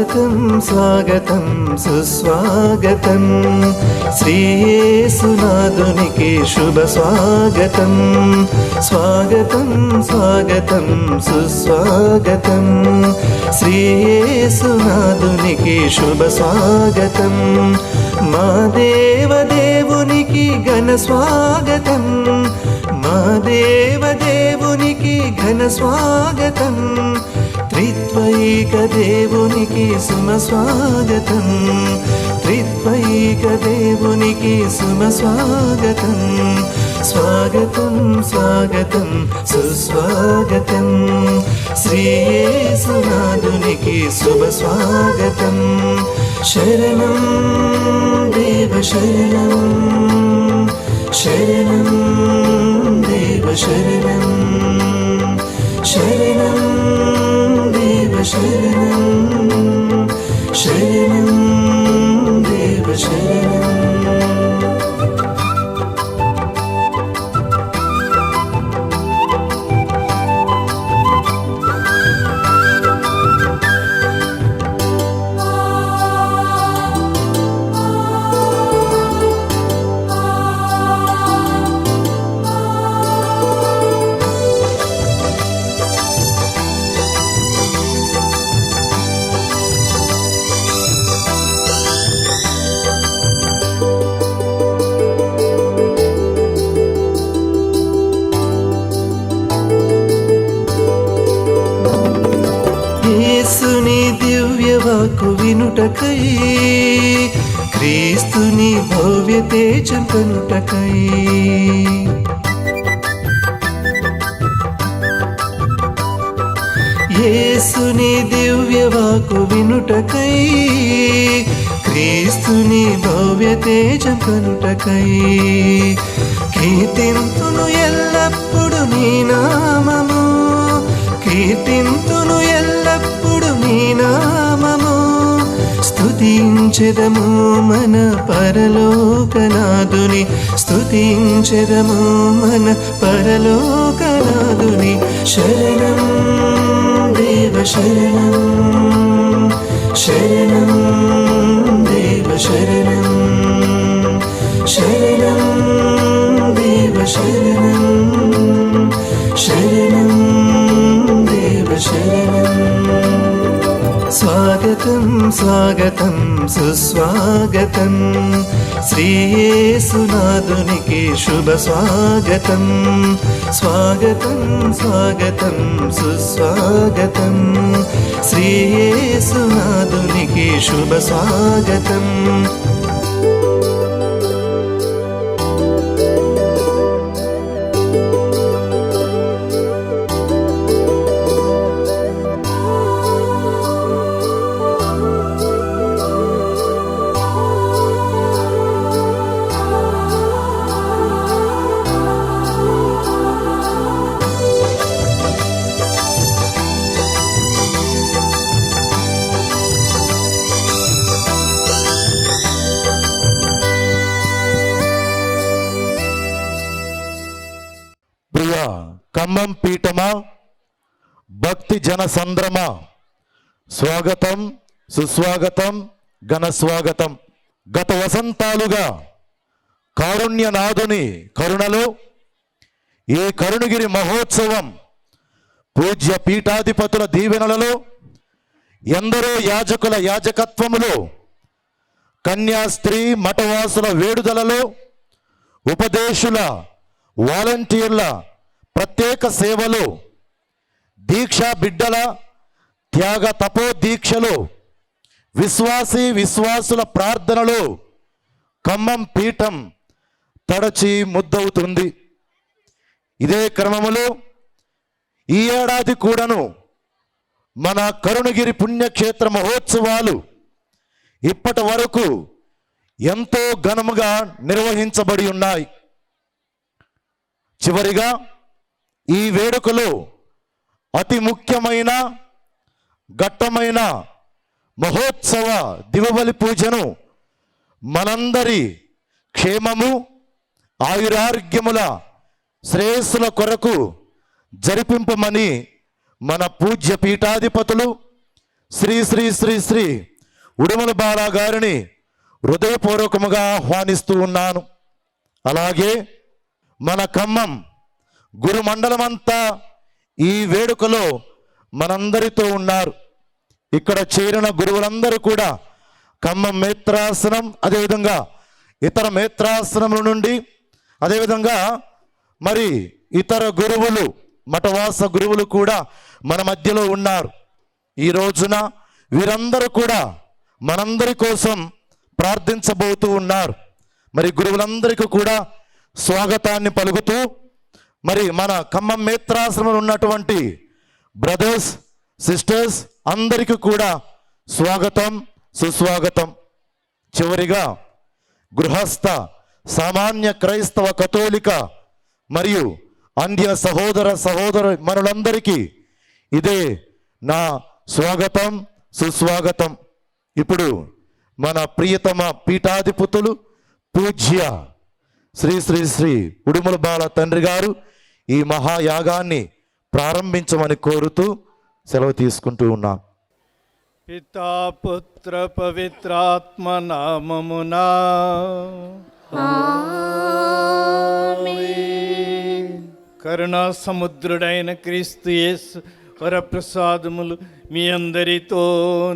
స్వాగతం స్వాగతం సుస్వాగతం శ్రీ యేసునాథునికి శుభ స్వాగతం. స్వాగతం స్వాగతం సుస్వాగతం శ్రీ యేసునాథునికి శుభ స్వాగతం. మా దేవదేవునికి ఘన స్వాగతం, మా దేవదేవునికి ఘన స్వాగతం. త్రిత్వైక దేవునికి సుమ స్వాగతం, త్రిత్వైక దేవునికి సుమ స్వాగతం. స్వాగతం స్వాగతం సుస్వాగతం శ్రీ యేసునాథునికి శుభ స్వాగతం. శరణం దేవ శరణం, శరణం దేవ శరణం, శరణం దేవ శరణం, శరణం దేవ శరణం. యేసుని దివ్యవాకు వినుటకై, క్రీస్తుని భవ్య తేజం కనుటకై, యేసుని దివ్యవాకు వినుటకై, క్రీస్తుని భవ్య తేజం కనుటకై. కీర్తింతును ఎల్లప్పుడు నీ నామము, కీర్తింతును ఎల్లప్పుడు నీ నామము. స్తుతించెదము మన పరలోకనాథుని, స్తుతించెదము మన పరలోకనాథుని. శరణం దేవ శరణం, శరణం దేవ శరణం, శరణం దేవ శరణం, శరణం దేవ శరణం. స్వాగతం స్వాగతం సుస్వాగతం శ్రీ యేసునాథునికి శుభ స్వాగతం. స్వాగతం స్వాగతం సుస్వాగతం శ్రీ యేసునాథునికి శుభ స్వాగతం. ఖమ్మం పీఠమా, భక్తి జన సంద్రమా, స్వాగతం సుస్వాగతం ఘన స్వాగతం. గత వసంతాలుగా కారుణ్యనాథుని కరుణలో ఈ కరుణగిరి మహోత్సవం పూజ్య పీఠాధిపతుల దీవెనలలో, ఎందరో యాజకుల యాజకత్వములో, కన్యాస్త్రీ మఠవాసుల వేడుదలలో, ఉపదేశుల వాలంటీర్ల ప్రత్యేక సేవలు, దీక్షా బిడ్డల త్యాగ తపో దీక్షలు, విశ్వాసుల ప్రార్థనలు ఖమ్మం పీఠం తడచి ముద్దవుతుంది. ఇదే క్రమములో ఈ ఏడాది కూడాను మన కరుణగిరి పుణ్యక్షేత్ర మహోత్సవాలు ఇప్పటి వరకు ఎంతో ఘనముగా నిర్వహించబడి ఉన్నాయి. చివరిగా ఈ వేడుకలో అతి ముఖ్యమైన ఘట్టమైన మహోత్సవ దివబలి పూజను మనందరి క్షేమము ఆయురారోగ్యముల శ్రేయస్సుల కొరకు జరిపింపమని మన పూజ్య పీఠాధిపతులు శ్రీ శ్రీ శ్రీ శ్రీ ఉడుమల బాల గారిని హృదయపూర్వకముగా ఆహ్వానిస్తూ ఉన్నాను. అలాగే మన ఖమ్మం గురుమండలమంతా ఈ వేడుకలో మనందరితో ఉన్నారు. ఇక్కడ చేరిన గురువులందరూ కూడా ఖమ్మం మేత్రాసనం, అదేవిధంగా ఇతర మేత్రాసనముల నుండి, అదేవిధంగా మరి ఇతర గురువులు, మఠవాస గురువులు కూడా మన మధ్యలో ఉన్నారు. ఈ రోజున వీరందరూ కూడా మనందరి కోసం ప్రార్థించబోతూ ఉన్నారు. మరి గురువులందరికీ కూడా స్వాగతాన్ని పలుకుతూ, మరి మన ఖమ్మం మేత్రాశ్రమంలో ఉన్నటువంటి బ్రదర్స్, సిస్టర్స్ అందరికీ కూడా స్వాగతం, సుస్వాగతం. చివరిగా గృహస్థ, సామాన్య క్రైస్తవ, కథోలిక మరియు అన్య సహోదర మనులందరికీ ఇదే నా స్వాగతం, సుస్వాగతం. ఇప్పుడు మన ప్రియతమ పీఠాధిపతులు పూజ్య శ్రీ శ్రీ శ్రీ ఉడుమల బాల తండ్రి గారు ఈ మహాయాగాన్ని ప్రారంభించమని కోరుతూ సెలవు తీసుకుంటూ ఉన్నాం. పితా పుత్ర పవిత్రాత్మ నామమునా కరుణా సముద్రుడైన క్రీస్తు యేసు వరప్రసాదములు మీ అందరితో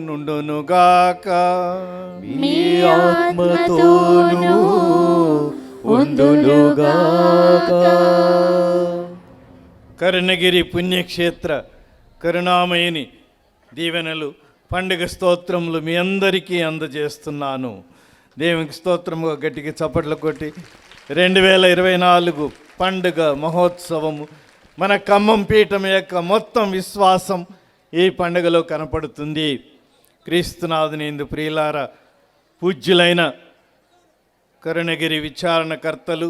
నుండునుగాక. మీ ఆత్మతోను ఉండునుగాక. కరుణగిరి పుణ్యక్షేత్ర కరుణామయిని దీవెనలు, పండుగ స్తోత్రములు మీ అందరికీ అందజేస్తున్నాను. దేవునికి స్తోత్రముగా గట్టిగా చప్పట్లు కొట్టి 2024 పండుగ మహోత్సవము, మన ఖమ్మం పీఠం యొక్క మొత్తం విశ్వాసం ఈ పండుగలో కనపడుతుంది. క్రీస్తునాథుని యందు ప్రియులారా, పూజ్యులైన కరుణగిరి విచారణకర్తలు,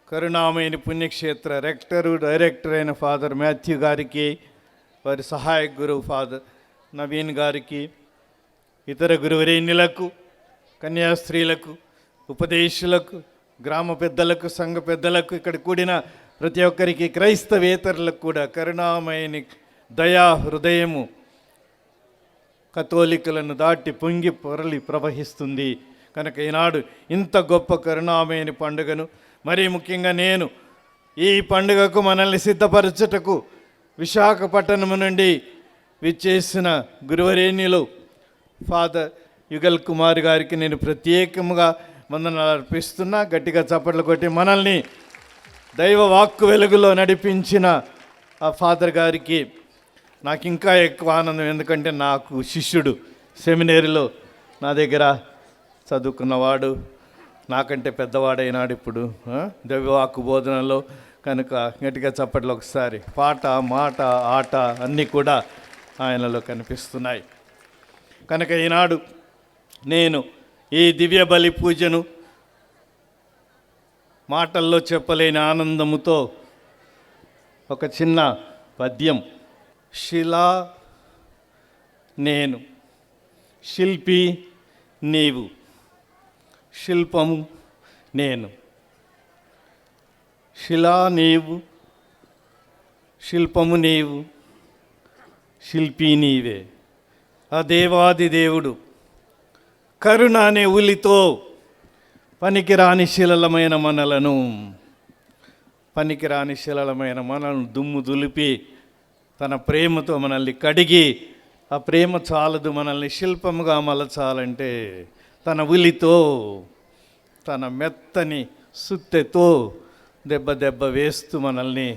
కరుణామయిని పుణ్యక్షేత్ర రెక్టరు, డైరెక్టర్ అయిన ఫాదర్ మాథ్యూ గారికి, వారి సహాయక గురువు ఫాదర్ నవీన్ గారికి, ఇతర గురువరేణ్యులకు, కన్యాస్త్రీలకు, ఉపదేశులకు, గ్రామ పెద్దలకు, సంఘ పెద్దలకు, ఇక్కడ కూడిన ప్రతి ఒక్కరికి, క్రైస్తవేతరులకు కూడా కరుణామయిని దయా హృదయము కథోలికలను దాటి పొంగి పొరలి ప్రవహిస్తుంది. కనుక ఈనాడు ఇంత గొప్ప కరుణామయిని పండుగను, మరీ ముఖ్యంగా నేను ఈ పండుగకు మనల్ని సిద్ధపరచుటకు విశాఖపట్నం నుండి విచ్చేసిన గురువరేణ్యులు ఫాదర్ యుగల్ కుమార్ గారికి నేను ప్రత్యేకంగా వందనాలు అర్పిస్తున్నా. గట్టిగా చప్పట్లు కొట్టి మనల్ని దైవ వాక్కు వెలుగులో నడిపించిన ఆ ఫాదర్ గారికి నాకు ఇంకా ఎక్కువ ఆనందం. ఎందుకంటే నాకు శిష్యుడు, సెమినరీలో నా దగ్గర చదువుకున్నవాడు, నాకంటే పెద్దవాడైనాడు ఇప్పుడు దైవవాక్కు బోధనలో. కనుక గట్టిగా చప్పట్లు ఒకసారి. పాట, మాట, ఆట అన్నీ కూడా ఆయనలో కనిపిస్తున్నాయి. కనుక ఈనాడు నేను ఈ దివ్య బలి పూజను మాటల్లో చెప్పలేని ఆనందముతో ఒక చిన్న పద్యం. శిలా నేను, శిల్పి నీవు, శిల్పము నేను. శిలా నీవు, శిల్పము నీవు, శిల్పి నీవే. ఆ దేవాది దేవుడు కరుణ అనే ఉలితో పనికిరాని శిలలమైన మనలను దుమ్ము దులిపి తన ప్రేమతో మనల్ని కడిగి, ఆ ప్రేమ చాలదు, మనల్ని శిల్పముగా మలచాలంటే తన ఉలితో, తన మెత్తని సుత్తెతో దెబ్బ వేస్తూ మనల్ని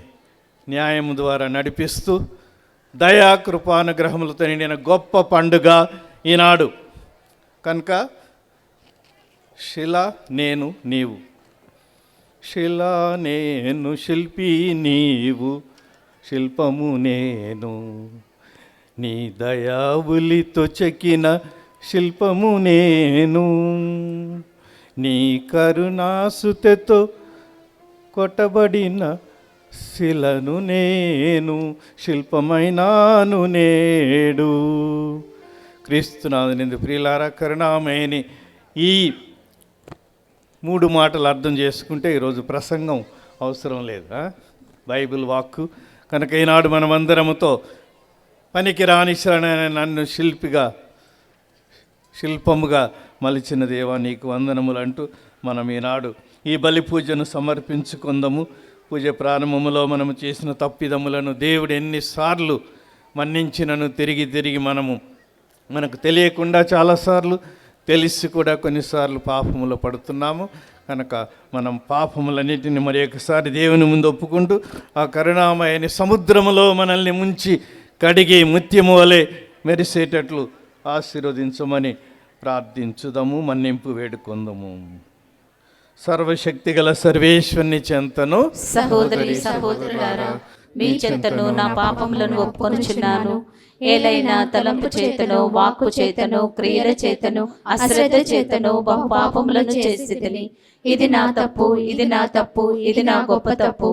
న్యాయం ద్వారా నడిపిస్తూ దయా కృపానుగ్రహములతో నిండిన గొప్ప పండుగ ఈనాడు. కనుక శిల నేను నీవు, శిల నేను, శిల్పి నీవు, శిల్పము నేను. నీ దయావులితో చెక్కిన శిల్పము నేను, నీ కరుణాసుతెతో కొట్టబడిన శిలను నేను, శిల్పమైనాను నేడు. క్రీస్తునాథుని ప్రియులారా, కరుణామయిని ఈ 3 మాటలు అర్థం చేసుకుంటే ఈరోజు ప్రసంగం అవసరం లేదు, బైబిల్ వాక్కు. కనుక ఈనాడు మనమందరముతో పనికిరాని శరణైన నన్ను శిల్పముగా మలిచిన దేవా నీకు వందనములు అంటూ మనం ఈనాడు ఈ బలి పూజను సమర్పించుకుందాము. పూజ ప్రారంభములో మనము చేసిన తప్పిదములను దేవుడు ఎన్నిసార్లు మన్నించినను తిరిగి మనకు తెలియకుండా చాలాసార్లు, తెలిసి కూడా కొన్నిసార్లు పాపములో పడుతున్నాము. కనుక మనం పాపములన్నిటిని మరి ఒకసారి దేవుని ముందు ఒప్పుకుంటూ ఆ కరుణామయని సముద్రములో మనల్ని ముంచి కడిగి ముత్యము వలె మెరిసేటట్లు ఆశీర్వదించమని ప్రార్థించుదాము, మన్నింపు వేడుకుందాము. సర్వశక్తిగల సర్వేశ్వరుని చెంతను సహోదరి సహోదరులారా మీ చెంతను నా పాపములను ఒప్పుకొనుచున్నాను. ఏలైనా తలంపు చేతను, వాక్కు చేతను, క్రియల చేతను, అశ్రద్ధ చేతను బహు పాపములను చేసితిని. ఇది నా తప్పు, ఇది నా తప్పు, ఇది నా గొప్ప తప్పు.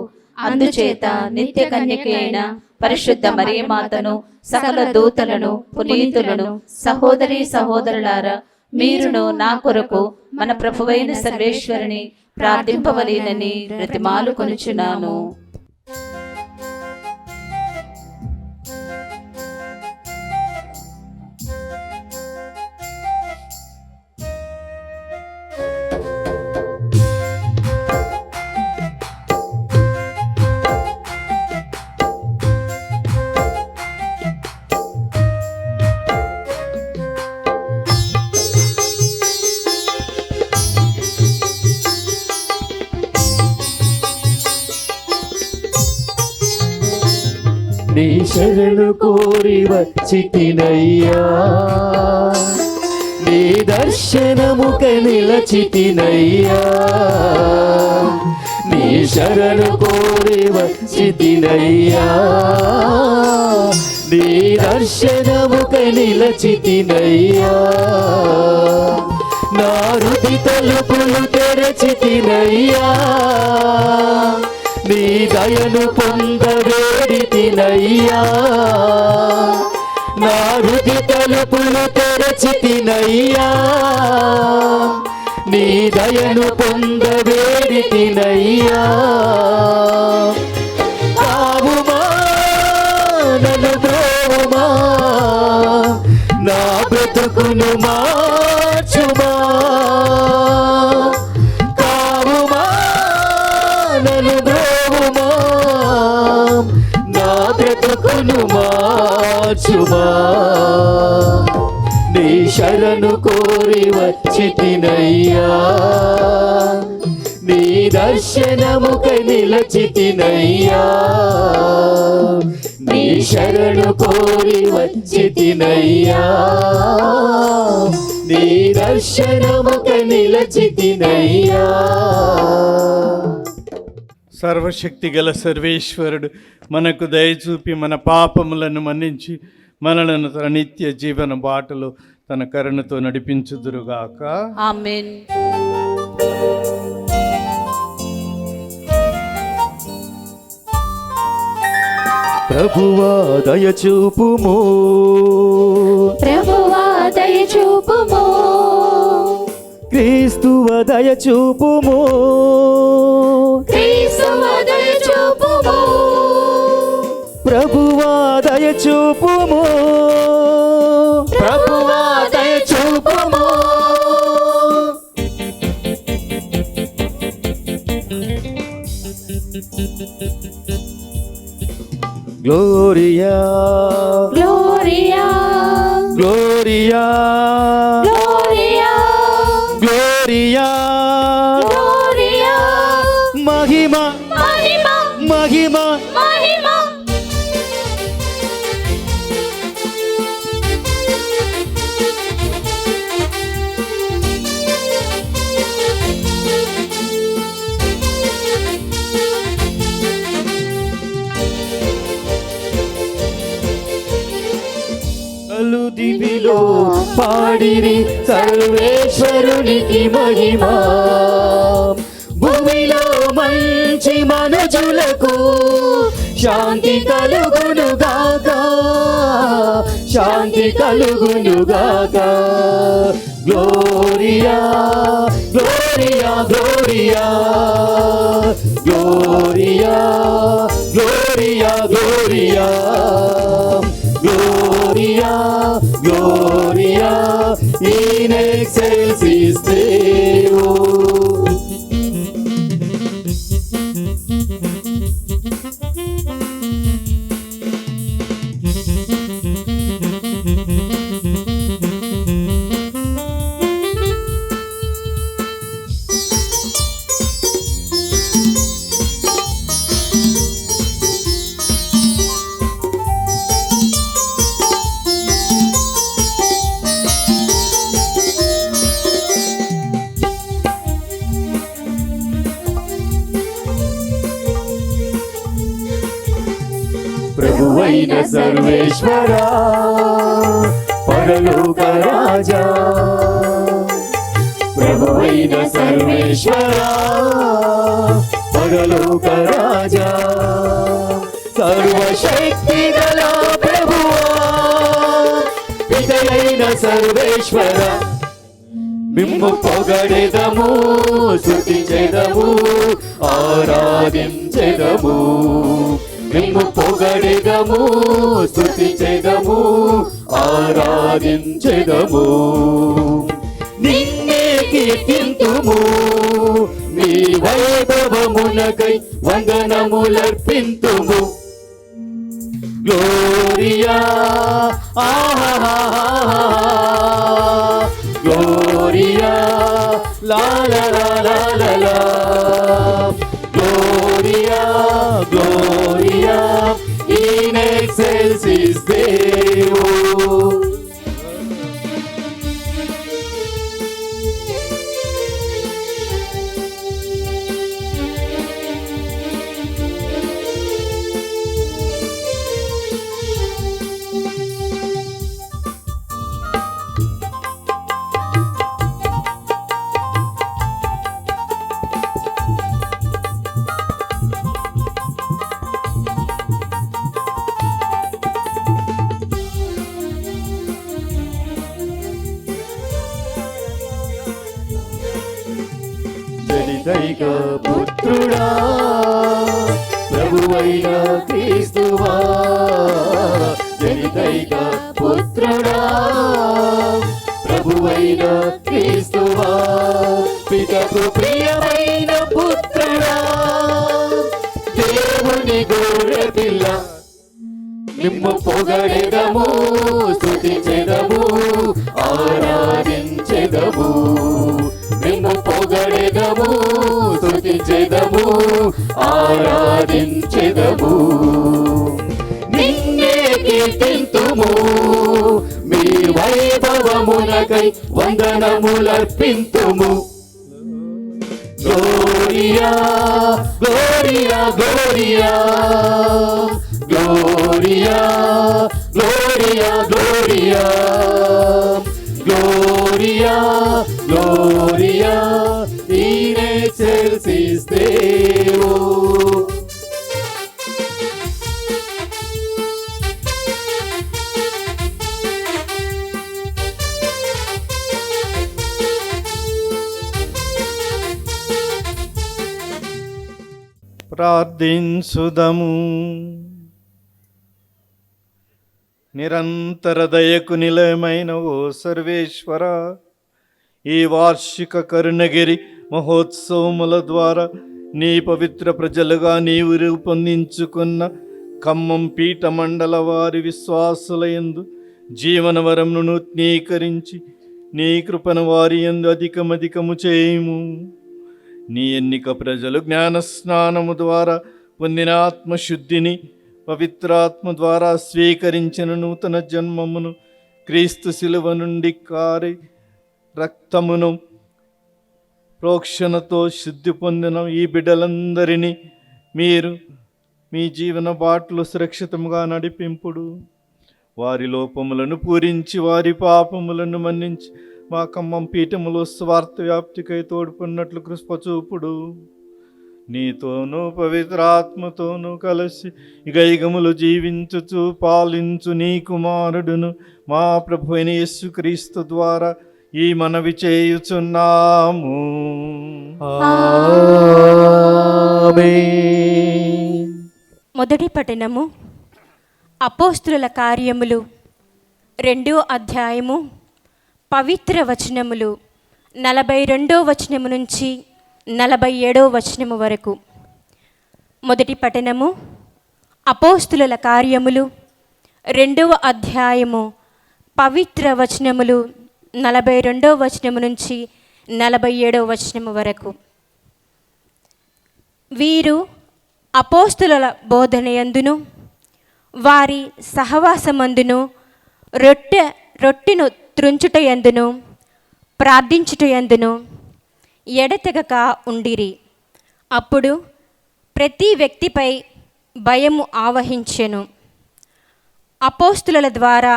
అందుచేత నిత్య కన్యక అయిన పరిశుద్ధ మరియమాతను, సకల దూతలను, పునీతులను, సహోదరి సహోదరులారా మీరును నా కొరకు మన ప్రభువైన సర్వేశ్వరుని ప్రార్థింపవలెనని ప్రతిమాలు కొనుచున్నాను. నీ శరణు కోరి వచ్చితినయ్యా, నీ దర్శనముకై నిలచితినయ్యా. నీ శరణు కోరి వచ్చితినయ్యా, నీ దర్శనముకై నిలచితినయ్యా. నా హృది తలుపులు తెరచితినయ్యా, నీ దయను పొందవేడితినయ్యా. నా హృది తలుపులు తెరచితినయ్యా, నీ దయను పొందవేడితినయ్యా. కావుమా నన్ను బ్రోవుమా, నా బ్రతుకును మార్చుమా. కావుమా నన్ను బ్రోవుమా, నా బ్రతుకును మార్చుమా. నీ శరణు కోరి వచ్చితినయ్యా, నీ దర్శనముకై నిలచితినయ్యా. నీ శరణు కోరి వచ్చితినయ్యా, నీ దర్శనముకై నిలచితినయ్యా. సర్వశక్తిగల సర్వేశ్వరుడు మనకు దయచూపి మన పాపములను మన్నించి మనలను తన నిత్య జీవన బాటలో తన కరుణతో నడిపించుదురుగాక. ఆమేన్. ప్రభువా దయచూపుము, ప్రభువా దయచూపుము, క్రీస్తువ దయచూపుము, క్రీస్తువా దయచూపుము, ప్రభువా దయచూపుము, ప్రభువా దయచూపుము. Gloria gloria gloria gloria gloria, gloria, మహిమ మహిమ మహిమ మహిమ. దివిలో పాడిరి సర్వేశ్వరునికి మహిమ. భూమిలో మంచి మనుజులకు శాంతి కలుగునుగాక, శాంతి కలుగునుగాక. Gloria gloria gloria gloria gloria Gloria. gloria, in excelsis Deo. ప్రభువైన సర్వేశ్వరా, పరలోక రాజా, ప్రభువైన సర్వేశ్వరా, పరలోక రాజా, సర్వశక్తి గల ప్రభువా, పితయైన సర్వేశ్వర, మిమ్ము పొగడెదము, స్తుతించెదము, ఆరాధించెదము, మిమ్ము పొగడెదము, స్తుతించెదము, ఆరాధించెదము, నిన్నే కీర్తింతుము, మీ వైభవమునకై వందనములర్పింతుము. Gloria gloria la la la la la la, gloria gloria in excelsis Deo. జనితైక పుత్రుడా, ప్రభువైన క్రీస్తువా, జనితైక పుత్రుడా, ప్రభువైన క్రీస్తువా, పితకు ప్రియమైన పుత్రుడా, దేవుని గొర్రె పిల్ల, నిమ్ము పొగడెదము, స్తుతించెదము, ఆరాధించెదము, నిమ్ము పొగడెదము, స్తుతించెదము, ఆరాధించెదము, నిన్నే కీర్తింతుము, మీ వైభవమునకై వందనములర్పింతుము. Gloria gloria gloria gloria gloria gloria gloria gloria in excelsis Deo. ప్రార్థించుదము. నిరంతర దయకు నిలయమైన ఓ సర్వేశ్వర, ఈ వార్షిక కరుణగిరి మహోత్సవముల ద్వారా నీ పవిత్ర ప్రజలుగా నీవు రూపొందించుకున్న ఖమ్మం పీఠ మండల వారి విశ్వాసులయందు జీవనవరమును నూతనీకరించి నీ కృపను వారి యందు అధికమధికము చేయుము. నీ ఎన్నిక ప్రజలు జ్ఞానస్నానము ద్వారా పొందిన ఆత్మశుద్ధిని, పవిత్రాత్మ ద్వారా స్వీకరించిన నూతన జన్మమును, క్రీస్తు శిలువ నుండి కారి రక్తమును ప్రోక్షణతో శుద్ధి పొందిన ఈ బిడ్డలందరినీ మీరు మీ జీవన బాటలు సురక్షితంగా నడిపింపుడు. వారి లోపములను పూరించి వారి పాపములను మన్నించి మా ఖమ్మం పీఠములో స్వార్థ వ్యాప్తికై తోడ్పడినట్లు కృప చూపుడు. నీతోనూ పవిత్రాత్మతోనూ కలిసి యుగయుగములు జీవించుచు పాలించు నీ కుమారుడును మా ప్రభు అయిన యేసుక్రీస్తు ద్వారా ఈ మనవి చేయుచున్నాము. మొదటి పఠనము అపోస్తుల కార్యములు 2వ అధ్యాయము పవిత్ర వచనములు 42వ వచనము నుంచి 47వ వచనము వరకు. మొదటి పఠనము అపోస్తుల కార్యములు 2వ అధ్యాయము పవిత్ర వచనములు 42వ వచనము నుంచి 47వ వచనము వరకు. వీరు అపోస్తుల బోధనయందును వారి సహవాసమందును రొట్టెను త్రుంచుటయందును ప్రార్థించుటయందును ఎడతెగక ఉండిరి. అప్పుడు ప్రతి వ్యక్తిపై భయము ఆవహించెను. అపోస్తుల ద్వారా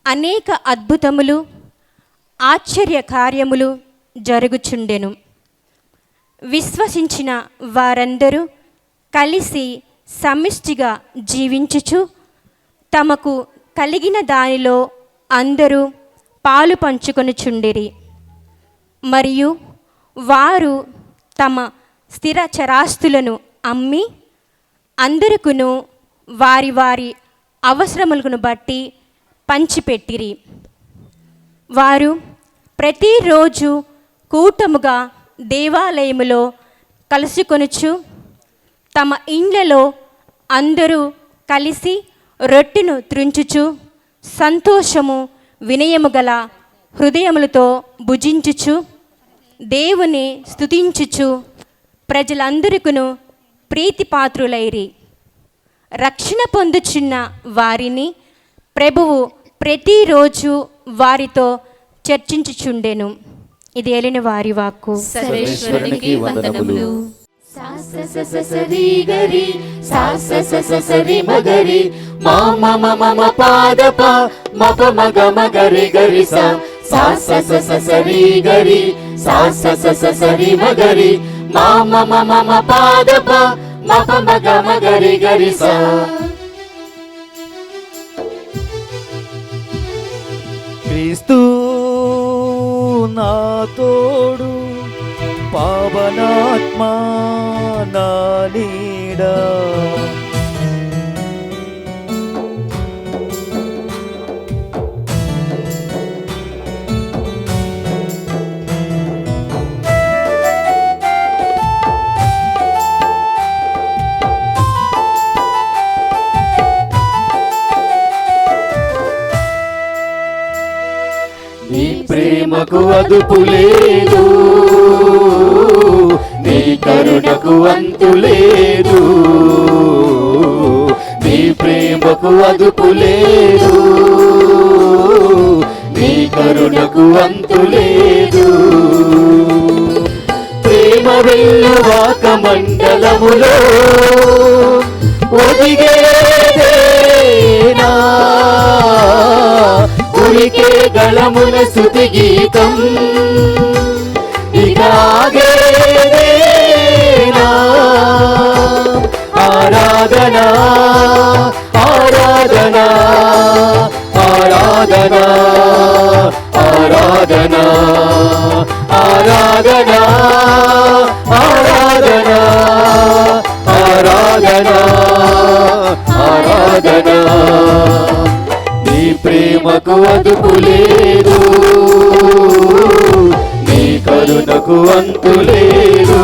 అనేక అద్భుతములు ఆశ్చర్య కార్యములు జరుగుచుండెను. విశ్వసించిన వారందరూ కలిసి సమిష్టిగా జీవించుచు తమకు కలిగిన దానిలో అందరూ పాలు పంచుకొనుచుండిరి. మరియు వారు తమ స్థిర చరాస్తులను అమ్మి అందరికును వారి వారి అవసరములను బట్టి పంచిపెట్టిరి. వారు ప్రతిరోజు కూటముగా దేవాలయములో కలుసుకొనుచు తమ ఇండ్లలో అందరూ కలిసి రొట్టెను త్రుంచుచు సంతోషము వినయము గల హృదయములతో భుజించుచు దేవుని స్తుతించుచు ప్రజలందరికీ ప్రీతిపాత్రులైరి. రక్షణ పొందుచున్న వారిని ప్రభువు ప్రతిరోజు వారితో చర్చించుచుండెను. ఇది ఏలిన వారి వాక్కు. సర్వేశ్వరునికి వందనములు. సా స స స స రి గ రి సా స స స స రి మ గ రి మా మ మ మ మ ప ద ప మ ప మ గ మ గ రి గ రి సా సా స స స స రి గ రి సా స స స స రి మ గ రి మా మ మ మ మ ప ద ప మ ప మ గ మ గ రి గ రి సా. క్రీస్తు నా తోడు పావనాత్మా నా నీడా. నీ ప్రేమకు అదుపు లేదు, నీ కరుణకు అంతు లేదు. నీ ప్రేమకు అదుపు లేదు, నీ కరుణకు అంతు లేదు. ప్రేమ వెల్లువాక మండలములో ఒదిగేదేనా ఉరికే గళమున స్తుతి గీతం ఇక ఆగేదేనా. ఆరాధనా ఆరాధనా ఆరాధనా ఆరాధనా ఆరాధనా ఆరాధనా ఆరాధనా ఆరాధనా. నీ ప్రేమకు అదుపు లేదు, నీ కరుణకు అంతు లేదు.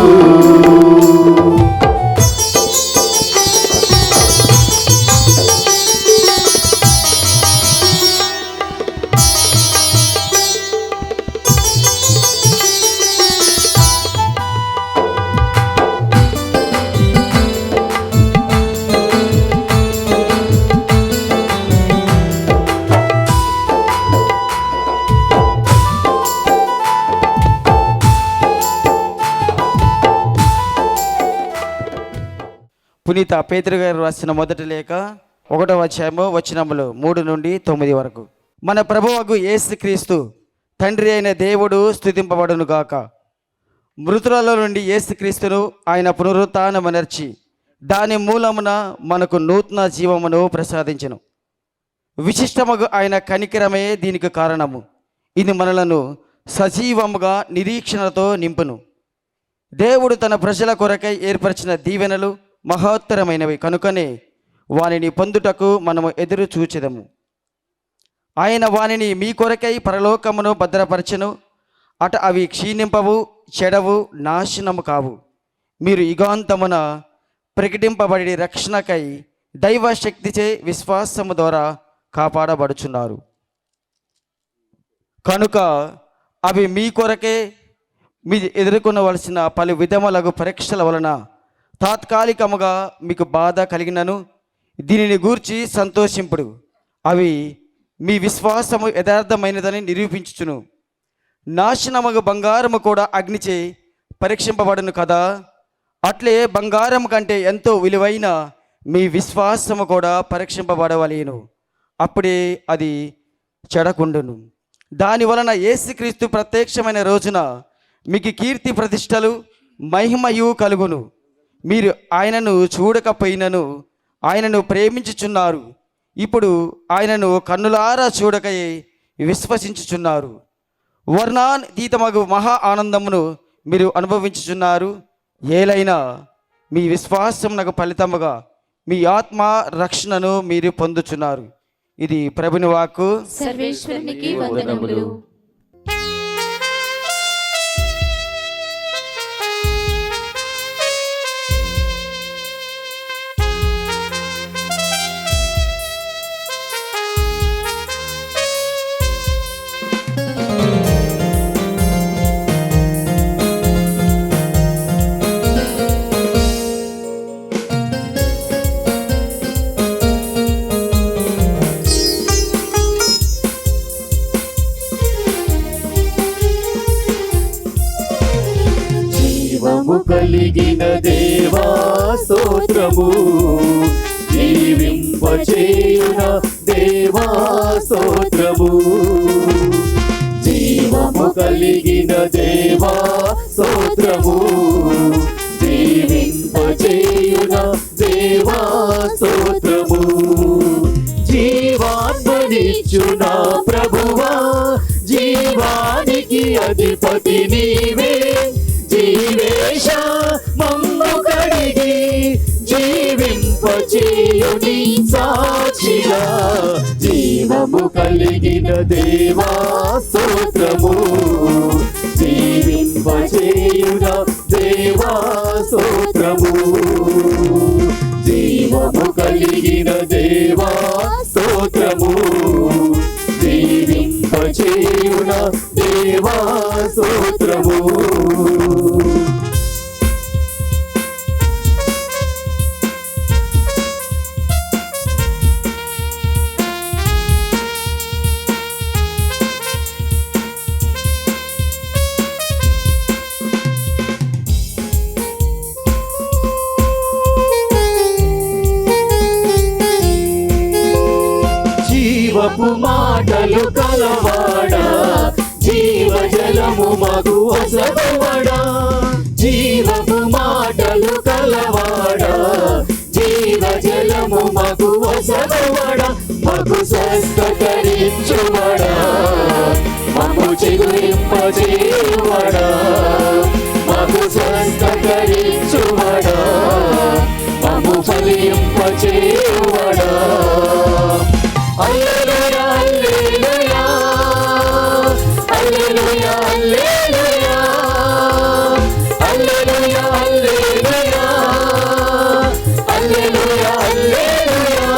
పునీత పేతురు గారు రాసిన మొదటి లేఖ 1వ అధ్యాయము వచనములు 3 నుండి 9 వరకు. మన ప్రభువగు యేసుక్రీస్తు తండ్రి అయిన దేవుడు స్తుతింపబడును గాక. మృతులలో నుండి యేసుక్రీస్తును ఆయన పునరుత్థానమునర్చి దాని మూలమున మనకు నూతన జీవమును ప్రసాదించెను. విశిష్టముగా ఆయన కనికరమే దీనికి కారణము. ఇది మనలను సజీవముగా నిరీక్షణతో నింపును. దేవుడు తన ప్రజల కొరకై ఏర్పరిచిన దీవెనలు మహోత్తరమైనవి కనుకనే వానిని పొందుటకు మనము ఎదురు చూచెదము. ఆయన వానిని మీ కొరకై పరలోకమును భద్రపరచెను. అట అవి క్షీణింపవు, చెడవు, నాశనము కావు. మీరు యుగాంతమున ప్రకటింపబడి రక్షణకై దైవ శక్తిచే విశ్వాసము ద్వారా కాపాడబడుచున్నారు. కనుక అవి మీ కొరకే మీ ఎదుర్కొనవలసిన పలు విధములగు పరీక్షల వలన తాత్కాలికముగా మీకు బాధ కలిగినను దీనిని గూర్చి సంతోషింపుడు. అవి మీ విశ్వాసము యథార్థమైనదని నిరూపించుచును. నాశనమగు బంగారము కూడా అగ్నిచే పరీక్షింపబడును కదా, అట్లే బంగారం కంటే ఎంతో విలువైన మీ విశ్వాసము కూడా పరీక్షింపబడవలేను. అప్పుడే అది చెడకుండును. దాని వలన యేసుక్రీస్తు ప్రత్యక్షమైన రోజున మీకు కీర్తి ప్రతిష్టలు మహిమయు కలుగును. మీరు ఆయనను చూడకపోయినను ఆయనను ప్రేమించుచున్నారు. ఇప్పుడు ఆయనను కన్నులారా చూడకయే విశ్వసించుచున్నారు. వర్ణాతీతమగు మహా ఆనందమును మీరు అనుభవించుచున్నారు. ఏలైనా మీ విశ్వాసమునకు ఫలితముగా మీ ఆత్మ రక్షణను మీరు పొందుచున్నారు. ఇది ప్రభుని వాక్కు. సర్వేశ్వరునికి వందనములు. జీవము కలిగిన దేవా స్తోత్రము, జీవింపచేయున దేవా స్తోత్రము. జీవము కలిగిన దేవా స్తోత్రము, జీవింపచేయున దేవా స్తోత్రము. జీవాత్మనిచ్చున ప్రభువా, జీవానికి అధిపతి నీవే. జీవేశ మమ్ము కడిగి జీవింపచేయుని సాక్షిగా, జీవము కలిగిన దేవా స్తోత్రము, జీవింపచేయున దేవా స్తోత్రము. జీవము కలిగిన దేవా స్తోత్రము, జీవింపచేయున దేవా స్తోత్రము. జీవపు మాటలు కలవాడా, జీవజలము మగు వసగువడా. జీవపు మాటలు కలవాడా, జీవజలము మగు వసగువడా. మగు స్వస్థకరించువడా, మగు చిగురింపజేయువడా. మగు స్వస్థకరించువడా, మగు ఫలింపజేయువడా. హల్లెలూయా హల్లెలూయా, హల్లెలూయా హల్లెలూయా, హల్లెలూయా హల్లెలూయా, హల్లెలూయా హల్లెలూయా,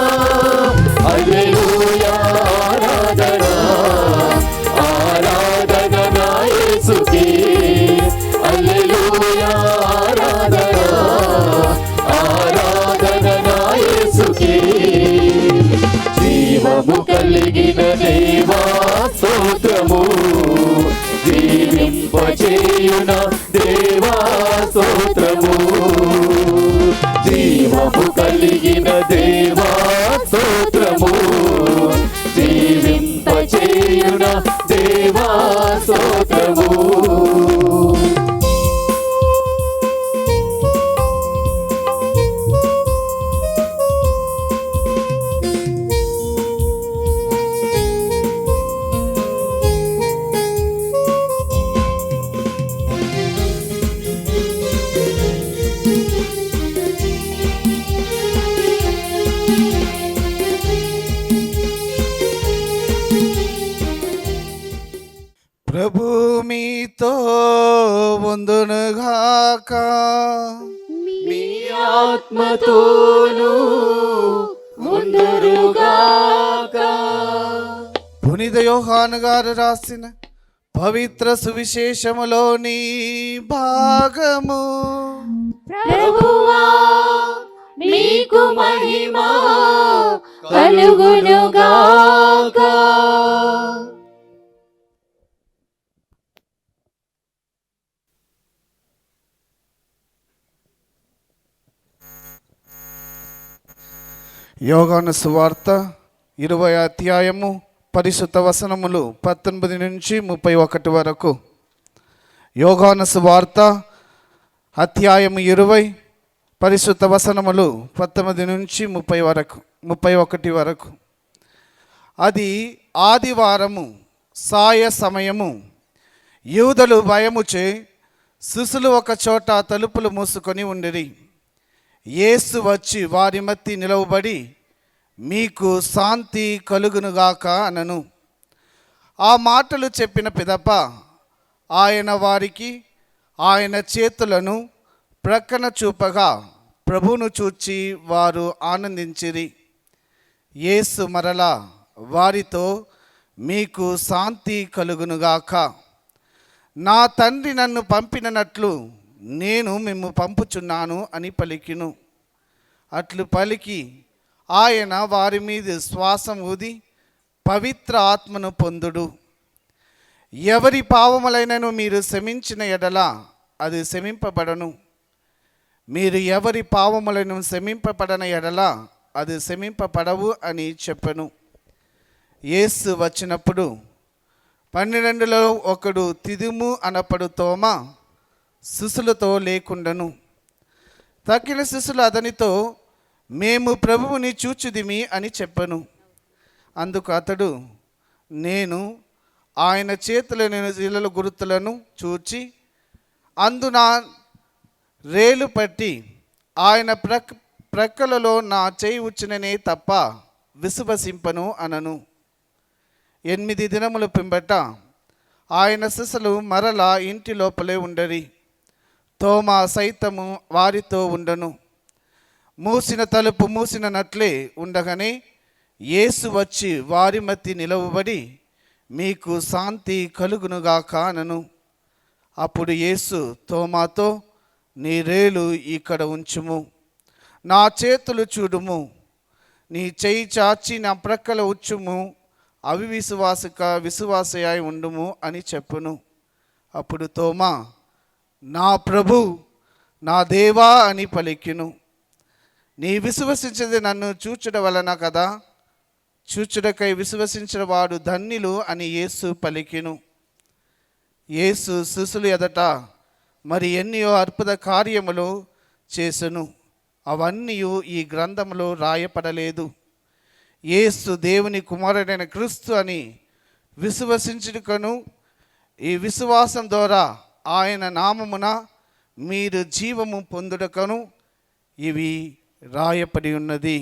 హల్లెలూయా. ఆరాధన ఆరాధన నా యేసుకే, హల్లెలూయా. ఆరాధన ఆరాధన నా యేసుకే. జీవము కలిగిన దేవా స్తోత్రము, జీవింపచేయున దేవా స్తోత్రము. జీవము కలిగిన దేవా స్తోత్రము, జీవింపచేయున దేవా స్తోత్రము. మీ ఆత్మతోను ఉండురుగాక. పునీత యోహాను గారు రాసిన పవిత్ర సువిశేషములోని భాగము. ప్రభువా మీకు మహిమ కలుగునుగాక. యోహాను సువార్త 20వ అధ్యాయము పరిశుద్ధ వచనములు 19 నుంచి 31 వరకు. యోహాను సువార్త అధ్యాయము 20 పరిశుద్ధ వచనములు 19 నుంచి 31 వరకు. అది ఆదివారము సాయ సమయము. యూదులు భయముచే శిశులు ఒక చోట తలుపులు మూసుకొని ఉండిరి. యేసు వచ్చి వారి మధ్య నిలవబడి, మీకు శాంతి కలుగునుగాక అనను. ఆ మాటలు చెప్పిన పిదప ఆయన వారికి ఆయన చేతులను ప్రక్కన చూపగా ప్రభువును చూచి వారు ఆనందించిరి. యేసు మరలా వారితో, మీకు శాంతి కలుగునుగాక. నా తండ్రి నన్ను పంపినట్లు నేను మిమ్ము పంపుచున్నాను అని పలికిను. అట్లు పలికి ఆయన వారి మీద శ్వాసం ఊది పవిత్ర ఆత్మను పొందుడు. ఎవరి పావములైనను మీరు క్షమించిన ఎడల అది క్షమింపబడను. మీరు ఎవరి పావములను క్షమింపబడన ఎడల అది క్షమింపబడవు అని చెప్పెను. యేసు వచ్చినప్పుడు 12లో ఒకడు తిదుము అనపడు తోమా శిశులతో లేకుండను. తక్కిన శిశులు అతనితో, మేము ప్రభువుని చూచుదిమి అని చెప్పను. అందుకు అతడు, నేను ఆయన చేతులను శిలల గుర్తులను చూచి అందున రేలు పట్టి ఆయన ప్రక్కలలో నా చేయి ఉచ్చిననే తప్ప విశ్వసింపను అనను. 8 దినముల పింబట ఆయన శిశులు మరలా ఇంటి లోపలే ఉండరి. తోమా సైతము వారితో ఉండను. మూసిన తలుపు మూసినట్లే ఉండగానే యేసు వచ్చి వారి మధ్య నిలవబడి, మీకు శాంతి కలుగునుగాక అనను. అప్పుడు యేసు తోమాతో, నీ రేలు ఇక్కడ ఉంచుము, నా చేతులు చూడుము, నీ చేయి చాచి నా ప్రక్కల ఉచ్చుము, విశ్వాసయాయి ఉండుము అని చెప్పును. అప్పుడు తోమా, నా ప్రభు, నా దేవా అని పలికిను. నీ విశ్వసించేది నన్ను చూచుట వలన కదా, చూచుటకై విశ్వసించిన వాడు ధన్యులు అని యేసు పలికిను. యేసు శిశులు ఎదట మరి ఎన్నో అద్భుత కార్యములు చేసెను. అవన్నీ ఈ గ్రంథంలో రాయపడలేదు. యేసు దేవుని కుమారుడైన క్రీస్తు అని విశ్వసించుటకును, ఈ విశ్వాసం ద్వారా ఆయన నామమున మీరు జీవము పొందుటకును ఇవి రాయపడి ఉన్నది.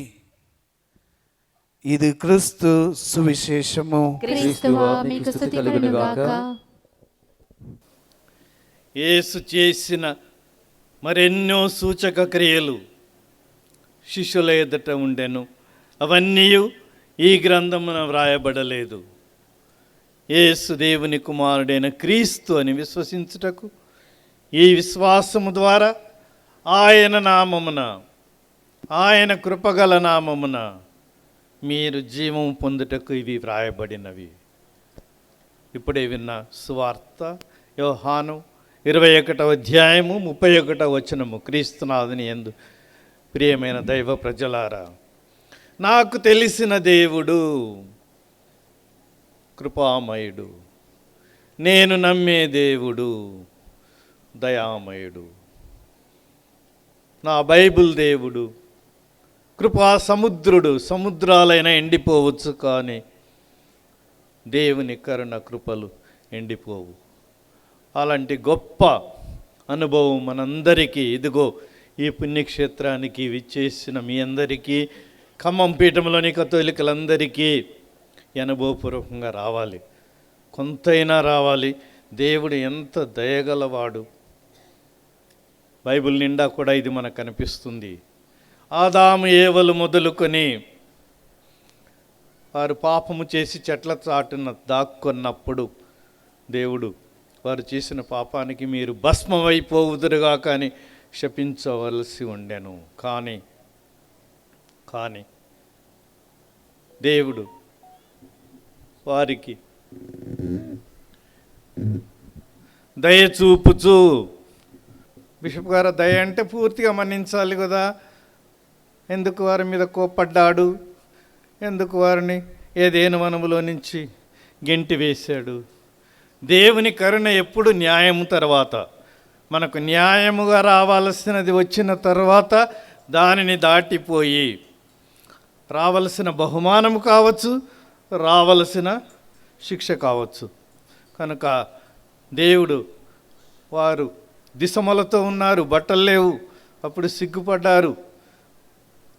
ఇది క్రీస్తు సువిశేషము. క్రీస్తువా మీకు స్తుతి కలుగునుగాక. యేసు చేసిన మరెన్నో సూచక క్రియలు శిష్యుల ఎదుట ఉండెను. అవన్నీ ఈ గ్రంథమున వ్రాయబడలేదు. యేసు దేవుని కుమారుడైన క్రీస్తు అని విశ్వసించుటకు, ఈ విశ్వాసము ద్వారా ఆయన నామమున, ఆయన కృపగల నామమున మీరు జీవం పొందుటకు ఇవి వ్రాయబడినవి. ఇప్పుడే విన్న సువార్త యోహాను 21వ అధ్యాయము 31వ వచనము. క్రీస్తునాథుని యందు ప్రియమైన దైవ ప్రజలారా, నాకు తెలిసిన దేవుడు కృపామయుడు, నేను నమ్మే దేవుడు దయామయుడు. నా బైబిల్ దేవుడు కృపా సముద్రుడు. సముద్రాలైనా ఎండిపోవచ్చు, కానీ దేవుని కరుణ కృపలు ఎండిపోవు. అలాంటి గొప్ప అనుభవం మనందరికీ ఇదిగో ఈ పుణ్యక్షేత్రానికి విచ్చేసిన మీ అందరికీ, ఖమ్మం పీఠంలోని కథోలికలందరికీ అనుభవపూర్వకంగా రావాలి. కొంతైనా రావాలి. దేవుడు ఎంత దయగలవాడు, బైబిల్ నిండా కూడా ఇది మనకు కనిపిస్తుంది. ఆదాము ఏవలు మొదలుకొని వారు పాపము చేసి చెట్ల చాటున దాక్కున్నప్పుడు దేవుడు వారు చేసిన పాపానికి మీరు భస్మమైపోవుదురుగా కానీ శపించవలసి ఉండెను. కానీ దేవుడు వారికి దయ చూపుచు, బిషప్ గారు దయ అంటే పూర్తిగా మన్నించాలి కదా. ఎందుకు వారి మీద కోప్పడ్డాడు? ఎందుకు వారిని ఏదేను వనములో నుంచి గెంటి వేశాడు? దేవుని కరుణ ఎప్పుడు న్యాయము తర్వాత, మనకు న్యాయముగా రావాల్సినది వచ్చిన తర్వాత దానిని దాటిపోయి రావలసిన బహుమానము కావచ్చు, రావలసిన శిక్ష కావచ్చు. కనుక దేవుడు వారు దిశమలతో ఉన్నారు, బట్టలు లేవు, అప్పుడు సిగ్గుపడ్డారు.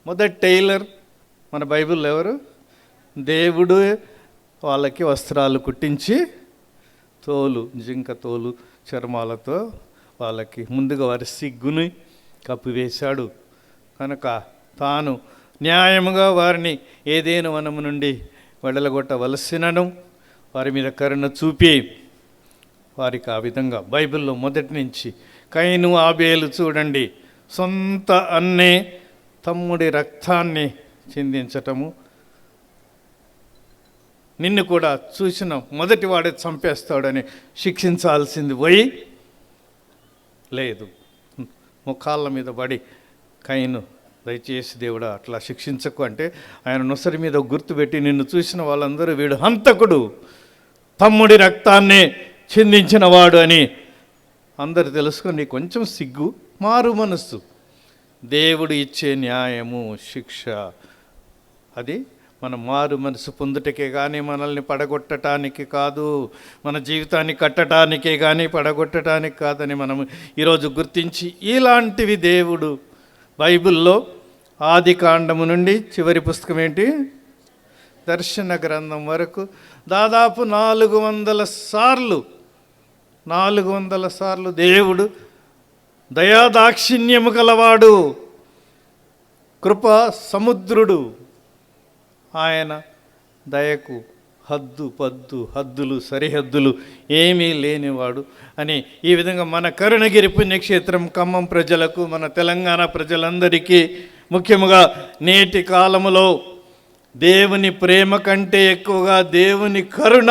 మొదటి టైలర్ మన బైబిల్లో ఎవరు? దేవుడు వాళ్ళకి వస్త్రాలు కుట్టించి జింక తోలు చర్మాలతో వాళ్ళకి ముందుగా వారి సిగ్గుని కప్పివేశాడు. కనుక తాను న్యాయముగా వారిని ఏదేను వనము నుండి వెడలగొట్టవలసినను వారి మీద కరుణ చూపి వారికి ఆ విధంగా బైబిల్లో మొదటి నుంచి కయీను ఆబేలు చూడండి, సొంత అన్నే తమ్ముడి రక్తాన్ని చిందించటము, నిన్ను కూడా చూసిన మొదటి వాడే చంపేస్తాడని శిక్షించాల్సింది పోయి లేదు, ముఖాళ్ళ మీద పడి కయీను దయచేసి దేవుడా అట్లా శిక్షించకు అంటే ఆయన నొసరి మీద గుర్తుపెట్టి నిన్ను చూసిన వాళ్ళందరూ వీడు హంతకుడు, తమ్ముడి రక్తాన్ని చిందించినవాడు అని అందరు తెలుసుకొని కొంచెం సిగ్గు, మారు మనస్సు, దేవుడు ఇచ్చే న్యాయము శిక్ష అది మన మారు మనసు పొందుటకే కానీ మనల్ని పడగొట్టడానికి కాదు, మన జీవితాన్ని కట్టడానికే కానీ పడగొట్టడానికి కాదని మనం ఈరోజు గుర్తించి ఇలాంటివి దేవుడు బైబిల్లో ఆది కాండము నుండి చివరి పుస్తకం ఏంటి, దర్శన గ్రంథం వరకు దాదాపు 400 సార్లు దేవుడు దయాదాక్షిణ్యము గలవాడు, కృపా సముద్రుడు, ఆయన దయకు హద్దులు సరిహద్దులు ఏమీ లేనివాడు అని ఈ విధంగా మన కరుణగిరి పుణ్యక్షేత్రం ఖమ్మం ప్రజలకు, మన తెలంగాణ ప్రజలందరికీ, ముఖ్యంగా నేటి కాలములో దేవుని ప్రేమ కంటే ఎక్కువగా దేవుని కరుణ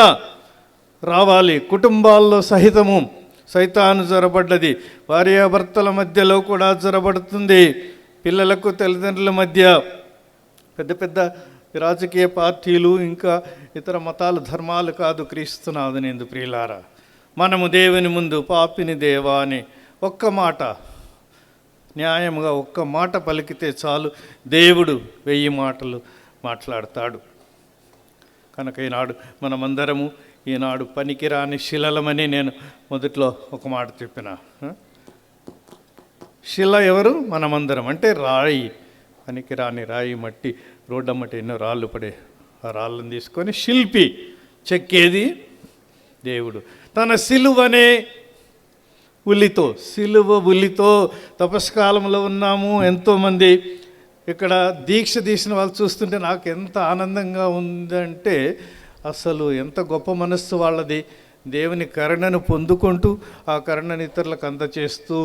రావాలి. కుటుంబాల్లో సహితము సైతాను జొరబడ్డది, భార్యాభర్తల మధ్యలో కూడా జొరబడుతుంది, పిల్లలకు తల్లిదండ్రుల మధ్య, పెద్ద రాజకీయ పార్టీలు ఇంకా ఇతర మతాలు ధర్మాలు కాదు, క్రీస్తునాథునిందు ప్రియులారా, మనము దేవుని ముందు పాపిని దేవా అని ఒక్క మాట న్యాయముగా ఒక్క మాట పలికితే చాలు, దేవుడు 1000 మాటలు మాట్లాడతాడు. కనుక ఈనాడు మనమందరము ఈనాడు పనికిరాని శిలలమని నేను మొదట్లో ఒక మాట చెప్పిన. శిల ఎవరు? మనమందరం. అంటే రాయి, పనికిరాని రాయి, మట్టి, రోడ్డమ్మటి ఎన్నో రాళ్ళు పడే ఆ రాళ్ళను తీసుకొని శిల్పి చెక్కేది దేవుడు. తన సిలువనే ఉలితో తపస్కాలంలో ఉన్నాము. ఎంతోమంది ఇక్కడ దీక్ష తీసిన వాళ్ళు చూస్తుంటే నాకు ఎంత ఆనందంగా ఉందంటే, అసలు ఎంత గొప్ప మనస్సు వాళ్ళది. దేవుని కరుణను పొందుకుంటూ ఆ కరుణను ఇతరులకు అందచేస్తూ,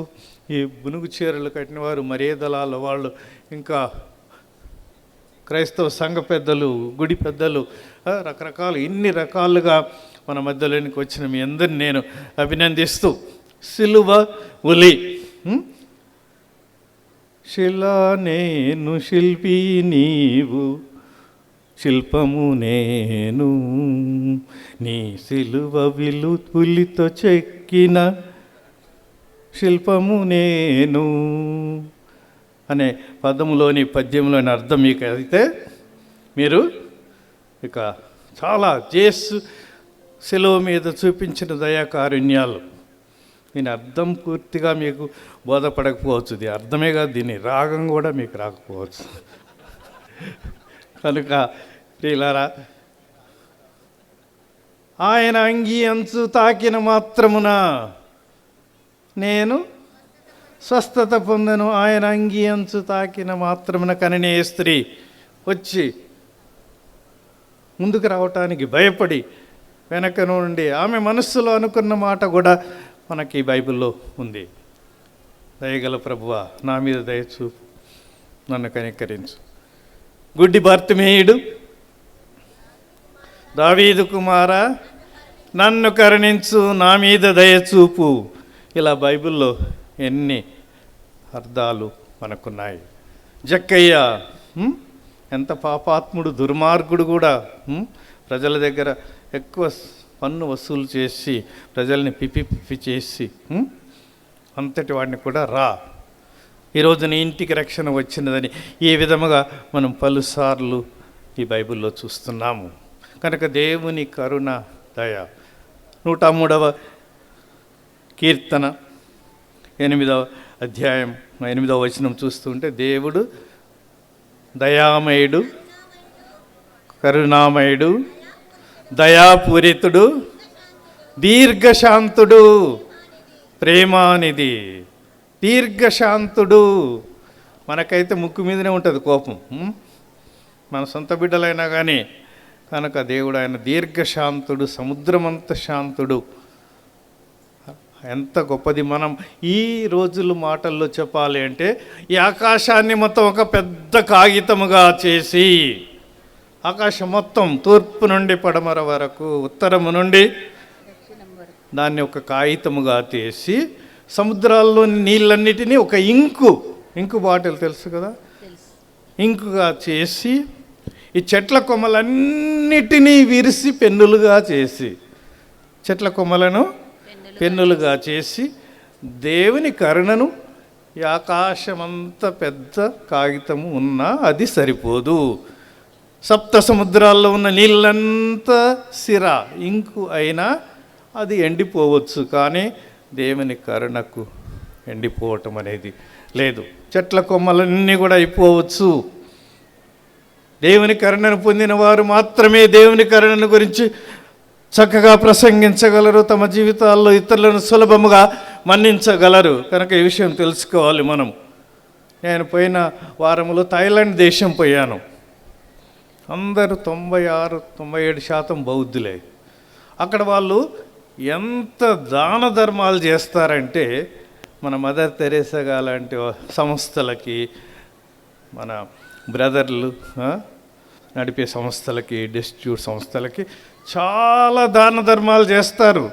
ఈ బునుగు చీరలు కట్టిన వారు, మర్యాదలాల వాళ్ళు, ఇంకా క్రైస్తవ సంఘ పెద్దలు, గుడి పెద్దలు, రకరకాలు ఇన్ని రకాలుగా మన మధ్యలోనికి వచ్చిన మీ అందరిని నేను అభినందిస్తూ, సిలువ ఉలి, శిలా నేను శిల్పి నీవు, శిల్పము నేను, నీ సిలువ ఉలితో చెక్కిన శిల్పము నేను అనే పద్యంలోని అర్థం మీకు అయితే మీరు ఇక చాలా శిలువ మీద చూపించిన దయాకారుణ్యాలు, దీని అర్థం పూర్తిగా మీకు బోధపడకపోవచ్చు, ఇది అర్థమే కాదు, దీని రాగం కూడా మీకు రాకపోవచ్చు. కనుక ప్రియులారా, ఆయన అంగీ అంచు తాకిన మాత్రమున నేను స్వస్థత పొందెను. ఆయన అంగి అంచు తాకిన మాత్రమున కననే స్త్రీ వచ్చి ముందుకు రావటానికి భయపడి వెనక నుండి ఆమె మనస్సులో అనుకున్న మాట కూడా మనకి బైబిల్లో ఉంది. దయగల ప్రభువా, నా మీద దయచూపు, నన్ను కనికరించు. గుడ్డి బర్తిమేయుడు, దావీదు కుమారా, నన్ను కరుణించు, నా మీద దయచూపు. ఇలా బైబిల్లో ఎన్ని అర్థాలు మనకున్నాయి. జక్కయ్య ఎంత పాపాత్ముడు, దుర్మార్గుడు కూడా. ప్రజల దగ్గర ఎక్కువ పన్ను వసూలు చేసి ప్రజల్ని పిప్పి చేసి అంతటి వాడిని కూడా రా, ఈరోజు నీ ఇంటికి రక్షణ వచ్చినదని ఈ విధముగా మనం పలుసార్లు ఈ బైబిల్లో చూస్తున్నాము. కనుక దేవుని కరుణ, దయ. 103వ కీర్తన 8వ అధ్యాయం 8వ వచనం చూస్తుంటే, దేవుడు దయామయుడు, కరుణామయుడు, దయాపూరితుడు, దీర్ఘశాంతుడు, ప్రేమానిధి, దీర్ఘశాంతుడు. మనకైతే ముక్కు మీదనే ఉంటుంది కోపం, మన సొంత బిడ్డలైనా కానీ. కనుక దేవుడు ఆయన దీర్ఘశాంతుడు, సముద్రమంత శాంతుడు. ఎంత గొప్పది. మనం ఈ రోజుల మాటల్లో చెప్పాలి అంటే, ఈ ఆకాశాన్ని మొత్తం ఒక పెద్ద కాగితముగా చేసి, ఆకాశం మొత్తం తూర్పు నుండి పడమర వరకు, ఉత్తరము నుండి దాన్ని ఒక కాగితముగా చేసి, సముద్రాల్లోని నీళ్ళన్నిటినీ ఒక ఇంకు బాటిల్ తెలుసు కదా, ఇంకుగా చేసి, ఈ చెట్ల కొమ్మలన్నిటినీ విరిసి పెన్నులుగా చేసి, చెట్ల కొమ్మలను పెన్నులుగా చేసి, దేవుని కరుణను ఈ ఆకాశమంత పెద్ద కాగితము ఉన్నా అది సరిపోదు. సప్త సముద్రాల్లో ఉన్న నీళ్ళంతా సిరా ఇంకు అయినా అది ఎండిపోవచ్చు, కానీ దేవుని కరుణకు ఎండిపోవటం అనేది లేదు. చెట్ల కొమ్మలన్నీ కూడా అయిపోవచ్చు. దేవుని కరుణను పొందిన వారు మాత్రమే దేవుని కరుణను గురించి చక్కగా ప్రసంగించగలరు, తమ జీవితాల్లో ఇతరులను సులభముగా మన్నించగలరు. కనుక ఈ విషయం తెలుసుకోవాలి మనం. నేను పోయిన వారంలో థాయిలాండ్ దేశం పోయాను. అందరూ 96-97% బౌద్ధులే. అక్కడ వాళ్ళు ఎంత దాన ధర్మాలు చేస్తారంటే, మన మదర్ తెరేసా లాంటి సంస్థలకి, మన బ్రదర్లు నడిపే సంస్థలకి, డిస్ట్రిబ్యూట్ సంస్థలకి చాలా దాన ధర్మాలు చేస్తారు.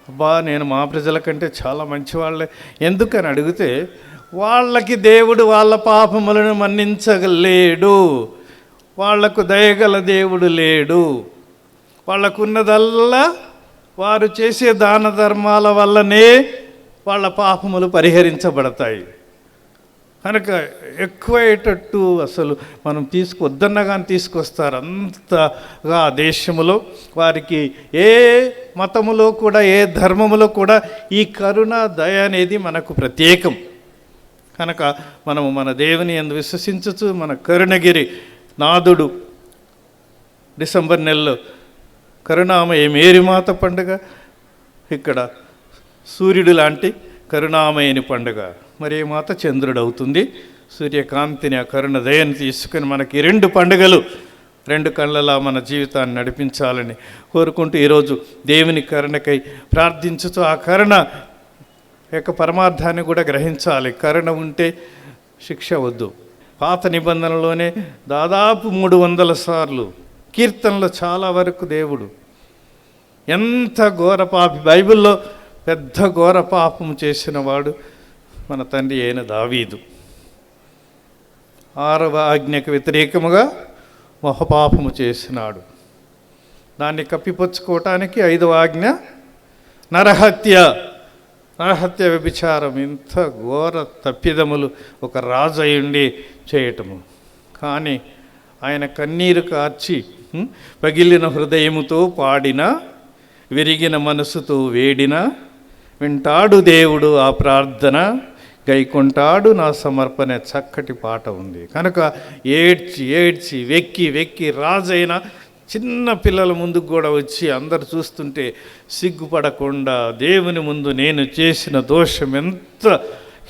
అబ్బా, నేను మా ప్రజల కంటే చాలా మంచివాళ్ళే. ఎందుకని అడిగితే, వాళ్ళకి దేవుడు వాళ్ళ పాపములను మన్నించలేడు, వాళ్లకు దయగల దేవుడు లేడు. వాళ్ళకున్నదల్లా వారు చేసే దాన ధర్మాల వల్లనే వాళ్ళ పాపములు పరిహరించబడతాయి. కనుక ఎక్కువయ్యేటట్టు అసలు మనం తీసుకొద్దన్నా కానీ తీసుకొస్తారు. అంతగా దేశంలో వారికి ఏ మతములో కూడా, ఏ ధర్మములో కూడా ఈ కరుణ, దయ అనేది మనకు ప్రత్యేకం. కనుక మనము మన దేవుని యందు విశ్వసించచ్చు. మన కరుణగిరి నాథుడు డిసెంబర్ నెలలో కరుణామయ మేరీమాత పండుగ, ఇక్కడ సూర్యుడు లాంటి కరుణామయని పండుగ. మరి మాత చంద్రుడు అవుతుంది. సూర్యకాంతిని, ఆ కరుణ దయని తీసుకుని మనకి 2 పండుగలు 2 కళ్ళలా మన జీవితాన్ని నడిపించాలని కోరుకుంటూ ఈరోజు దేవుని కరుణకై ప్రార్థించుతూ ఆ కరుణ యొక్క పరమార్థాన్ని కూడా గ్రహించాలి. కరుణ ఉంటే శిక్ష వద్దు. పాత నిబంధనలోనే దాదాపు 300 సార్లు కీర్తనలో చాలా వరకు దేవుడు ఎంత ఘోర పాపి, బైబిల్లో పెద్ద ఘోర పాపం చేసిన వాడు మన తండ్రి అయిన దావీదు. 6వ ఆజ్ఞకు వ్యతిరేకముగా మహాపాపము చేసినాడు. దాన్ని కప్పిపుచ్చుకోవటానికి 5వ ఆజ్ఞ నరహత్య, వ్యభిచారం. ఇంత ఘోర తప్పిదములు ఒక రాజు అయ్యుండి చేయటము. కానీ ఆయన కన్నీరు కార్చి పగిలిన హృదయముతో పాడిన, విరిగిన మనసుతో వేడిన, వింటాడు దేవుడు ఆ ప్రార్థన, గైకొంటాడు నా సమర్పణ చక్కటి పాట ఉంది. కనుక ఏడ్చి వెక్కి రాజైన చిన్న పిల్లల ముందుకు కూడా వచ్చి అందరు చూస్తుంటే సిగ్గుపడకుండా దేవుని ముందు నేను చేసిన దోషం ఎంత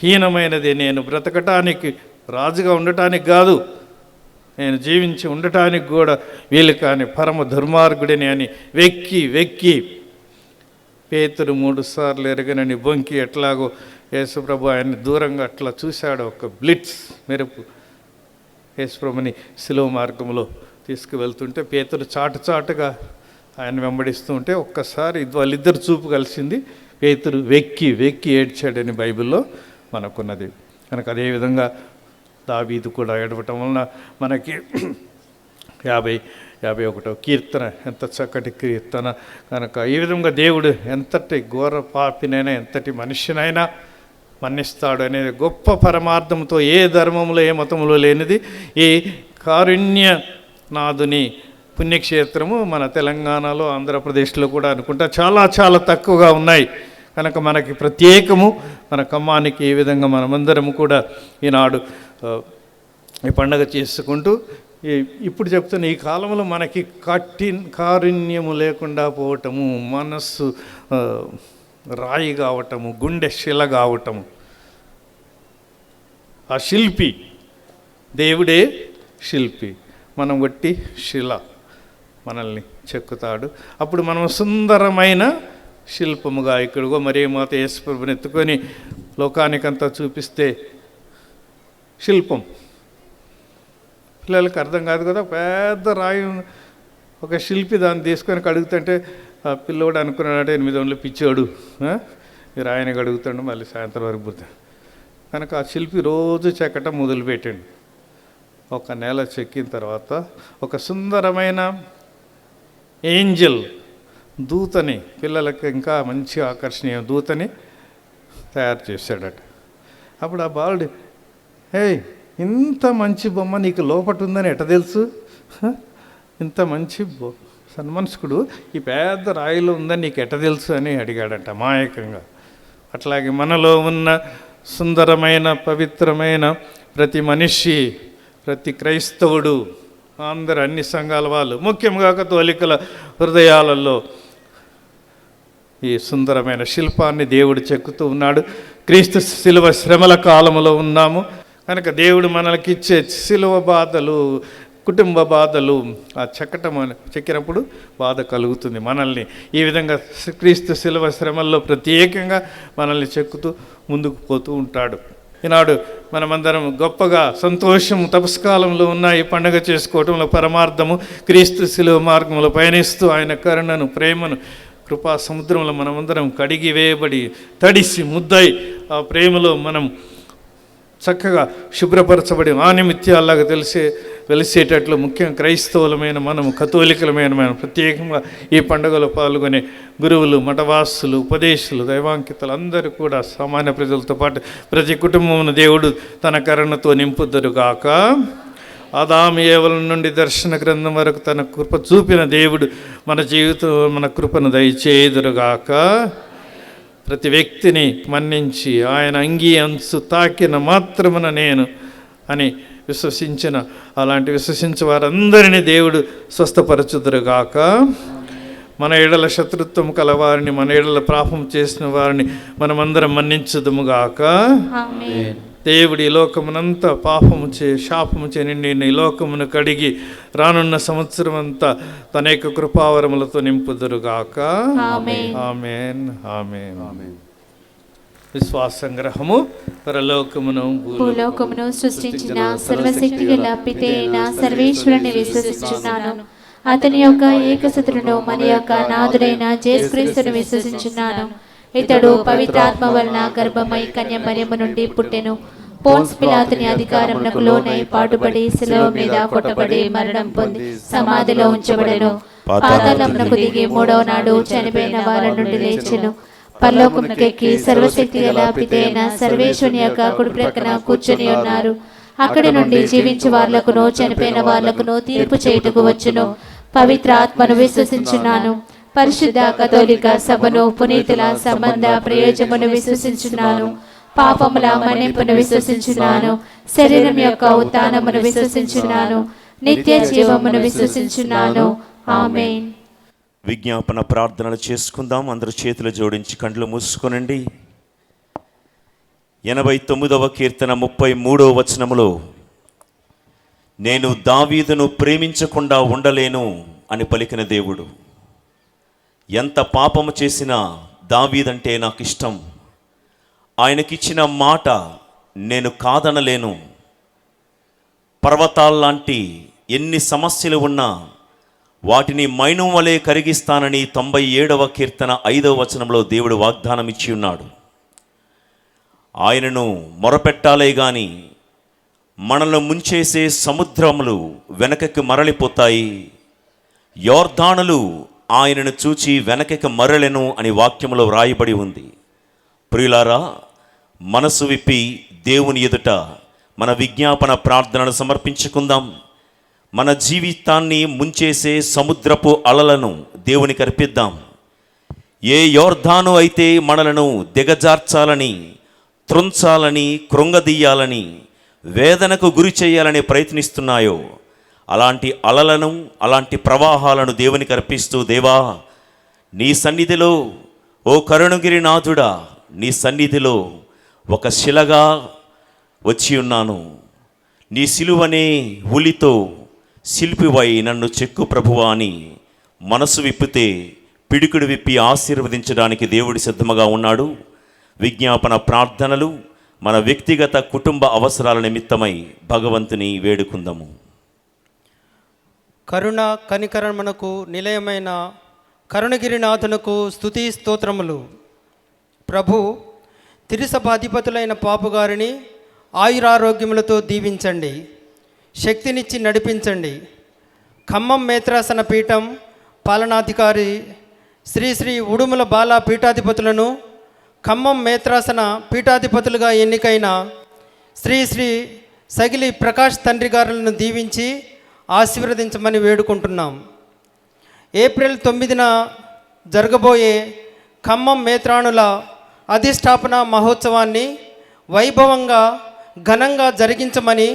హీనమైనది, నేను బ్రతకటానికి రాజుగా ఉండటానికి కాదు, నేను జీవించి ఉండటానికి కూడా వీలు కాని పరమ దుర్మార్గుడిని అని వెక్కి వెక్కి పేతురు 3 సార్లు ఎరగనని బొంకి ఎట్లాగో యేసుప్రభు ఆయన్ని దూరంగా అట్లా చూశాడు. ఒక బ్లిట్స్ మెరుపు యేసుప్రభుని శిలువ మార్గంలో తీసుకువెళ్తుంటే పేతురు చాటుగా ఆయన వెంబడిస్తూ ఉంటే ఒక్కసారి వాళ్ళిద్దరు చూపు కలిసింది. పేతురు వెక్కి వెక్కి ఏడ్చాడని బైబిల్లో మనకున్నది. కనుక అదేవిధంగా దావీదు కూడా ఏడవటం వలన మనకి 51వ కీర్తన ఎంత చక్కటి కీర్తన. కనుక ఈ విధంగా దేవుడు ఎంతటి ఘోర పాపినైనా ఎంతటి మనిషినైనా మన్నిస్తాడు అనేది గొప్ప పరమార్థంతో ఏ ధర్మంలో ఏ మతంలో లేనిది ఈ కారుణ్యనాథుని పుణ్యక్షేత్రము మన తెలంగాణలో ఆంధ్రప్రదేశ్లో కూడా అనుకుంటా చాలా చాలా తక్కువగా ఉన్నాయి. కనుక మనకి ప్రత్యేకము మన ఖమ్మానికి ఏ విధంగా మనమందరము కూడా ఈనాడు ఈ పండగ చేసుకుంటూ ఇప్పుడు చెప్తున్న ఈ కాలంలో మనకి కారుణ్యము లేకుండా పోవటము, మనస్సు రాయి కావటము, గుండె శిల కావటము. ఆ శిల్పి దేవుడే శిల్పి, మనం వట్టి శిల మనల్ని చెక్కుతాడు. అప్పుడు మనం సుందరమైన శిల్పముగా ఇక్కడిగో మరీ మాత యేసుప్రభుని ఎత్తుకొని లోకానికంతా చూపిస్తే శిల్పం పిల్లలకి అర్థం కాదు కదా. పెద్ద రాయి ఒక శిల్పి దాన్ని తీసుకొని కడుగుతుంటే ఆ పిల్లోడు అనుకున్నాడు 8 వందలు పిచ్చోడు ఈ రాయిని కడుగుతాడు, మళ్ళీ సాయంత్రం వరకు పోతాడు. కనుక ఆ శిల్పి రోజు చెక్కటం మొదలుపెట్టాడు. ఒక నెల చెక్కిన తర్వాత ఒక సుందరమైన ఏంజల్ దూతని, పిల్లలకి ఇంకా మంచి ఆకర్షణీయ దూతని తయారు చేశాడట. అప్పుడు ఆ బాలుడు, ఇంత మంచి బొమ్మ నీకు లోపట ఉందని ఎట్ట తెలుసు? ఇంత మంచి సన్మనస్కుడు ఈ పెద్ద రాయిలో ఉందని నీకు ఎట్ట తెలుసు అని అడిగాడట మాయకంగా. అట్లాగే మనలో ఉన్న సుందరమైన పవిత్రమైన ప్రతి మనిషి, ప్రతి క్రైస్తవుడు, అందరు అన్ని సంఘాల వాళ్ళు, ముఖ్యంగా కతోలికల హృదయాలలో ఈ సుందరమైన శిల్పాన్ని దేవుడు చెక్కుతూ ఉన్నాడు. క్రీస్తు శిలువ శ్రమల కాలంలో ఉన్నాము కనుక దేవుడు మనకిచ్చే శిలువ బాధలు, కుటుంబ బాధలు ఆ చెక్కినప్పుడు బాధ కలుగుతుంది మనల్ని. ఈ విధంగా క్రీస్తు శిలువ శ్రమల్లో ప్రత్యేకంగా మనల్ని చెక్కుతూ ముందుకు పోతూ ఉంటాడు. ఈనాడు మనమందరం గొప్పగా సంతోషం తపస్కాలంలో ఉన్న ఈ పండుగ చేసుకోవటంలో పరమార్థము క్రీస్తు శిలువ మార్గంలో పయనిస్తూ ఆయన కరుణను, ప్రేమను, కృపా సముద్రంలో మనమందరం కడిగి వేయబడి తడిసి ముద్దై ఆ ప్రేమలో మనం చక్కగా శుభ్రపరచబడి ఆనిమిత్యాల్లాగా వెలిసేటట్లు ముఖ్యంగా క్రైస్తవులమైన మనము, కథోలికలమైన మనం ప్రత్యేకంగా ఈ పండుగలో పాల్గొనే గురువులు, మఠవాసులు, ఉపదేశులు, దైవాంకితలు అందరూ కూడా సామాన్య ప్రజలతో పాటు ప్రతి కుటుంబమును దేవుడు తన కరుణతో నింపుదరుగాక. ఆదాము ఏవల నుండి దర్శన గ్రంథం వరకు తన కృప చూపిన దేవుడు మన జీవితం మన కృపను దయచేయుదురుగాక. ప్రతి వ్యక్తిని మన్నించి ఆయన అంగీ అంచు తాకిన మాత్రమున నేను అని విశ్వసించిన అలాంటి విశ్వసించే వారందరినీ దేవుడు స్వస్థపరచుదురుగాక. మన ఎడల శత్రుత్వం కలవారిని, మన ఎడల పాపం చేసిన వారిని మనమందరం మన్నించుదుముగాక. దేవుడి ఈ లోకమునంతా శాపము చే నిండి ఈ లోకమును కడిగి రానున్న సంవత్సరం అంతా తన యొక్క కృపావరములతో నింపుదురుగాక. ఆమేన్ ఆమేన్. విశ్వాస సంగ్రహము. పరలోకమును భూలోకమును సృష్టించిన సర్వశక్తి గల పితైన సర్వేశ్వరుని విశ్వసించున్నాను. అతని యొక్క ఏకసుతుడును మన యొక్క నాథుడైన యేసుక్రీస్తును విశ్వసించున్నాను. ఇతడు పవిత్రాత్మ వలన గర్భమై కన్య మరియమ్మ నుండి పుట్టెను. పోన్స్ పిలాతుని అధికారమునకు లోనై పాటుపడి శిలువ మీద కొట్టబడి మరణం పొంది సమాధిలో ఉంచబడెను. పాతాళమునకు దిగి 3వ నాడు చనిపోయిన వారి నుండి లేచెను. పరలోకమునకెక్కి సర్వశక్తి గల పితైన సర్వేశ్వరుని యొక్క కుడి ప్రక్కన కూర్చొని ఉన్నారు. అక్కడి నుండి జీవించే వాళ్లకును చనిపోయిన వాళ్లకును తీర్పు చేయుటకు వచ్చును. పవిత్ర ఆత్మను విశ్వసించున్నాను. పరిశుద్ధ కథోలిక సభను, పునీతుల సంబంధ ప్రయోజనమును విశ్వసించున్నాను. పాపముల మన్నింపును విశ్వసించున్నాను. శరీరం యొక్క ఉత్థానమును విశ్వసించున్నాను. నిత్య జీవమును విశ్వసించున్నాను. ఆమేన్. 89వ కీర్తన 33వ వచనములో, నేను దావీదును ప్రేమించకుండా ఉండలేను అని పలికిన దేవుడు. ఎంత పాపము చేసినా దావీదంటే నాకు ఇష్టం. ఆయనకిచ్చిన మాట నేను కాదనలేను. పర్వతాల్లాంటి ఎన్ని సమస్యలు ఉన్నా వాటిని మైనం వలె కరిగిస్తానని 97వ కీర్తన 5వ వచనంలో దేవుడు వాగ్దానం ఇచ్చి ఉన్నాడు. ఆయనను మొరపెట్టాలే గాని మనల్ని ముంచేసే సముద్రములు వెనకకి మరలిపోతాయి, యోర్దానులు ఆయనను చూచి వెనకకి మరలెను అని వాక్యములో వ్రాయబడి ఉంది. ప్రియులారా, మనసు విప్పి దేవుని ఎదుట మన విజ్ఞాపన ప్రార్థనను సమర్పించుకుందాం. మన జీవితాన్ని ముంచేసే సముద్రపు అలలను దేవునికి అర్పిద్దాం. ఏ యోర్దాను అయితే మనలను దిగజార్చాలని, త్రుంచాలని, కృంగదీయాలని, వేదనకు గురి చేయాలని ప్రయత్నిస్తున్నాయో అలాంటి అలలను, అలాంటి ప్రవాహాలను దేవునికి అర్పిస్తూ, దేవా నీ సన్నిధిలో, ఓ కరుణగిరినాథుడా, నీ సన్నిధిలో ఒక శిలగా వచ్చి ఉన్నాను. నీ సిలువనే ఉలితో శిల్పివై నన్ను చెక్కు ప్రభువా అని మనసు విప్పితే పిడికుడు విప్పి ఆశీర్వదించడానికి దేవుడి సిద్ధముగా ఉన్నాడు. విజ్ఞాపన ప్రార్థనలు మన వ్యక్తిగత కుటుంబ అవసరాల నిమిత్తమై భగవంతుని వేడుకుందాము. కరుణ కనికరమునకు నిలయమైన కరుణగిరినాథునకు స్తుతి స్తోత్రములు. ప్రభు, తిరుసభాధిపతులైన పాపుగారిని ఆయురారోగ్యములతో దీవించండి, శక్తినిచ్చి నడిపించండి. ఖమ్మం మేత్రాసన పీఠం పాలనాధికారి శ్రీ శ్రీ ఉడుమల బాల పీఠాధిపతులను, ఖమ్మం మేత్రాసన పీఠాధిపతులుగా ఎన్నికైన శ్రీ శ్రీ సగిలి ప్రకాష్ తండ్రి గారులను దీవించి ఆశీర్వదించమని వేడుకుంటున్నాం. ఏప్రిల్ 9న జరగబోయే ఖమ్మం మేత్రాణుల అధిష్టాపన మహోత్సవాన్ని వైభవంగా ఘనంగా జరిగించమని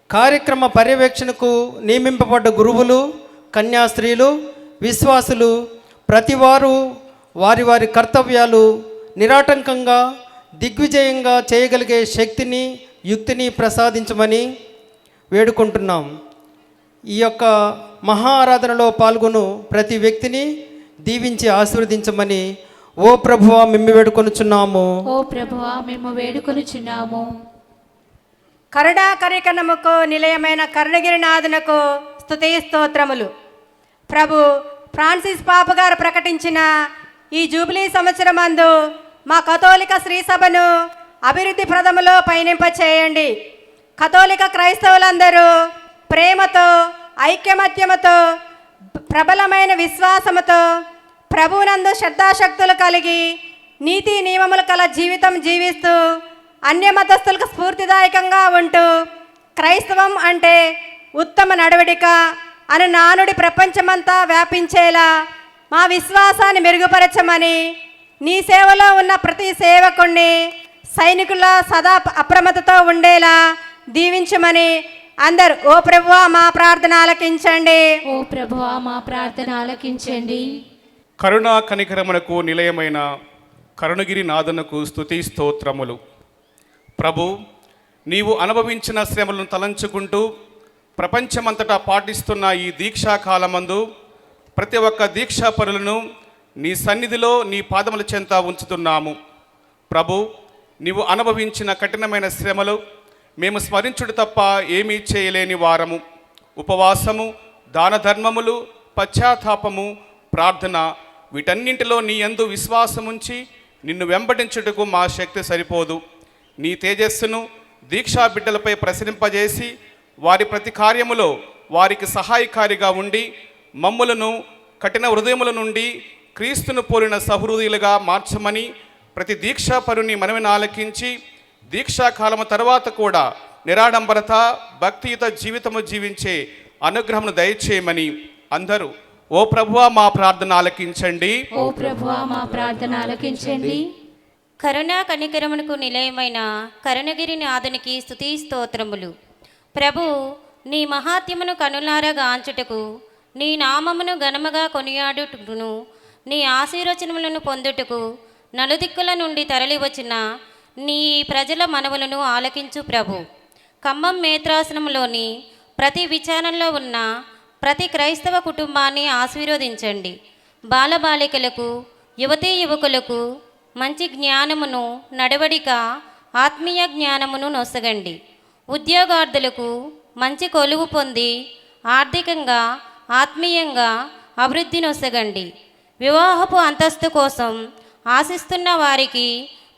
కార్యక్రమ పర్యవేక్షణకు నియమింపబడ్డ గురువులు, కన్యాస్త్రీలు, విశ్వాసులు ప్రతివారు వారి వారి కర్తవ్యాలు నిరాటంకంగా దిగ్విజయంగా చేయగలిగే శక్తిని, యుక్తిని ప్రసాదించమని వేడుకుంటున్నాం. ఈ యొక్క మహా ఆరాధనలో పాల్గొను ప్రతి వ్యక్తిని దీవించి ఆశీర్వదించమని ఓ ప్రభువా మేము వేడుకొనుచున్నాము. ఓ ప్రభువా మేము వేడుకొనుచున్నాము. కరుణా కరికనముకు నిలయమైన కరుణగిరినాథునకు స్తుతి స్తోత్రములు. ప్రభు ఫ్రాన్సిస్ పాప గారు ప్రకటించిన ఈ జూబిలీ సంవత్సరమందు మా కథోలిక శ్రీ సభను అభివృద్ధి ప్రథములో పయనింప చేయండి. కథోలిక క్రైస్తవులందరూ ప్రేమతో, ఐక్యమత్యముతో, ప్రబలమైన విశ్వాసముతో, ప్రభువునందు శ్రద్ధాశక్తులు కలిగి నీతి నియమములు కల జీవితం జీవిస్తూ అన్య మతస్థులకు స్ఫూర్తిదాయకంగా ఉంటూ క్రైస్తవం అంటే ఉత్తమ నడవడిక అను నానుడి ప్రపంచమంతా వ్యాపించేలా మా విశ్వాసాన్ని మెరుగుపరచమని, నీ సేవలో ఉన్న ప్రతి సేవకుణ్ణి సైనికుల సదా అప్రమత్తతో ఉండేలా దీవించమని అందరూ ఓ ప్రభువా మా ప్రార్థన ఆలకించండి. ఓ ప్రభువా మా ప్రార్థన ఆలకించండి. కరుణా కనికరమునకు నిలయమైన కరుణగిరి నాథునకు స్తుతి స్తోత్రములు. ప్రభు, నీవు అనుభవించిన శ్రమలను తలంచుకుంటూ ప్రపంచమంతటా పాటిస్తున్న ఈ దీక్షా కాలమందు ప్రతి ఒక్క దీక్షాపరులను నీ సన్నిధిలో నీ పాదముల చెంత ఉంచుతున్నాము. ప్రభు, నీవు అనుభవించిన కఠినమైన శ్రమలు మేము స్మరించుడు తప్ప ఏమీ చేయలేని వారము. ఉపవాసము, దాన ధర్మములు, పశ్చాత్తాపము, ప్రార్థన వీటన్నింటిలో నీ యందు విశ్వాసముంచి నిన్ను వెంబడించుటకు మా శక్తి సరిపోదు. నీ తేజస్సును దీక్షా బిడ్డలపై ప్రసరింపజేసి వారి ప్రతి కార్యములో వారికి సహాయకారిగా ఉండి మమ్ములను కఠిన హృదయముల నుండి క్రీస్తును పోలిన సహృదయులుగా మార్చమని ప్రతి దీక్షాపరుని మనవిని ఆలకించి దీక్షాకాలము తర్వాత కూడా నిరాడంబరత, భక్తియుత జీవితము జీవించే అనుగ్రహమును దయచేయమని అందరూ ఓ ప్రభువా మా ప్రార్థన ఆలకించండి. ఓ ప్రభువా మా ప్రార్థన ఆలకించండి. కరుణా కనికరమునకు నిలయమైన కరుణగిరి నాథునికి స్తుతి స్తోత్రములు. ప్రభు, నీ మహాత్యమును కనులారా గాంచుటకు, నీ నామమును ఘనముగా కొనియాడుటకును, నీ ఆశీర్వచనములను పొందుటకు నలుదిక్కుల నుండి తరలివచ్చిన నీ ప్రజల మనవులను ఆలకించు ప్రభు. ఖమ్మం మేత్రాసనంలోని ప్రతి విచారణలో ఉన్న ప్రతి క్రైస్తవ కుటుంబాన్ని ఆశీర్వదించండి. బాలబాలికలకు, యువతీ యువకులకు మంచి జ్ఞానమును, నడవడిక, ఆత్మీయ జ్ఞానమును నొసగండి. ఉద్యోగార్థులకు మంచి కొలువు పొంది ఆర్థికంగా, ఆత్మీయంగా అభివృద్ధి నొసగండి. వివాహపు అంతస్తు కోసం ఆశిస్తున్న వారికి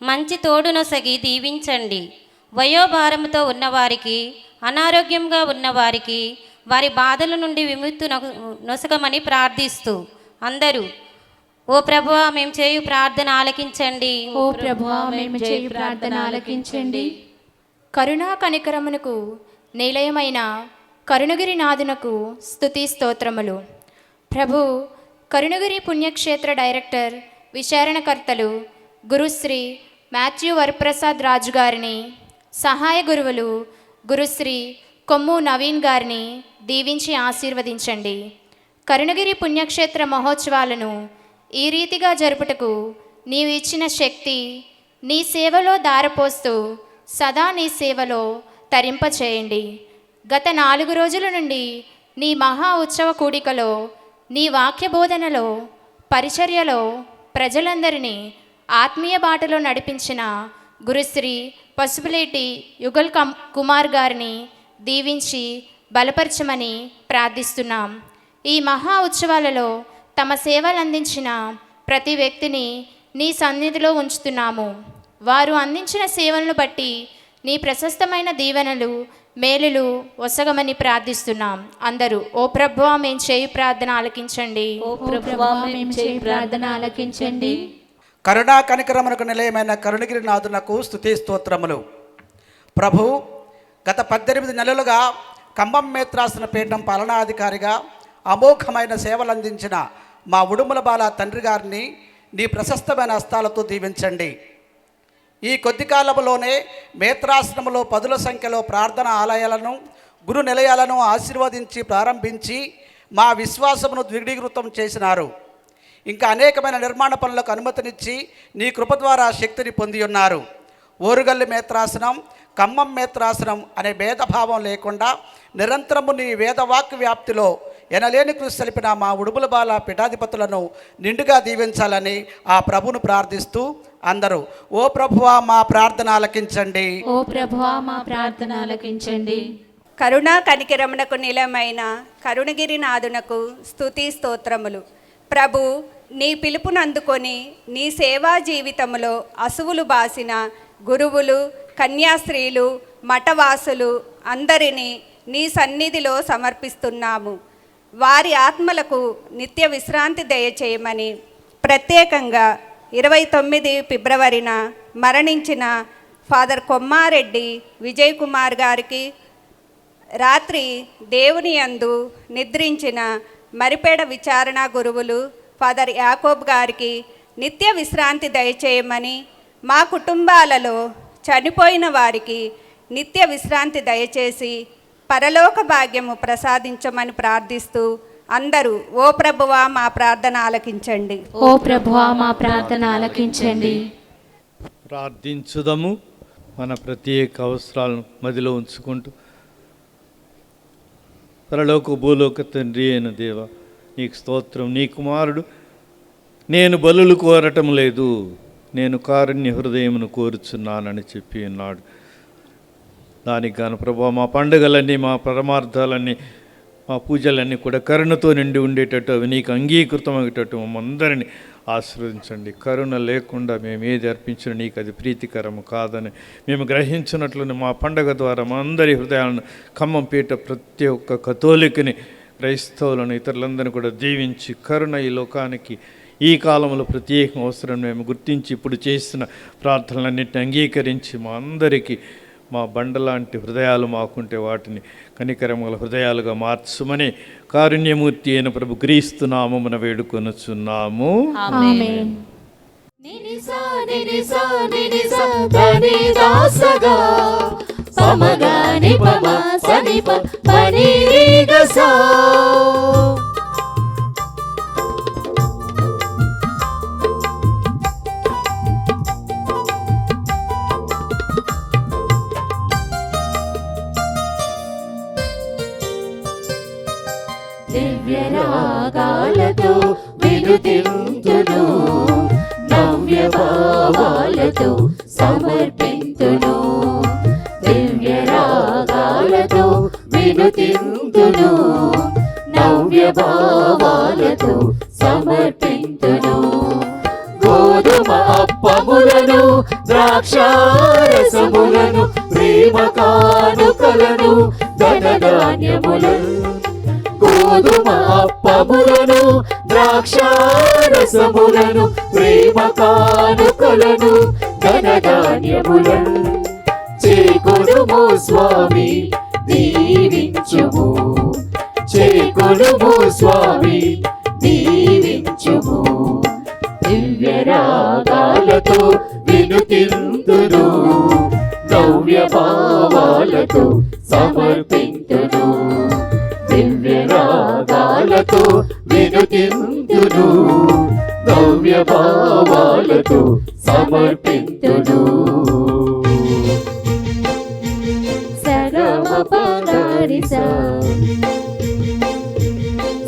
మంచి తోడు నొసగి దీవించండి. వయోభారముతో ఉన్నవారికి, అనారోగ్యంగా ఉన్నవారికి వారి బాధల నుండి విముక్తి నొసగమని ప్రార్థిస్తూ అందరూ ఓ ప్రభువా మేము చేయు ప్రార్థన ఆలకించండి. ఓ ప్రభువా మేము చేయు ప్రార్థన ఆలకించండి. కరుణా కనికరమునకు నిలయమైన కరుణగిరి నాథునకు స్తుతి స్తోత్రములు. ప్రభు కరుణగిరి పుణ్యక్షేత్ర డైరెక్టర్ విచారణకర్తలు గురుశ్రీ మాథ్యూ వరప్రసాద్ రాజు గారిని, సహాయ గురువులు గురుశ్రీ కొమ్ము నవీన్ గారిని దీవించి ఆశీర్వదించండి. కరుణగిరి పుణ్యక్షేత్ర మహోత్సవాలను ఈ రీతిగా జరుపుటకు నీవు ఇచ్చిన శక్తి, నీ సేవలో దారపోస్తూ సదా నీ సేవలో తరింపచేయండి. గత 4 రోజుల నుండి నీ మహా ఉత్సవ కూడికలో, నీ వాక్య బోధనలో, పరిచర్యలో ప్రజలందరినీ ఆత్మీయ బాటలో నడిపించిన గురుశ్రీ పసుపులేటి యుగల్ కుమార్ గారిని దీవించి బలపరచమని ప్రార్థిస్తున్నాం. ఈ మహా ఉత్సవాలలో తమ సేవలు అందించిన ప్రతి వ్యక్తిని నీ సన్నిధిలో ఉంచుతున్నాము. వారు అందించిన సేవలను బట్టి నీ ప్రశస్తమైన దీవెనలు, మేలులు ఒసగమని ప్రార్థిస్తున్నాం. అందరూ ఓ ప్రభువా మేము చేయు ప్రార్థన ఆలకించండి. ఓ ప్రభువా మేము చేయు ప్రార్థన ఆలకించండి. కరుణా కనికరమునకు నిలయమైన కరుణగిరి నాథునకు స్తుతి స్తోత్రములు. ప్రభు గత 18 నెలలుగా ఖమ్మం మేత్రాసన పీఠం పాలనాధికారిగా అమోఘమైన సేవలు అందించిన మా ఉడుమల బాల తండ్రి గారిని నీ ప్రశస్తమైన హస్తాలతో దీవించండి. ఈ కొద్ది కాలంలోనే మేత్రాసనంలో 10ల సంఖ్యలో ప్రార్థన ఆలయాలను, గురు నిలయాలను ఆశీర్వదించి ప్రారంభించి మా విశ్వాసమును ద్విగుణీకృతం చేసినారు. ఇంకా అనేకమైన నిర్మాణ పనులకు అనుమతినిచ్చి నీ కృప ద్వారా శక్తిని పొంది ఉన్నారు. ఓరుగల్లు మేత్రాసనం, ఖమ్మం మేత్రాసనం అనే భేదభావం లేకుండా నిరంతరము నీ వేదవాక్య వ్యాప్తిలో ఎనలేని కృషి తెలిపిన మా ఉడుముల బాల పీఠాధిపతులను నిండుగా దీవించాలని ఆ ప్రభును ప్రార్థిస్తూ అందరూ ఓ ప్రభువా మా ప్రార్థన ఆలకించండి. ఓ ప్రభువా మా ప్రార్థన ఆలకించండి. కరుణా కనికరమునకు నిలయమైన కరుణగిరి నాథునకు స్తుతి స్తోత్రములు. ప్రభు నీ పిలుపునందుకొని నీ సేవా జీవితంలో అసువులు బాసిన గురువులు, కన్యాస్త్రీలు, మఠవాసులు అందరినీ నీ సన్నిధిలో సమర్పిస్తున్నాము. వారి ఆత్మలకు నిత్య విశ్రాంతి దయచేయమని, ప్రత్యేకంగా 29 ఫిబ్రవరిన మరణించిన ఫాదర్ కొమ్మారెడ్డి విజయ్ కుమార్ గారికి, రాత్రి దేవుని యందు నిద్రించిన మరిపేడ విచారణ గురువులు ఫాదర్ యాకోబ్ గారికి నిత్య విశ్రాంతి దయచేయమని, మా కుటుంబాలలో చనిపోయిన వారికి నిత్య విశ్రాంతి దయచేసి పరలోక భాగ్యము ప్రసాదించమని ప్రార్థిస్తూ అందరూ ఓ ప్రభువా మా ప్రార్థన ఆలకించండి. ఓ ప్రభువా మా ప్రార్థన ఆలకించండి. ప్రార్థించుదము. మన ప్రత్యేక అవసరాలను మదిలో ఉంచుకుంటూ, పరలోక భూలోక తండ్రి అయిన దేవ, నీకు స్తోత్రం. నీ కుమారుడు నేను బలులు కోరటం లేదు, నేను కారుణ్య హృదయమును కోరుచున్నానని చెప్పి ఉన్నాడు. దానికి గాను ప్రభు మా పండుగలన్నీ, మా పరమార్థాలన్నీ, మా పూజలన్నీ కూడా కరుణతో నిండి ఉండేటట్టు, అవి నీకు అంగీకృతమయ్యేటట్టు మమ్మందరినీ ఆశీర్వదించండి. కరుణ లేకుండా మేము ఏది అర్పించినా నీకు అది ప్రీతికరము కాదని మేము గ్రహించినట్లునే మా పండుగ ద్వారా మా అందరి హృదయాలను, ఖమ్మం పీఠ ప్రతి ఒక్క కథోలికని, క్రైస్తవులను, ఇతరులందరినీ కూడా దీవించి కరుణ ఈ లోకానికి ఈ కాలంలో ప్రత్యేక అవసరం మేము గుర్తించి ఇప్పుడు చేసిన ప్రార్థనలన్నింటినీ అంగీకరించి మా అందరికీ మా బండలాంటి హృదయాలు మాకుంటే వాటిని కనికరముల హృదయాలుగా మార్చుమని కారుణ్యమూర్తి అయిన ప్రభు క్రీస్తు నామమున వేడుకొనుచున్నాము. ఆమేన్. దివ్య రాగాలతో వినుతింతును, నవ్య భావాలతో సమర్పింతును. దివ్య రాగాలతో వినుతింతును, నవ్య భావాలతో సమర్పింతును. గోధుమ అప్పములను ద్రాక్షారసములను ప్రేమ కానుకలను ధనధాన్యములను, గోధుమ అప్పములను ద్రాక్షారసములను ప్రేమ కానుకలను ధనధాన్యములను చేకొనుము స్వామి దీవించుము, చేకొనుము స్వామి దీవించుము. దివ్య రాగాలతో వినుతింతును, నవ్య భావాలతో సమర్పింతును. దివ్య రాగాలతో వినుతింతును, నవ్య భావాలతో సమర్పింతును. సగమ పదరిస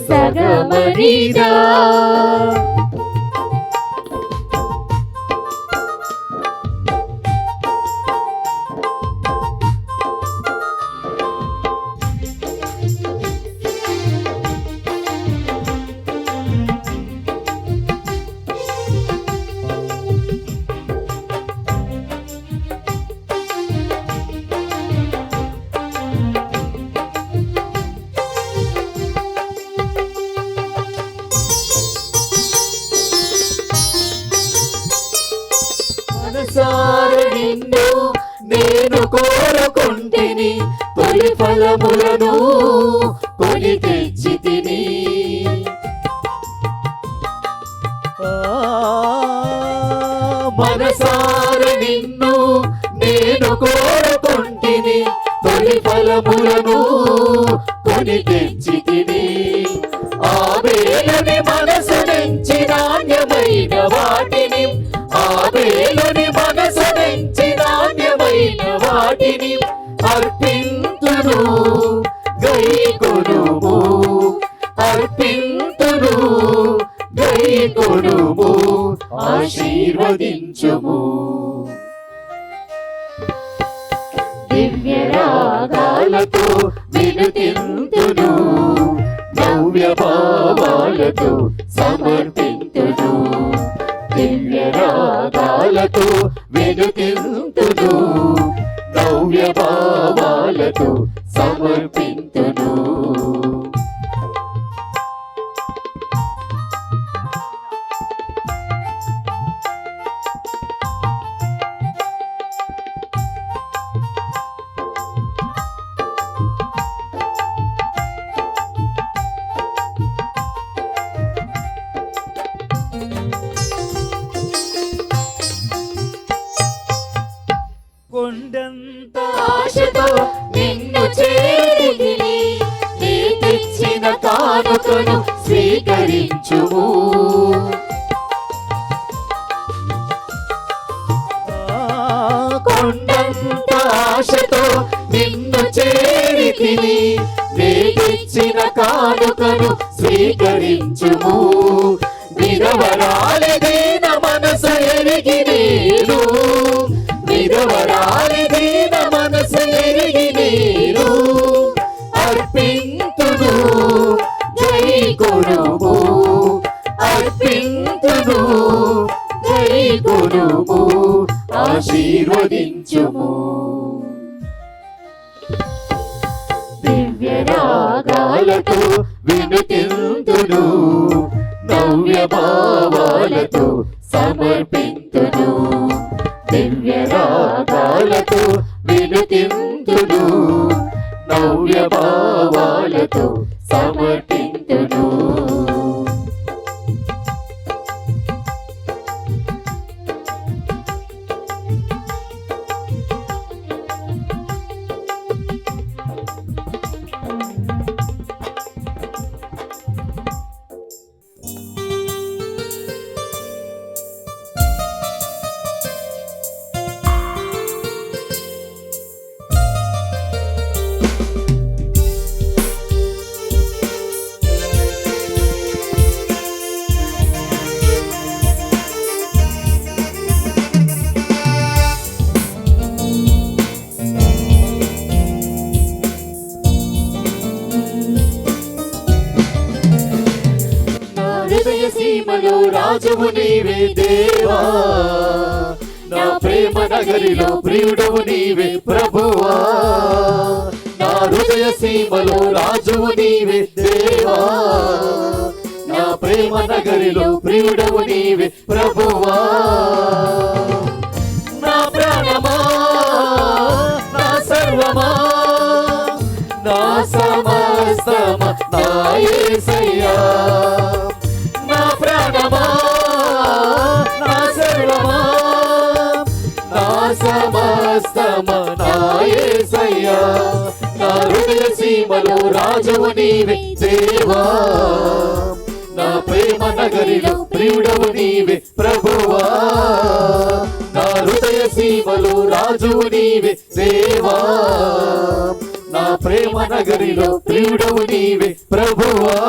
సగమరిదా నిన్ను నేను కోరుకుంటిని, తొలి ఫలములను కొని తెచ్చి తిని. మనసార నిన్ను నేను కోరుకుంటిని, తొలి ఫలములను కొని తెచ్చి తిని. ఆబేలుని మనసు నుంచి నాణ్యమైన వాటిని, ఆబేలుని మనసు నుంచి నాణ్యమైన వాటిని అర్పింతును, గైకొనుము, అర్పింతును, గైకొనుము, ఆశీర్వదించుము. దివ్య రాగాలతో వినుతింతును, నవ్య భావాలతో సమర్పింతును. దివ్య రాగాలతో వినుతింతును, నవ్య భావాలతో సమర్పింతును. కొండంత ఆశతో నిన్ను చేరితిని, నీ తెచ్చిన కానుకను స్వీకరించుము. కొండంత ఆశతో నిన్ను చేరితిని, నీ తెచ్చిన కానుకను స్వీకరించుము. విధవరాలి దీన మనసు ఎరిగి నేను, విధవరాలి దీన మనసు ఎరిగి నేను అర్పింతును, గైకొనుము, అర్పింతును, గైకొనుము, ఆశీర్వదించుము. దివ్య రాగాలతో వినుతింతును, నవ్య భావాలతో సమర్పింతును. దివ్య రాగాలతో వినుతింతును, నవ్య భావాలతో సమర్పింతును. రాజువు నీవే దేవా, నా ప్రేమ నగరిలో ప్రియుడవు నీవే ప్రభువా, నా హృదయ సీమలో రాజువు నీవే దేవా, నా ప్రేమ నగరిలో ప్రియుడవు నీవే ప్రభువా. నా ప్రాణమా, నా సర్వమా, నా సమస్తమా నా యేసయ్యా, నా ప్రాణమా, నా సర్వమా, నా సమస్తమా నా యేసయ్యా, నా హృదయ సీమలో రాజువు నీవే దేవా, నా ప్రేమ నగరిలో ప్రియుడవు నీవే ప్రభువా, నా హృదయ సీమలో రాజువు నీవే దేవా, నా ప్రేమ నగరిలో ప్రియుడవు నీవే ప్రభువా.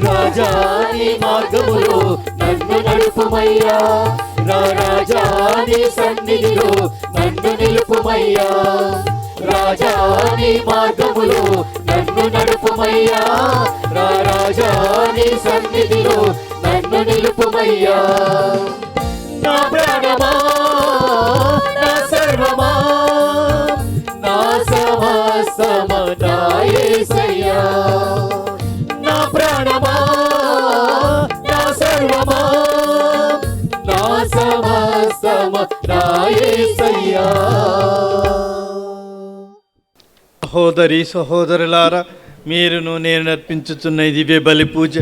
రాజాని మార్గములో నన్ను నడుపుమయ్యా, నా రాజాని సన్నిధిలో నన్ను నిలుపుమయ్యా, రాజాని మార్గములో నన్ను నడుపుమయ్యా, నా రాజాని సన్నిధిలో నన్ను నిలుపుమయ్యా. నా ప్రాణమా, నా సర్వమా, నా సమస్తమా నా యేసయ్యా, నా ప్రాణమా, నా సర్వమా, నా సమస్తమా నా యేసయ్యా. సహోదరి సహోదరులారా, మీరును నేను నర్పించుచున్న ఈ దివ్య బలి పూజ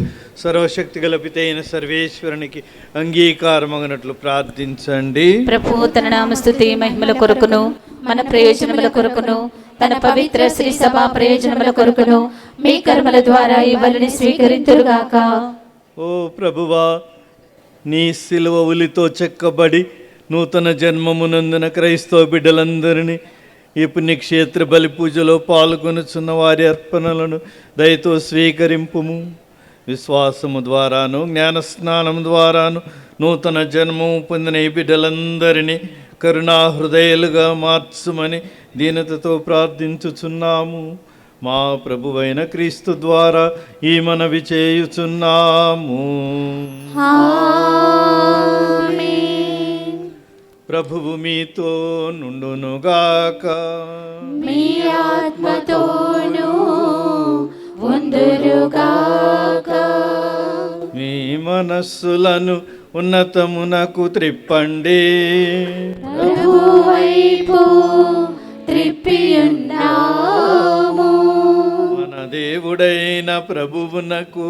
సర్వశక్తి గల పిత అయిన సర్వేశ్వరునికి అంగీకారమగినట్లు ప్రార్థించండి. ప్రభు తన నామస్తుతి మహిమల కొరకును మన ప్రయోజనముల కొరకును తన పవిత్ర శ్రీ సభా ప్రయోజనముల కొరకును మీ కర్మల ద్వారా ఈ బలిని స్వీకరింతురుగాక. ఓ ప్రభువా, నీ శిలువ ఉలితో చెక్కబడి నూతన జన్మమునందున క్రైస్తవ బిడ్డలందరినీ ఈ పుణ్యక్షేత్ర బలి పూజలో పాల్గొనుచున్న వారి అర్పణలను దయతో స్వీకరింపుము. విశ్వాసము ద్వారాను జ్ఞానస్నానం ద్వారాను నూతన జన్మము పొందిన ఈ బిడ్డలందరినీ కరుణా హృదయాలుగా మార్చుమని దీనతతో ప్రార్థించుచున్నాము. మా ప్రభువైన క్రీస్తు ద్వారా ఈ మనవి చేయుచున్నాము. ప్రభువు మీతో నుండునుగాక, మీ ఆత్మతోను ఉందురుగాక. మీ మనస్సులను ఉన్నతమునకు త్రిప్పండి, ప్రభువు వైపు త్రిప్పియున్నాము. మన దేవుడైన ప్రభువునకు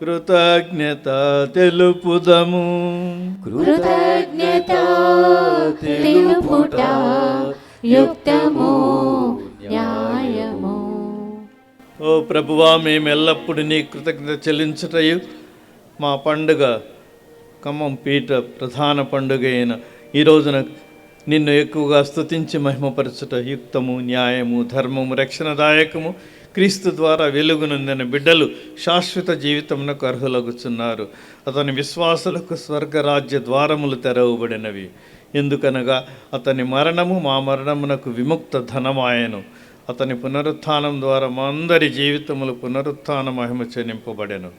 కృతజ్ఞత తెలుపుదము. కృతజ్ఞత తెలుపుట యుక్తము న్యాయము. ఓ ప్రభువా, మేమెల్లప్పుడు నీ కృతజ్ఞత చెల్లించుటయు మా పండుగ ఖమ్మం పీఠ ప్రధాన పండుగ అయిన ఈ రోజున నిన్ను ఎక్కువగా స్తుతించి మహిమపరచుట యుక్తము న్యాయము ధర్మము రక్షణదాయకము. క్రీస్తు ద్వారా వెలుగునందిన బిడ్డలు శాశ్వత జీవితమునకు అర్హులగుచున్నారు. అతని విశ్వాసులకు స్వర్గరాజ్య ద్వారములు తెరవబడినవి. ఎందుకనగా అతని మరణము మా మరణమునకు విముక్త ధనమాయను. అతని పునరుత్థానం ద్వారా మా అందరి జీవితములు పునరుత్థాన మహిమ చెనింపబడెను.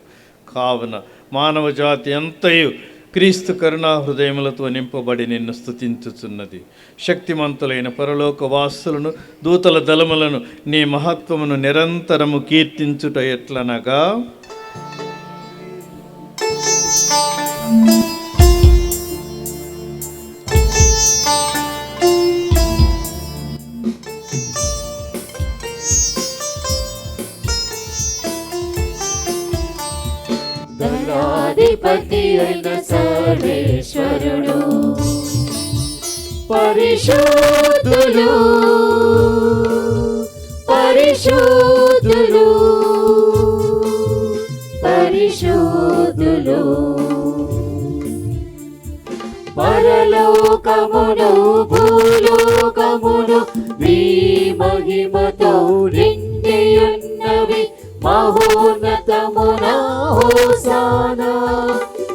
కావున మానవ జాతి అంతయు క్రీస్తు కరుణా హృదయములతో నింపబడి నిన్ను స్తుతించుచున్నది. శక్తిమంతులైన పరలోక వాసులను దూతల దళములను నీ మహత్వమును నిరంతరము కీర్తించుట ఎట్లనగా, దళాధిపతి అయిన సర్వేశ్వరుడు, పరిశుద్ధులు పరిశుద్ధులు పరిశుద్ధులు, పరలోకమును భూలోకమును నీ మహిమతో నిండియున్నవి. మహోన్నతమున హోసానా,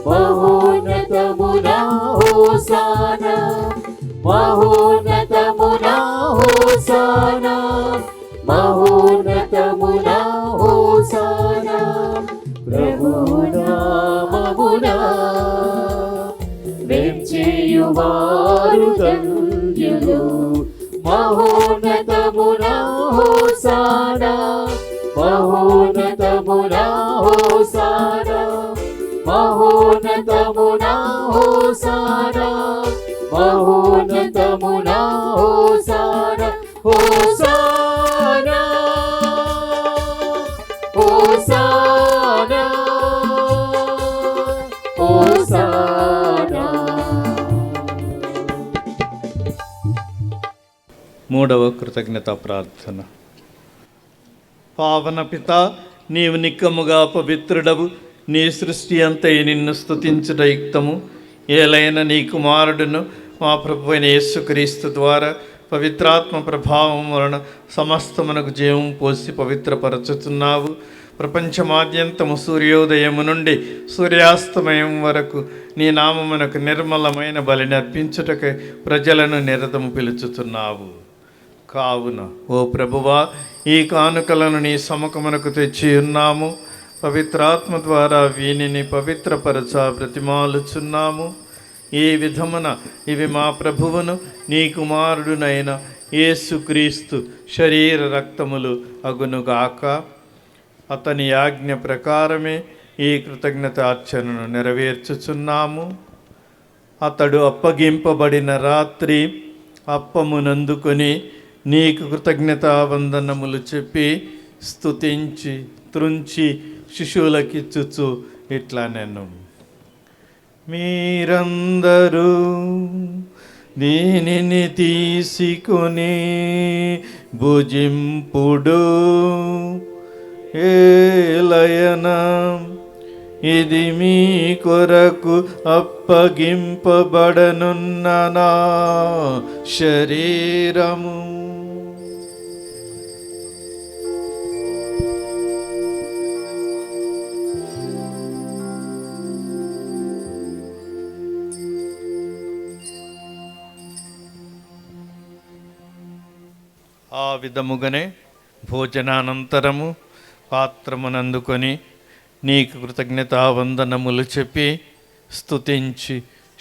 మహోన్నతమున హోసానా, మహోన్నతమున హోసానా, మహోన్నతమున హోసానా. ప్రభునామమున వెంచేయువారు ధన్యులు. మహోన్నతమున హోసానా, మహోన్నతమున హోసానా, మహోన్నతమున హోసానా, మహోన్నతమున హోసానా. Hosanna hosanna hosanna. మూడవ కృతజ్ఞత ప్రార్థన. పావన పిత, నీవు నిక్కముగా పవిత్రుడవు. నీ సృష్టి అంతయు నిన్ను స్తుతించుట యుక్తము. ఏలైన నీ కుమారుడును మా ప్రభు అయిన యేసుక్రీస్తు ద్వారా పవిత్రాత్మ ప్రభావం వలన సమస్తమునకు జీవం పోసి పవిత్రపరచుతున్నావు. ప్రపంచమాద్యంతము సూర్యోదయము నుండి సూర్యాస్తమయం వరకు నీ నామమునకు నిర్మలమైన బలిని అర్పించుటకై ప్రజలను నిరతము పిలుచుతున్నావు. కావున ఓ ప్రభువా, ఈ కానుకలను నీ సముఖమునకు తెచ్చి ఉన్నాము. పవిత్రాత్మ ద్వారా వీనిని పవిత్రపరచ బ్రతిమాలుచున్నాము. ఈ విధమున ఇవి మా ప్రభువును నీ కుమారుడునైన యేసుక్రీస్తు శరీర రక్తములు అగునుగాక. అతని ఆజ్ఞ ప్రకారమే ఈ కృతజ్ఞతార్చనను నెరవేర్చుచున్నాము. అతడు అప్పగింపబడిన రాత్రి అప్పమునందుకొని నీకు కృతజ్ఞతావందనములు చెప్పి స్తుతించి త్రుంచి శిశువులకిచ్చుచు ఇట్లా నేను, మీరందరూ దీనిని తీసుకొని భుజింపుడు. ఏలయన ఇది మీ కొరకు అప్పగింపబడనున్న నా శరీరము. ఆ విధముగానే భోజనానంతరము పాత్రమునందుకొని నీకు కృతజ్ఞతావందనములు చెప్పి స్తుతించి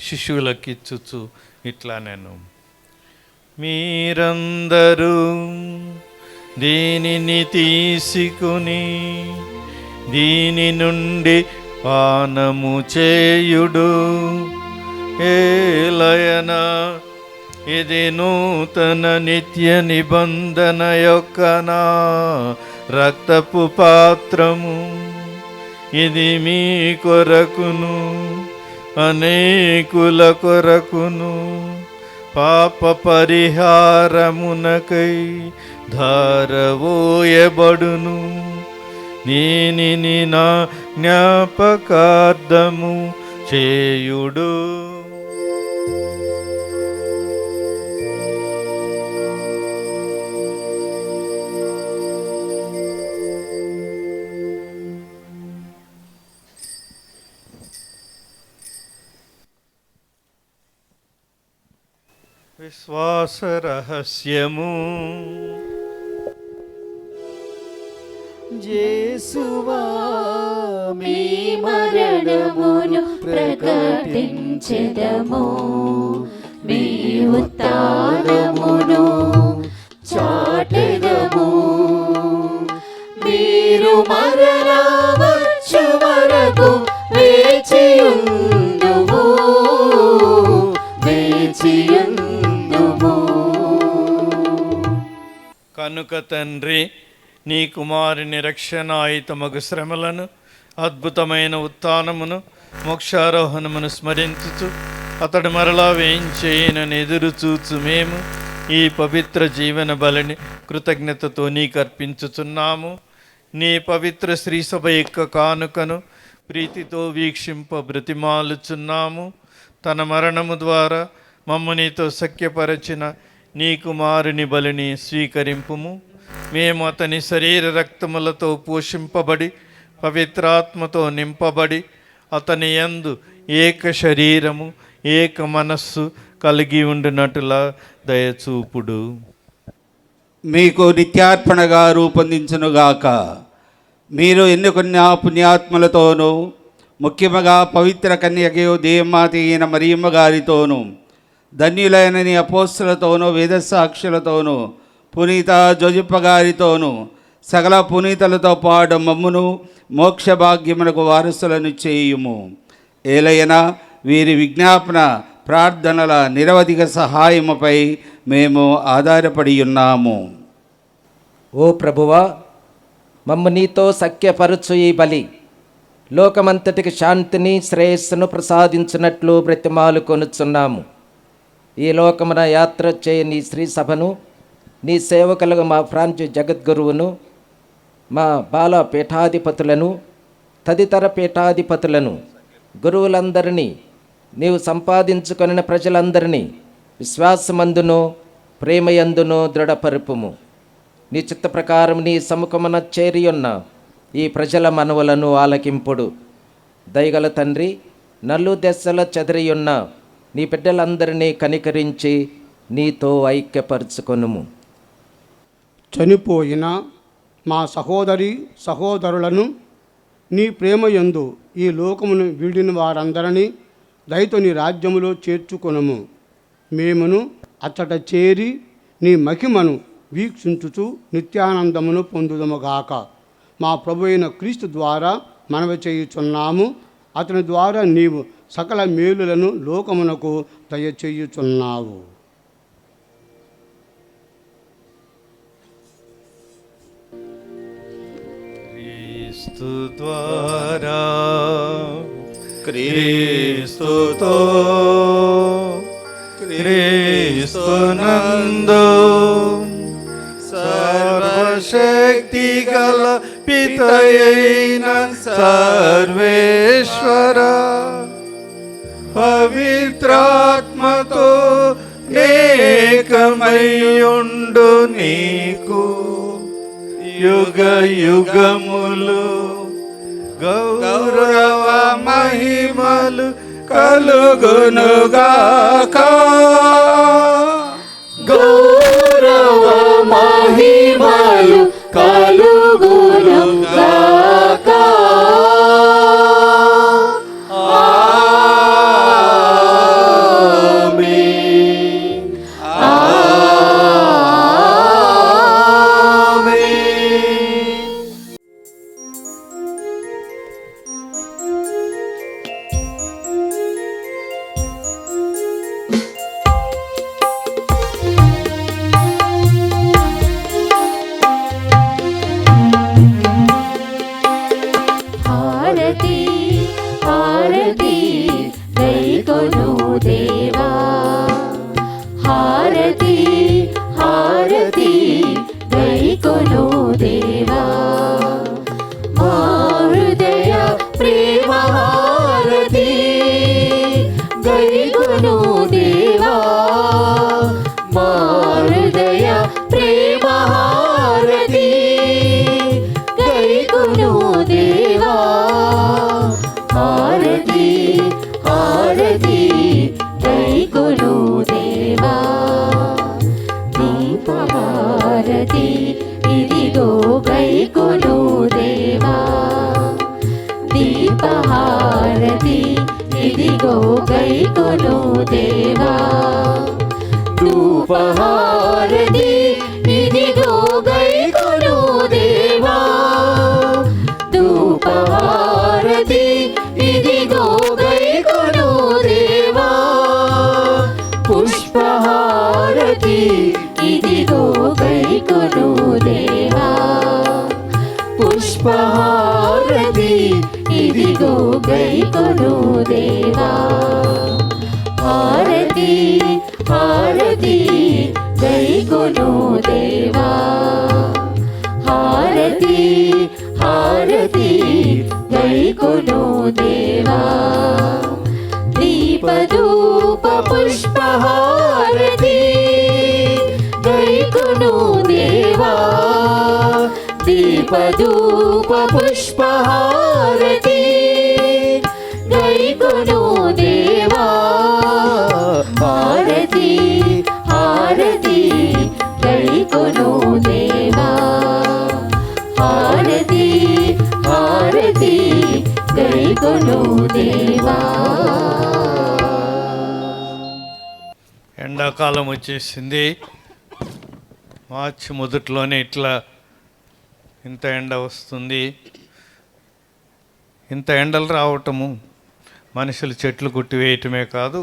శిశువులకిచ్చుచు ఇట్లా నేను, మీరందరూ దీనిని తీసుకుని దీని నుండి పానము చేయుడు. ఏలయన ఇది నూతన నిత్య నిబంధన యొక్క నా రక్తపు పాత్రము. ఇది మీ కొరకును అనేకుల కొరకును పాప పరిహారమునకై ధారవోయబడును. దీనిని నా జ్ఞాపకార్థము చేయుడు. విశ్వాస రహస్యము. యేసువా మీ మరణమును ప్రకటించెదము, మీ ఉత్థానమును చాటెదము. మీరు మరలా వచ్చు వరకు వేచియుందుము, వేచియుందుము. కనుక తండ్రి, నీ కుమారుని రక్షణాయుతమగు శ్రమలను, అద్భుతమైన ఉత్థానమును, మోక్షారోహణమును స్మరించుచు అతడు మరలా వేయించేయనని ఎదురు చూచు మేము ఈ పవిత్ర జీవన బలిని కృతజ్ఞతతో నీకు అర్పించుచున్నాము. నీ పవిత్ర శ్రీసభ యొక్క కానుకను ప్రీతితో వీక్షింప బ్రతిమాలుచున్నాము. తన మరణము ద్వారా మమ్ము నీతో సఖ్యపరచిన నీ కుమారుని బలిని స్వీకరింపుము. మేము అతని శరీర రక్తములతో పోషింపబడి పవిత్రాత్మతో నింపబడి అతని యందు ఏక శరీరము ఏక మనస్సు కలిగి ఉండినట్లా దయచూపుడు. మీకు నిత్యార్పణగా రూపొందించునుగాక. మీరు ఎన్నుకున్న పుణ్యాత్మలతోనూ ముఖ్యముగా పవిత్ర కన్యకయు దేవమాత అయిన మరియమ్మ గారితోనూ ధన్యులైన నీ అపోస్తలతోనూ వేదసాక్షులతోనూ పునీత జోజప్ప గారితోనూ సకల పునీతులతో పాటు మమ్మును మోక్ష భాగ్యమునకు వారసులను చేయుము. ఏలైనా వీరి విజ్ఞాపన ప్రార్థనల నిరవధిక సహాయముపై మేము ఆధారపడి ఉన్నాము. ఓ ప్రభువా, మమ్ము నీతో సఖ్యపరచు ఈ బలి లోకమంతటికి శాంతిని శ్రేయస్సును ప్రసాదించినట్లు బ్రతిమాలు కొనుచున్నాము. ఈ లోకమున యాత్ర చేయ నీ శ్రీ సభను, నీ సేవకులకు మా ఫ్రాన్స్ జగద్గురువును, మా బాల పీఠాధిపతులను, తదితర పీఠాధిపతులను, గురువులందరినీ, నీవు సంపాదించుకొనిన ప్రజలందరినీ విశ్వాసమందును ప్రేమయందును దృఢపరుపుము. నీ చిత్త ప్రకారం నీ సముఖమున చేరియున్న ఈ ప్రజల మనవులను ఆలకింపుడు. దయగల తండ్రి, నలు దశల చెదరియున్న నీ బిడ్డలందరినీ కనికరించి నీతో ఐక్యపరచుకొనుము. చనిపోయిన మా సహోదరి సహోదరులను నీ ప్రేమయందు ఈ లోకమును వీడిన వారందరినీ దయతో నీ రాజ్యములో చేర్చుకొనుము. మేమును అచ్చట చేరి నీ మహిమను వీక్షించుచు నిత్యానందమును పొందుదముగాక. మా ప్రభు అయిన క్రీస్తు ద్వారా మనవి చేయుచున్నాము. అతని ద్వారా నీవు సకల మేలులను లోకమునకు దయచేయుచున్నావు. క్రీస్తు ద్వారా క్రీస్తుతో క్రీస్తునందు సర్వశక్తి గల పితయైన సర్వేశ్వర పవిత్రాత్మతో ఏకమయ్యుండు నీకు యుగ యుగములు గౌరవ మహిమలు కలుగునుగాక. గౌరవ మహిమలు కలుగునుగాక. ఆమేన్. ఆమేన్. హారతి హారతి గైకొను దేవా, హారతి హారతి గైకొను దేవా. మా హృదయ ప్రేమ హారతి గైకొను దేవా, మా హృదయ ప్రేమ హారతి గైకొను దేవా. హారతి హారతి గైకొను దేవా. దీపహారతి ఇదిగో గైకొను గైకొను దేవా ధూపహారతి ఇదిగో గైకొను దేవా ధూపహారతి ఇదిగో గైకొను దేవా పుష్పహారతి ఇదిగో గైకొను దేవా పుష్పహారతి ఇదిగో గైకొను దేవా హారతి హారతి గైకొను దేవా హారతి హారతి గైకొను దేవా దీపధూప పుష్పహారతి గైకొను దేవా దీపధూప పుష్పహారతి గైకొను దేవా హారతి హారతి గైకొను దేవా హారతి హారతి గైకొను దేవా. ఎండాకాలం వచ్చేసింది. మార్చి మొదట్లోనే ఇంత ఎండ వస్తుంది. ఇంత ఎండలు రావటము మనుషులు చెట్లు కొట్టివేయటమే కాదు,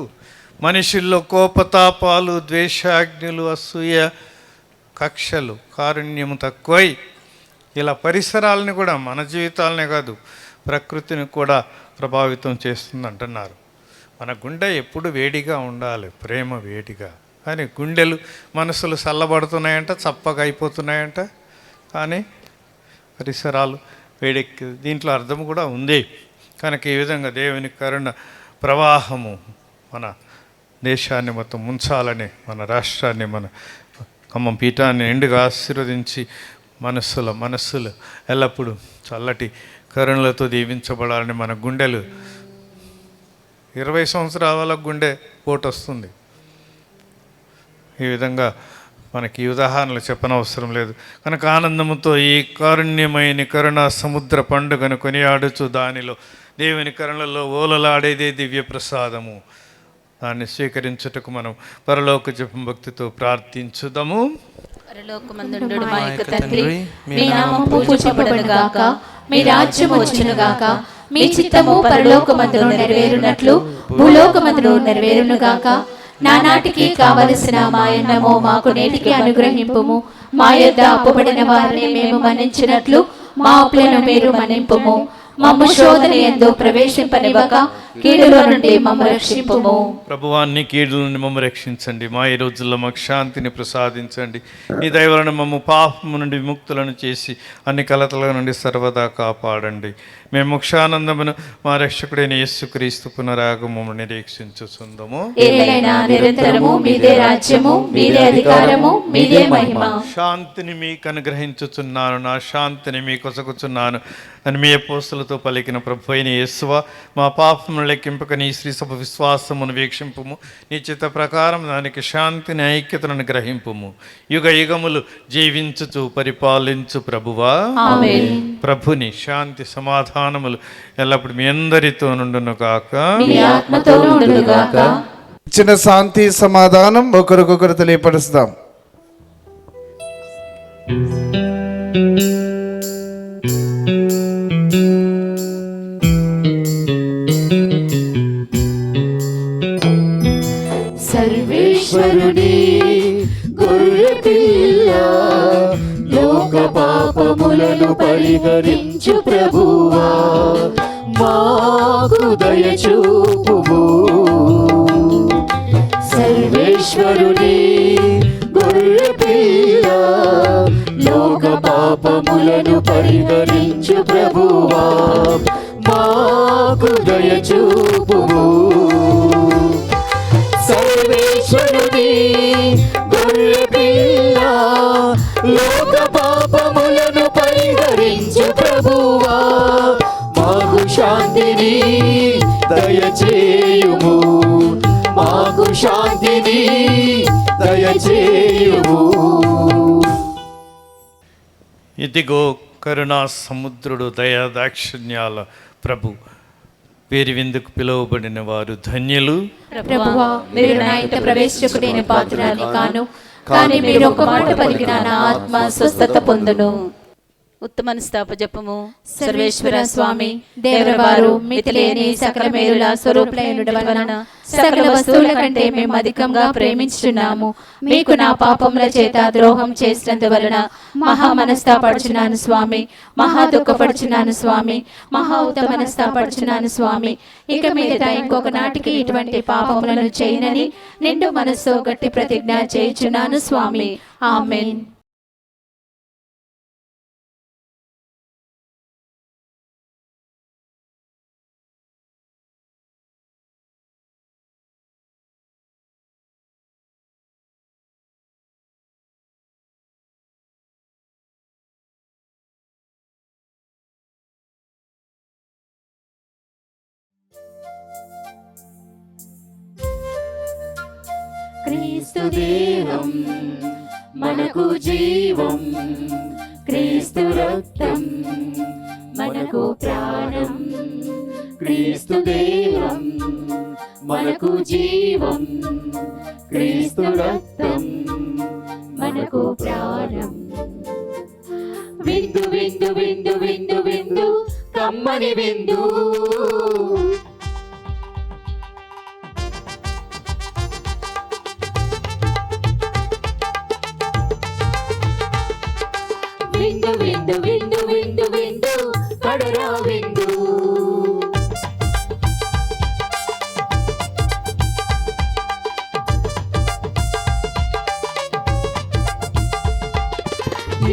మనుషుల్లో కోపతాపాలు, ద్వేషాగ్నులు, అసూయ, కక్షలు, కారుణ్యము తక్కువై ఇలా పరిసరాలని కూడా, మన జీవితాలనే కాదు ప్రకృతిని కూడా ప్రభావితం చేస్తుంది అంటున్నారు. మన గుండె ఎప్పుడు వేడిగా ఉండాలి, ప్రేమ వేడిగా. కానీ గుండెలు మనసులు చల్లబడుతున్నాయంట, చప్పగా అయిపోతున్నాయంట. కానీ పరిసరాలు వేడెక్కి, దీంట్లో అర్థం కూడా ఉంది. కనుక ఈ విధంగా దేవుని కరుణ ప్రవాహము మన దేశాన్ని మొత్తం ముంచాలని, మన రాష్ట్రాన్ని, మన ఖమ్మం పీఠాన్ని నిండుగా ఆశీర్వదించి మనస్సులు ఎల్లప్పుడూ చల్లటి కరుణలతో దీవించబడాలని, మన గుండెలు 20 సంవత్సరాల వాళ్ళకు గుండె పోటు వస్తుంది. ఈ విధంగా మనకి ఈ ఉదాహరణలు చెప్పనవసరం లేదు. కనుక ఆనందముతో ఈ కారుణ్యమైన కరుణా సముద్ర పండుగను కొనియాడుచు దానిలో దేవుని కరుణలో ఓలలాడేదే దివ్య ప్రసాదము. దాన్ని స్వీకరించుటకు మనం పరలోక జపం భక్తితో ప్రార్థించుదాము. పరలోకమందుండు మా యొక్క తండ్రి, మీ నామము పూజింపబడును గాక, మీ రాజ్యం వచ్చును గాక, మీ చిత్తము పరలోకమందును నెరవేరునట్లు భూలోకమందును నెరవేరును గాక. నానాటికి కావలసిన మా అన్నము మాకు నేటికి అనుగ్రహింపుము. మా యొద్ద అప్పుబడిన వారిని మేము మన్నించినట్లు మా అప్పులను మీరు మన్నింపుము. మమ్ము శోధన యందు ప్రవేశింపనివ్వక కీడులో నుండి మమ్ము రక్షింపుము. ప్రభువాన్ని కీడుల నుండి మమ్ము రక్షించండి. మా ఈ రోజుల్లో మాకు శాంతిని ప్రసాదించండి. ఈ దైవలను మమ్ము పాపము నుండి విముక్తులను చేసి అన్ని కలతల నుండి సర్వదా కాపాడండి. మేము మోక్షానందమును మా రక్షకుడైన యేసుక్రీస్తు పునరాగమము నిరీక్షించుచుందము. ఏలైనా నిరంతరము మీదే రాజ్యము, మీదే అధికారము, మీదే మహిమ. శాంతిని మీకు అనుగ్రహించుచున్నాను, నా శాంతిని మీకు ఒసగుచున్నాను అని మీ అపోస్తలుతో పలికిన ప్రభు అయిన యేసువా, మా పాపమును లెక్కింపక నీ శ్రీ సభ విశ్వాసమును వీక్షింపుము. నీ చిత్త ప్రకారం దానికి శాంతిని, ఐక్యతను గ్రహింపుము. యుగ యుగములు జీవించుచు పరిపాలించు ప్రభువా, ప్రభుని శాంతి సమాధానములు ఎల్లప్పుడు మీ అందరితో నుండును గాక. ఇచ్చిన శాంతి సమాధానం ఒకరికొకరు తెలియపరుస్తాం. సర్వేశ్వరుని గొర్రె పిల్ల, లోక పాపములను పరిహరించు ప్రభువా, మాకు దయచూపుము. సర్వేశ్వరుని గొర్రె పిల్ల, లోక పాపములను పరిహరించు ప్రభువా, మాకు దయచూపుము. సర్వేశ్వరుని గొర్రె పిల్ల, లోక పాపములను పరిహరించు ప్రభువా, మాకు శాంతిని దయచేయుము, మాకు శాంతిని దయచేయుము. ఇదిగో కరుణా సముద్రుడు, దయా దాక్షిణ్యాల ప్రభు, వీరి విందుకు పిలువబడిన వారు ధన్యులు. ప్రభువా, మీరు నా ఇంట ప్రవేశించుకునే పాత్రని కాను, కానీ మీరు ఒక మాట పలికిన నా ఆత్మ స్వస్థత పొందును. ఉత్తమ స్థాపజపము. సర్వేశ్వర స్వామి దేవరవారు మితిలేని సకల మేలుల స్వరూపులైన వలన సకల వస్తువుల కంటే మేము అధికంగా ప్రేమించుచున్నాము. మీకు నా పాపముల చేత ద్రోహం చేసినందువలన మహా మనస్తాపడుచున్నాను స్వామి, మహా దుఃఖపడుచున్నాను స్వామి, మహా ఉత్తమ మనస్తాపడుచున్నాను స్వామి. ఇక మీదట ఇంకొక నాటికి ఇటువంటి పాపములను చేయనని నిండు మనస్సు గట్టి ప్రతిజ్ఞ చేయుచున్నాను స్వామి. ఆమేన్. క్రీస్తు దేహం మనకు జీవం, క్రీస్తు రక్తం మనకు ప్రాణం. క్రీస్తు దేహం మనకు జీవం, క్రీస్తు రక్తం మనకు ప్రాణం. విందు విందు విందు విందు విందు కమ్మని విందు. విందు విందు విందు విందు విందు కడరా విందు.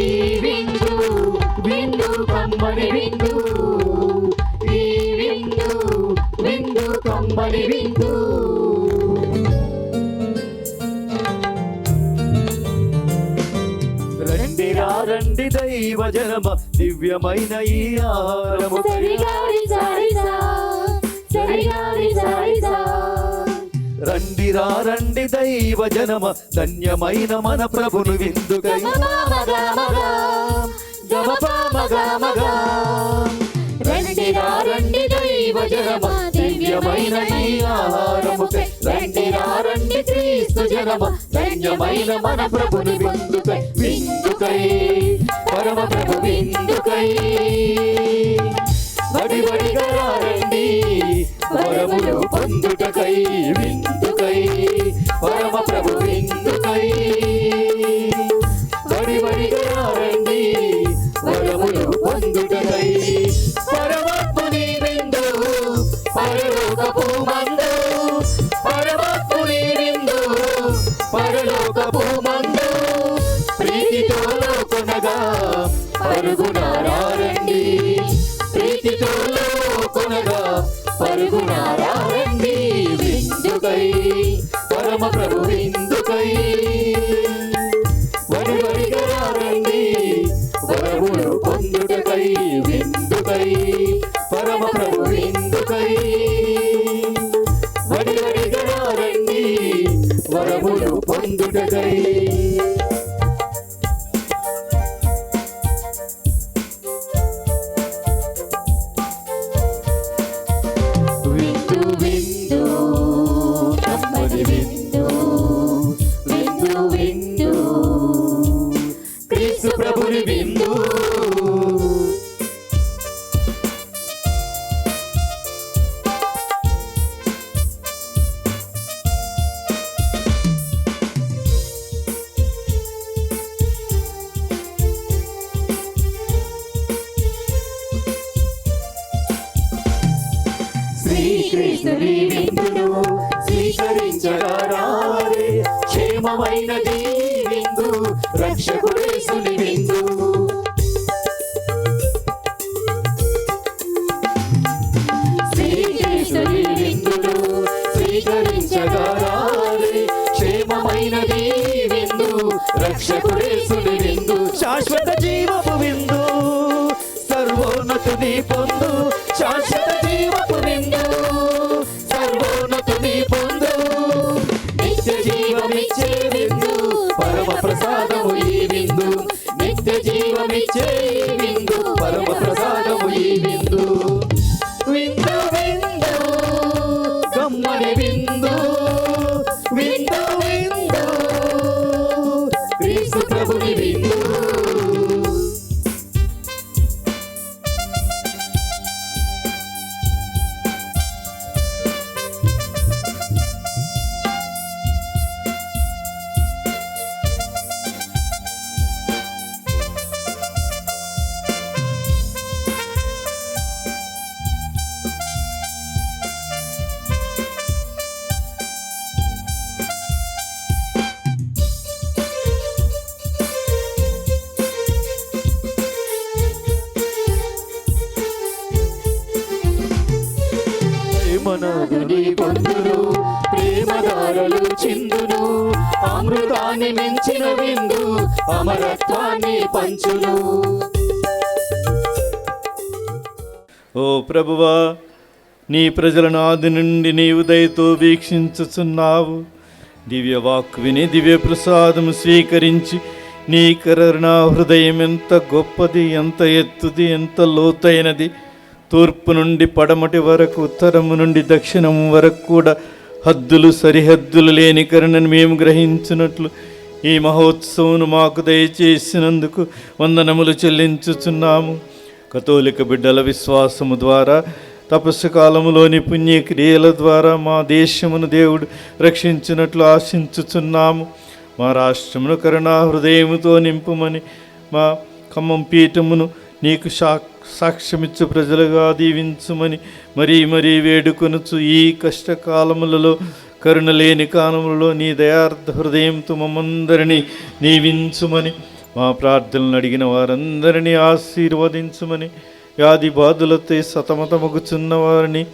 ఈ విందు విందు కమ్మని విందు, ఈ విందు విందు కమ్మని విందు. రండి దైవ జనమ దివ్యమైన ఈ ఆహారము. రండి దైవ జనమ ధన్యమైన మన ప్రభుని విందుకై. రండి దైవ జనమ దివ్యమైన ఈ ఆహారము. రండి క్రీస్తు జనమ ధన్యమైన మన ప్రభుని విందుకై. విందుకై పరమ ప్రభు విందుకై. వడి వడిగా రండి వరములు పొందుటకై. విందుకై పరమ ప్రభు విందుకై. వడి వడిగా రండి వరములు పొందుటకై. పరమాత్ముని విందు పరలోకపు మందు, పరమాత్ముని విందు పరలోకపు మందు. ప్రీతితో కొనగా పరుగునారండి, ప్రీతితో కొనగా పరుగునారండి. విందుకై పరమ ప్రభు విందుకై. వడి వడిగా రండి వరములు పొందుటకై. విందుకై పరమ ప్రభు విందుకై. వడి వడిగా రండి వరములు పొందుటకై. విందు విందు కమ్మని విందు, విందు విందు క్రీస్తు ప్రభుని విందు. శ్రీకృష్ణుని విందును స్వీకరించగారే. క్షేమమైనది విందు రక్షకుడేసుని విందు. శ్రీకృష్ణుని విందును స్వీకరించగారే. క్షేమమైనది విందు రక్షకుడేసుని విందు. శాశ్వత జీవపు విందు సర్వోన్నతుని పొందు. శాశ్వత జీవపు విందు సర్వోన్నతుని పొందు. నిత్య జీవమిచ్చే విందు పరమ ప్రసాదము ఈ విందు. నిత్య జీవమిచ్చే విందు పరమ ప్రసాదము ఈ విందు. విందు విందు ప్రేమనాథుని పొందును, ప్రేమధారలు చిందును, అమృతాన్ని మించిన విందు అమరత్వాన్ని పంచును. ఓ ప్రభువా, నీ ప్రజలను ఆది నుండి నీవు దయతో వీక్షించుచున్నావు. దివ్యవాక్కు విని దివ్య ప్రసాదము స్వీకరించి నీ కరుణా హృదయం ఎంత గొప్పది, ఎంత ఎత్తుది, ఎంత లోతైనది. తూర్పు నుండి పడమటి వరకు, ఉత్తరము నుండి దక్షిణము వరకు కూడా హద్దులు సరిహద్దులు లేని కరుణను మేము గ్రహించినట్లు ఈ మహోత్సవం మాకు దయచేసినందుకు వందనములు చెల్లించుచున్నాము. కథోలిక బిడ్డల విశ్వాసము ద్వారా, తపస్సు కాలములోని పుణ్యక్రియల ద్వారా మా దేశమును దేవుడు రక్షించినట్లు ఆశించుచున్నాము. మా రాష్ట్రమును కరుణా హృదయముతో నింపుమని, మా ఖమ్మం పీఠమును నీకు సాక్ష్యమిచ్చు ప్రజలుగా దీవించుమని మరీ వేడుకొనుచు ఈ కష్టకాలములలో, కరుణ లేని కాలములలో నీ దయార్థ హృదయంతో మమ్మందరినీ దీవించుమని, మా ప్రార్థనలు అడిగిన వారందరినీ ఆశీర్వదించుమని, వ్యాధి బాధలతో సతమతమగుచున్న వారిని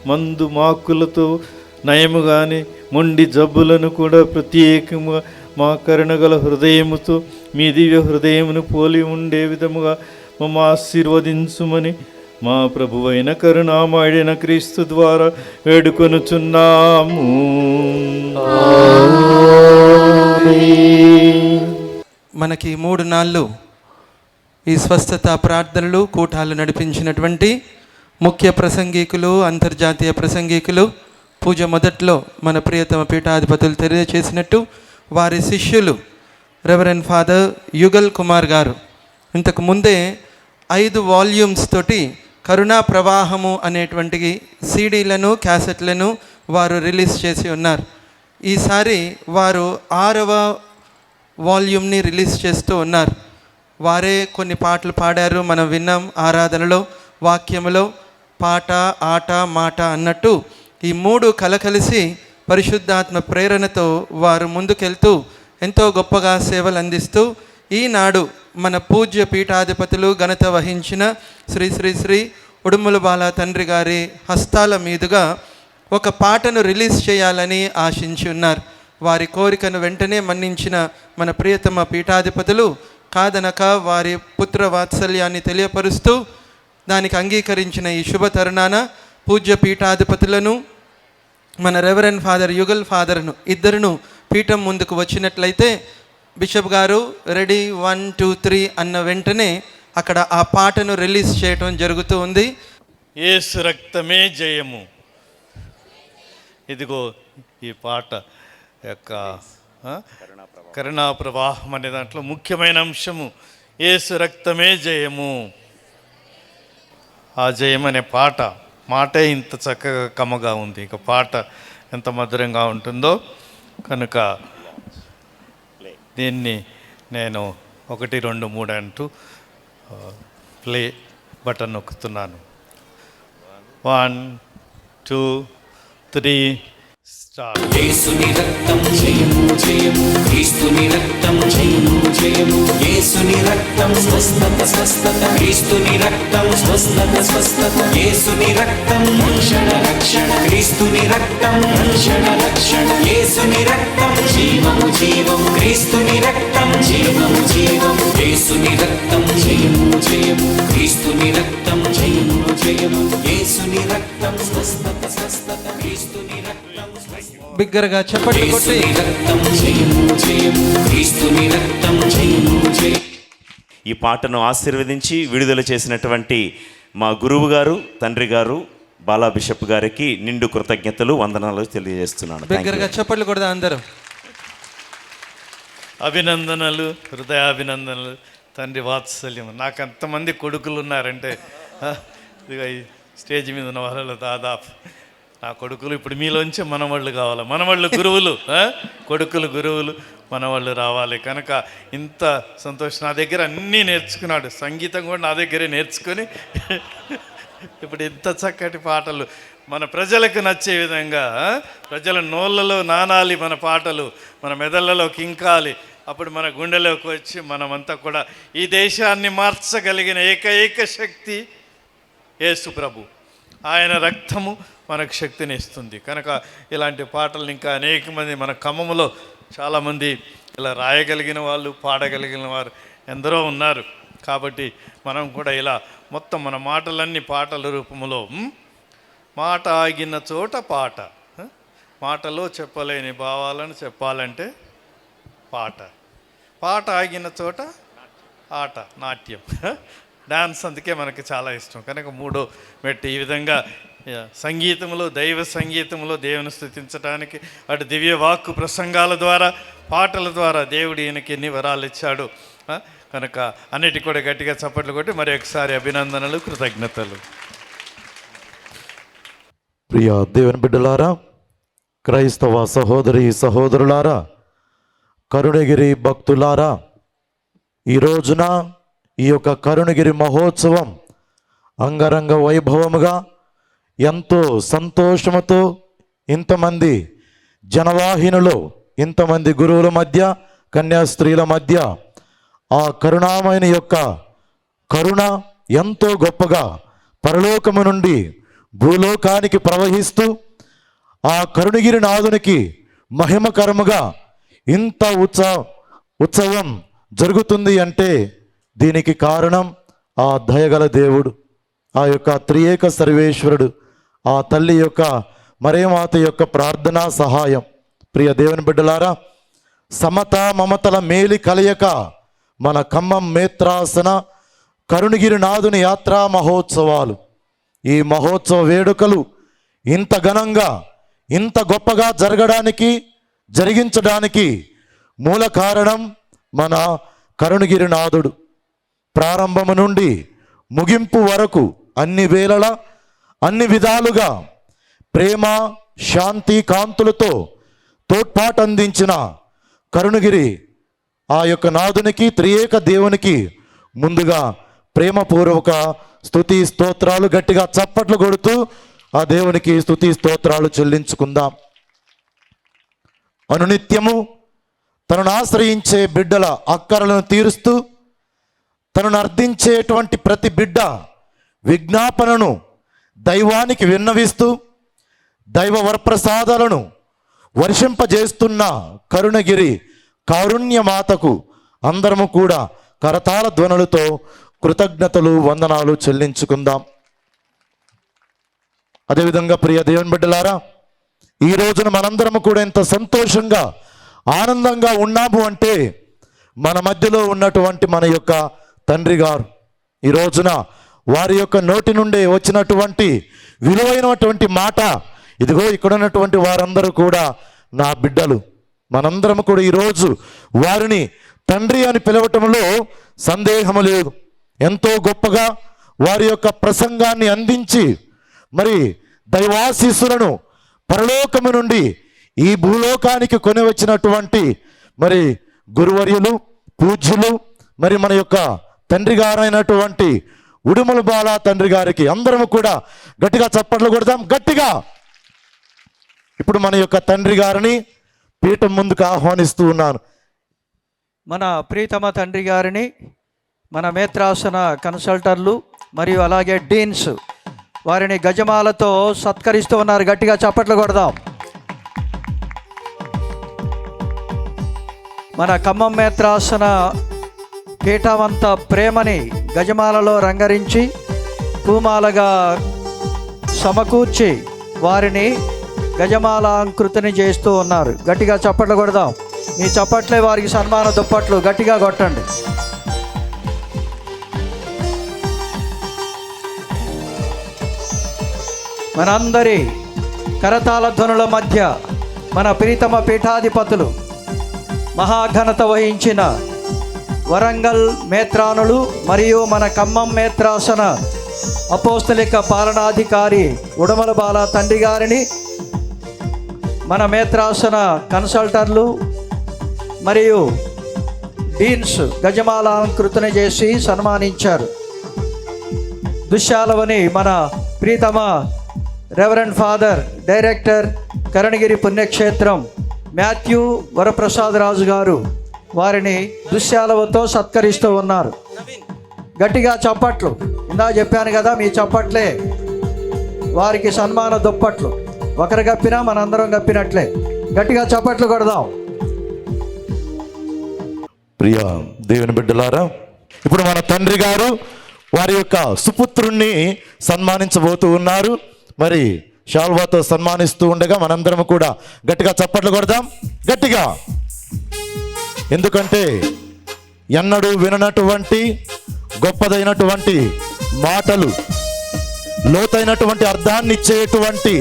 మందు మాకులతో నయముగానే మొండి జబ్బులను కూడా ప్రత్యేకంగా మా కరుణగల హృదయముతో మీ దివ్య హృదయమును పోలి ఉండే విధముగా మమ్మ ఆశీర్వదించుమని మా ప్రభువైన కరుణామయుడైన క్రీస్తు ద్వారా వేడుకొనుచున్నాము. మనకి 3 నాళ్ళు ఈ స్వస్థత ప్రార్థనలు కూటాలు నడిపించినటువంటి ముఖ్య ప్రసంగికులు, అంతర్జాతీయ ప్రసంగికులు, పూజ మొదట్లో మన ప్రియతమ పీఠాధిపతులు తెలియజేసినట్టు వారి శిష్యులు రెవరెండ్ ఫాదర్ యుగల్ కుమార్ గారు ఇంతకు ముందే 5 వాల్యూమ్స్ తోటి కరుణా ప్రవాహము అనేటువంటి సీడీలను, క్యాసెట్లను వారు రిలీజ్ చేసి ఉన్నారు. ఈసారి వారు 6వ వాల్యూమ్ని రిలీజ్ చేస్తూ ఉన్నారు. వారే కొన్ని పాటలు పాడారు, మనం విన్నాం. ఆరాధనలో, వాక్యములో పాట, ఆట, మాట అన్నట్టు ఈ 3 కలకలిసి పరిశుద్ధాత్మ ప్రేరణతో వారు ముందుకెళ్తూ ఎంతో గొప్పగా సేవలు అందిస్తూ ఈనాడు మన పూజ్య పీఠాధిపతులు ఘనత వహించిన శ్రీ శ్రీ శ్రీ ఉడుమల బాల తండ్రి గారి హస్తాల మీదుగా ఒక పాటను రిలీజ్ చేయాలని ఆశించి ఉన్నారు. వారి కోరికను వెంటనే మన్నించిన మన ప్రియతమ పీఠాధిపతులు కాదనక వారి పుత్ర వాత్సల్యాన్ని తెలియపరుస్తూ దానికి అంగీకరించిన ఈ శుభ తరుణాన పూజ్య పీఠాధిపతులను, మన రెవరెండ్ ఫాదర్ యుగల్ ఫాదర్ను ఇద్దరును పీఠం ముందుకు వచ్చినట్లయితే బిషప్ గారు రెడీ 1 2 3 అన్న వెంటనే అక్కడ ఆ పాటను రిలీజ్ చేయటం జరుగుతూ ఉంది. యేసు రక్తమే జయము. ఇదిగో ఈ పాట యొక్క కరుణా ప్రవాహం అనే దాంట్లో ముఖ్యమైన అంశము యేసు రక్తమే జయము. ఆ జయం అనే మాటే ఇంత చక్కగా కమ్మగా ఉంది, ఇక పాట ఎంత మధురంగా ఉంటుందో. కనుక దీన్ని నేను 1 2 3 అంటూ ప్లే బటన్ నొక్కుతున్నాను. 1 2 3 స్టార్ట్. యేసుని రక్తం జయము జయము, క్రీస్తుని రక్తం జయము జయము, యేసుని రక్తం స్వస్థత స్వస్థత, క్రీస్తుని రక్తం స్వస్థత స్వస్థత, యేసుని రక్తం రక్షణ రక్షణ, క్రీస్తుని రక్తం రక్షణ రక్షణ, యేసుని రక్తం జీవము జీవము, క్రీస్తుని రక్తం జీవము జీవము, యేసుని రక్తం జయము జయము, క్రీస్తుని రక్తం జయము జయము, యేసుని రక్తం స్వస్థత స్వస్థత, క్రీస్తుని రక్తం బిగ్గరగా చప్పట్లు కొట్టి ఈ పాటను ఆశీర్వదించి విడుదల చేసినటువంటి మా గురువు గారు, తండ్రి గారు బాలా బిషప్ గారికి నిండు కృతజ్ఞతలు, వందనాలు తెలియజేస్తున్నాను. బిగ్గరగా చప్పట్లు కొడదా అందరూ. అభినందనలు, హృదయాభినందనలు. తండ్రి వాత్సల్యం. నాకు అంతమంది కొడుకులు ఉన్నారంటే ఇదిగో ఈ స్టేజ్ మీద ఉన్న వాళ్ళలో దాదాపు నా కొడుకులు ఇప్పుడు మీలోంచి మనవాళ్ళు కావాలి, మనవాళ్ళు గురువులు, కొడుకులు గురువులు, మనవాళ్ళు రావాలి. కనుక ఇంత సంతోషం. నా దగ్గర అన్నీ నేర్చుకున్నాడు, సంగీతం కూడా నా దగ్గరే నేర్చుకొని ఇప్పుడు ఇంత చక్కటి పాటలు మన ప్రజలకు నచ్చే విధంగా, ప్రజల నోళ్ళలో నానాలి మన పాటలు, మన మెదళ్ళలో కింకాలి. అప్పుడు మన గుండెలోకి వచ్చి మనమంతా కూడా ఈ దేశాన్ని మార్చగలిగిన ఏకైక శక్తి యేసు ప్రభు. ఆయన రక్తము మనకు శక్తిని ఇస్తుంది. కనుక ఇలాంటి పాటలు ఇంకా అనేక మంది మన ఖమ్మంలో చాలామంది ఇలా రాయగలిగిన వాళ్ళు, పాడగలిగిన వారు ఎందరో ఉన్నారు. కాబట్టి మనం కూడా ఇలా మొత్తం మన మాటలన్నీ పాటల రూపంలో, మాట ఆగిన చోట పాట, మాటలో చెప్పలేని భావాలను చెప్పాలంటే పాట, పాట ఆగిన చోట ఆట, నాట్యం, డాన్స్. అందుకే మనకి చాలా ఇష్టం. కనుక మూడో మెట్టు ఈ విధంగా సంగీతంలో, దైవ సంగీతంలో దేవుని స్తుతించడానికి, అటు దివ్య వాక్కు ప్రసంగాల ద్వారా, పాటల ద్వారా దేవుడు ఈయనకి ఎన్ని వరాలు ఇచ్చాడు. కనుక అన్నిటి కూడా గట్టిగా చప్పట్లు కొట్టి మరి ఒకసారి అభినందనలు, కృతజ్ఞతలు. ప్రియ దేవుని బిడ్డలారా, క్రైస్తవ సహోదరి సహోదరులారా, కరుణగిరి భక్తులారా, ఈ రోజున ఈ యొక్క కరుణగిరి మహోత్సవం అంగరంగ వైభవముగా ఎంతో సంతోషముతో ఇంతమంది జనవాహినులు, ఇంతమంది గురువుల మధ్య, కన్యాస్త్రీల మధ్య ఆ కరుణామయుని యొక్క కరుణ ఎంతో గొప్పగా పరలోకము నుండి భూలోకానికి ప్రవహిస్తూ ఆ కరుణగిరి నాథునికి మహిమకరముగా ఇంత ఉత్సవం జరుగుతుంది అంటే దీనికి కారణం ఆ దయగల దేవుడు, ఆ యొక్క త్రియేక సర్వేశ్వరుడు, ఆ తల్లి యొక్క మరేమాత యొక్క ప్రార్థనా సహాయం. ప్రియ దేవుని బిడ్డలారా, సమత మమతల మేలి కలయక మన ఖమ్మం మేత్రాసన కరుణగిరి నాథుని యాత్రా మహోత్సవాలు, ఈ మహోత్సవ వేడుకలు ఇంత ఘనంగా, ఇంత గొప్పగా జరిగించడానికి మూల కారణం మన కరుణగిరి నాథుడు. ప్రారంభము నుండి ముగింపు వరకు అన్ని వేళలా, అన్ని విధాలుగా ప్రేమ, శాంతి, కాంతులతో తోడ్పాటు అందించిన కరుణగిరి ఆ యొక్క నాథునికి, త్రియేక దేవునికి ముందుగా ప్రేమపూర్వక స్తుతి స్తోత్రాలు, గట్టిగా చప్పట్లు కొడుతూ ఆ దేవునికి స్తుతి స్తోత్రాలు చెల్లించుకుందాం. అనునిత్యము తనను ఆశ్రయించే బిడ్డల అక్కరలను తీరుస్తూ, తనను అర్థించేటువంటి ప్రతి బిడ్డ విజ్ఞాపనను దైవానికి విన్నవిస్తూ, దైవ వరప్రసాదాలను వర్షింపజేస్తున్న కరుణగిరి కారుణ్యమాతకు అందరము కూడా కరతాళ ధ్వనులతో కృతజ్ఞతలు, వందనాలు చెల్లించుకుందాం. అదేవిధంగా ప్రియ దేవుని బిడ్డలారా, ఈ రోజున మనందరము కూడా ఎంత సంతోషంగా, ఆనందంగా ఉన్నాము అంటే మన మధ్యలో ఉన్నటువంటి మన యొక్క తండ్రి గారు ఈ రోజున వారి యొక్క నోటి నుండి వచ్చినటువంటి విలువైనటువంటి మాట, ఇదిగో ఇక్కడ ఉన్నటువంటి వారందరూ కూడా నా బిడ్డలు. మనందరం కూడా ఈరోజు వారిని తండ్రి అని పిలవటంలో సందేహము లేదు. ఎంతో గొప్పగా వారి యొక్క ప్రసంగాన్ని అందించి మరి దైవాశీస్సులను పరలోకము నుండి ఈ భూలోకానికి కొని వచ్చినటువంటి మరి గురువర్యులు, పూజ్యులు, మరి మన యొక్క తండ్రి గారైనటువంటి ఉడుమల బాల తండ్రి గారికి అందరము కూడా గట్టిగా చప్పట్లు కొడదాం. గట్టిగా ఇప్పుడు మన యొక్క తండ్రి గారిని పీఠం ముందుకు ఆహ్వానిస్తూ ఉన్నాను. మన ప్రీతమ తండ్రి గారిని మన మేత్రాసన కన్సల్టర్లు మరియు అలాగే డీన్స్ వారిని గజమాలతో సత్కరిస్తూ ఉన్నారు. గట్టిగా చప్పట్లు కొడదాం. మన ఖమ్మం మేత్రాసన పీఠమంత ప్రేమని గజమాలలో రంగరించి పూమాలగా సమకూర్చి వారిని గజమాలాంకృతిని చేస్తూ ఉన్నారు. గట్టిగా చప్పట్లు కొడదాం. మీ చప్పట్లే వారికి సన్మాన దుప్పట్లు గట్టిగా కొట్టండి. మనందరి కరతాళ ధ్వనుల మధ్య మన ప్రీతమ పీఠాధిపతులు, మహాఘనత వహించిన వరంగల్ మేత్రానులు మరియు మన ఖమ్మం మేత్రాసన అపోస్తలిక పాలనాధికారి ఉడమల బాల తండ్రి గారిని మన మేత్రాసన కన్సల్టర్లు మరియు డీన్స్ గజమాలాంకృతిని చేసి సన్మానించారు. దుశ్శాలవని మన ప్రీతమ రెవరెండ్ ఫాదర్ డైరెక్టర్ కరుణగిరి పుణ్యక్షేత్రం మాథ్యూ వరప్రసాద్ రాజు గారు వారిని దుశ్శాలవతో సత్కరిస్తూ ఉన్నారు. గట్టిగా చప్పట్లు. ఇందా చెప్పాను కదా, మీ చప్పట్లే వారికి సన్మాన దుప్పట్లు. ఒకరు కప్పినా మనందరం కప్పినట్లే. గట్టిగా చప్పట్లు కొడదాం. ప్రియ దేవుని బిడ్డలారా, ఇప్పుడు మన తండ్రి గారు వారి యొక్క సుపుత్రుణ్ణి సన్మానించబోతూ ఉన్నారు. మరి శాల్వాతో సన్మానిస్తూ ఉండగా మనందరం కూడా గట్టిగా చప్పట్లు కొడదాం, గట్టిగా. ఎందుకంటే ఎన్నడూ విననటువంటి గొప్పదైనటువంటి మాటలు, లోతైనటువంటి అర్థాన్ని ఇచ్చేటువంటి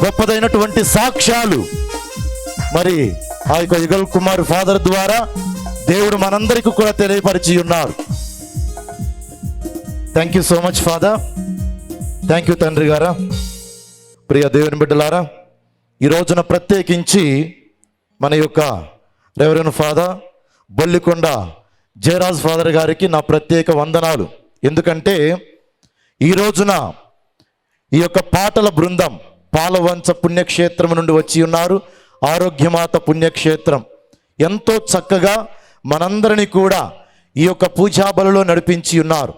గొప్పదైనటువంటి సాక్ష్యాలు మరి ఆ యొక్క యుగల్ కుమార్ ఫాదర్ ద్వారా దేవుడు మనందరికీ కూడా తెలియపరిచి ఉన్నారు. Thank you so much father. Thank you తండ్రి గారా. ప్రియ దేవుని బిడ్డలారా, ఈ రోజున ప్రత్యేకించి మన యొక్క reverend father Bollikonda Jayaraj father గారికి నా ప్రత్యేక వందనాలు. ఎందుకంటే ఈ రోజున ఈ యొక్క పాటల బృందం పాలవంచ పుణ్యక్షేత్రం నుండి వచ్చి ఉన్నారు. ఆరోగ్యమాత పుణ్యక్షేత్రం ఎంతో చక్కగా మనందరినీ కూడా ఈ యొక్క పూజాబలలో నడిపించి ఉన్నారు.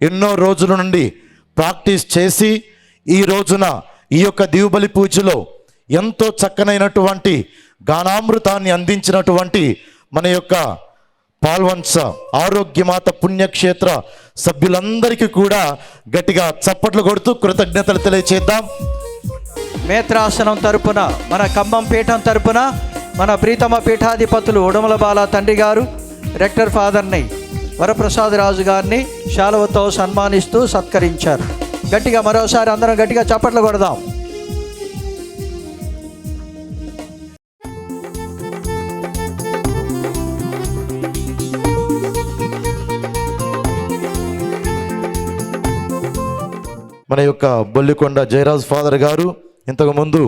ఎన్నో రోజుల నుండి ప్రాక్టీస్ చేసి ఈ రోజున ఈ యొక్క దివుబలి పూజలో ఎంతో చక్కనైనటువంటి గానామృతాన్ని అందించినటువంటి మన యొక్క పాల్వంచ ఆరోగ్యమాత పుణ్యక్షేత్ర సభ్యులందరికీ కూడా గట్టిగా చప్పట్లు కొడుతూ కృతజ్ఞతలు తెలియచేద్దాం. మేత్రాసనం తరపున, మన ఖమ్మం పీఠం తరపున మన ప్రీతమ పీఠాధిపతులు ఉడమల బాల తండ్రి గారు రెక్టర్ ఫాదర్ని వరప్రసాద్ రాజు గారిని శాలువతో సన్మానిస్తూ సత్కరించారు. గట్టిగా మరోసారి అందరం గట్టిగా చప్పట్లు కొడదాం. మన యొక్క బొల్లికొండ జయరాజ్ ఫాదర్ గారు ఇంతకుముందు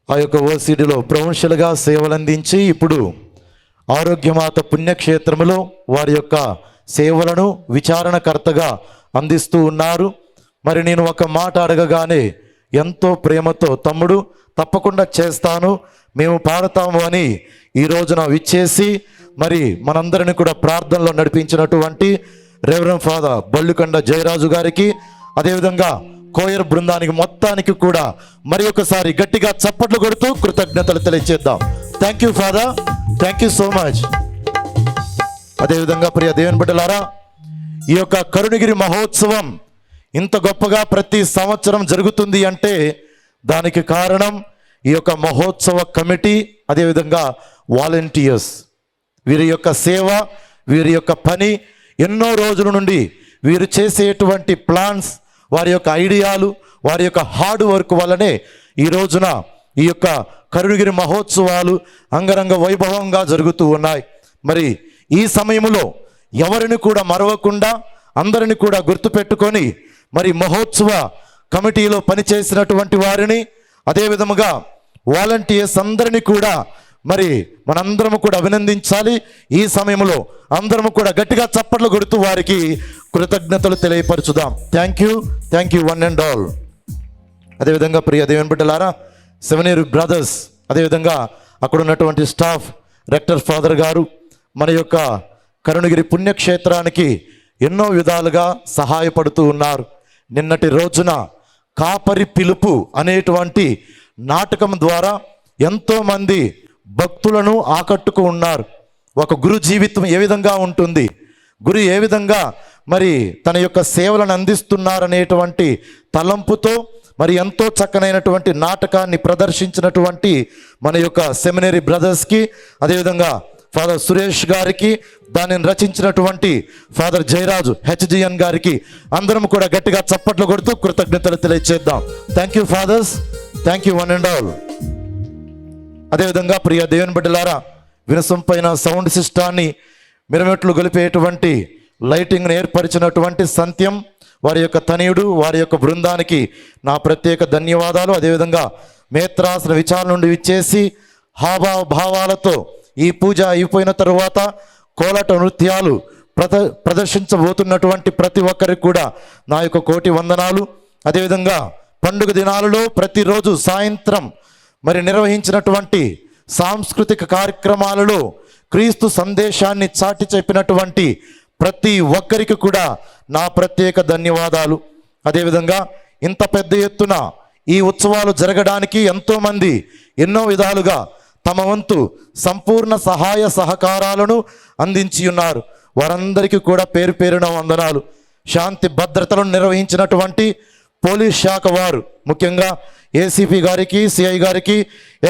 ఆ యొక్క ఓసిడిలో ప్రొవిన్షియల్గా సేవలందించి ఇప్పుడు ఆరోగ్యమాత పుణ్యక్షేత్రంలో వారి యొక్క సేవలను విచారణకర్తగా అందిస్తూ ఉన్నారు. మరి నేను ఒక మాట అడగగానే ఎంతో ప్రేమతో తమ్ముడు తప్పకుండా చేస్తాను, మేము పాడతాము అని ఈ రోజున విచ్చేసి మరి మనందరిని కూడా ప్రార్థనలో నడిపించినటువంటి రెవరెండ్ ఫాదర్ బొల్లికొండ జయరాజు గారికి, అదేవిధంగా కోయర్ బృందానికి మొత్తానికి కూడా మరి ఒకసారి గట్టిగా చప్పట్లు కొడుతూ కృతజ్ఞతలు తెలియజేద్దాం. Thank you father, thank you so much. అదేవిధంగా ప్రియ దేవుని బిడ్డలారా, ఈ యొక్క కరుణగిరి మహోత్సవం ఇంత గొప్పగా ప్రతి సంవత్సరం జరుగుతుంది అంటే దానికి కారణం ఈ యొక్క మహోత్సవ కమిటీ, అదేవిధంగా వాలంటీర్స్. వీరి యొక్క సేవ, వీరి యొక్క పని, ఎన్నో రోజుల నుండి వీరు చేసేటువంటి ప్లాన్స్, వారి యొక్క ఐడియాలు, వారి యొక్క హార్డ్ వర్క్ వల్లనే ఈ రోజున ఈ యొక్క కరుణగిరి మహోత్సవాలు అంగరంగ వైభవంగా జరుగుతూ ఉన్నాయి. మరి ఈ సమయంలో ఎవరిని కూడా మరవకుండా అందరిని కూడా గుర్తుపెట్టుకొని మరి మహోత్సవ కమిటీలో పనిచేసినటువంటి వారిని, అదేవిధముగా వాలంటీర్స్ అందరినీ కూడా మరి మనందరము కూడా అభినందించాలి. ఈ సమయంలో అందరము కూడా గట్టిగా చప్పట్లు కొడుతూ వారికి కృతజ్ఞతలు తెలియపరచుదాం. Thank you one and all. అదేవిధంగా ప్రియ దేవుని బిడ్డలారా, సెవెనీర్ బ్రదర్స్, అదేవిధంగా అక్కడ ఉన్నటువంటి స్టాఫ్, రెక్టర్ ఫాదర్ గారు మన యొక్క కరుణగిరి పుణ్యక్షేత్రానికి ఎన్నో విధాలుగా సహాయపడుతూ ఉన్నారు. నిన్నటి రోజున కాపరి పిలుపు అనేటువంటి నాటకం ద్వారా ఎంతోమంది భక్తులను ఆకట్టుకు ఉన్నారు. ఒక గురు జీవితం ఏ విధంగా ఉంటుంది, గురు ఏ విధంగా మరి తన యొక్క సేవలను అందిస్తున్నారనేటువంటి తలంపుతో మరి ఎంతో చక్కనైనటువంటి నాటకాన్ని ప్రదర్శించినటువంటి మన యొక్క సెమినరీ బ్రదర్స్కి, అదేవిధంగా ఫాదర్ సురేష్ గారికి, దానిని రచించినటువంటి ఫాదర్ జయరాజు హెచ్జిఎన్ గారికి అందరం కూడా గట్టిగా చప్పట్లు కొడుతూ కృతజ్ఞతలు తెలియజేద్దాం. Thank you fathers, thank you one and all. అదేవిధంగా ప్రియ దేవుని బిడ్డలారా, వినసొంపైన సౌండ్ సిస్టాన్ని మిరమెట్లు గొలిపేటువంటి లైటింగ్ను ఏర్పరిచినటువంటి సంత్యం, వారి యొక్క తనయుడు, వారి యొక్క బృందానికి నా ప్రత్యేక ధన్యవాదాలు. అదేవిధంగా మేత్రాసన విచారణ నుండి విచ్చేసి భావాలతో ఈ పూజ అయిపోయిన తరువాత కోలాట నృత్యాలు ప్రదర్శించబోతున్నటువంటి ప్రతి ఒక్కరికి కూడా నా యొక్క కోటి వందనాలు. అదేవిధంగా పండుగ దినాలలో ప్రతిరోజు సాయంత్రం మరి నిర్వహించినటువంటి సాంస్కృతిక కార్యక్రమాలలో క్రీస్తు సందేశాన్ని చాటి చెప్పినటువంటి ప్రతి ఒక్కరికి కూడా నా ప్రత్యేక ధన్యవాదాలు. అదేవిధంగా ఇంత పెద్ద ఎత్తున ఈ ఉత్సవాలు జరగడానికి ఎంతోమంది ఎన్నో విధాలుగా తమ వంతు సంపూర్ణ సహాయ సహకారాలను అందించి ఉన్నారు. వారందరికీ కూడా పేరు పేరున వందనాలు. శాంతి భద్రతలను నిర్వహించినటువంటి పోలీస్ శాఖ వారు, ముఖ్యంగా ఏసీపీ గారికి, సిఐ గారికి,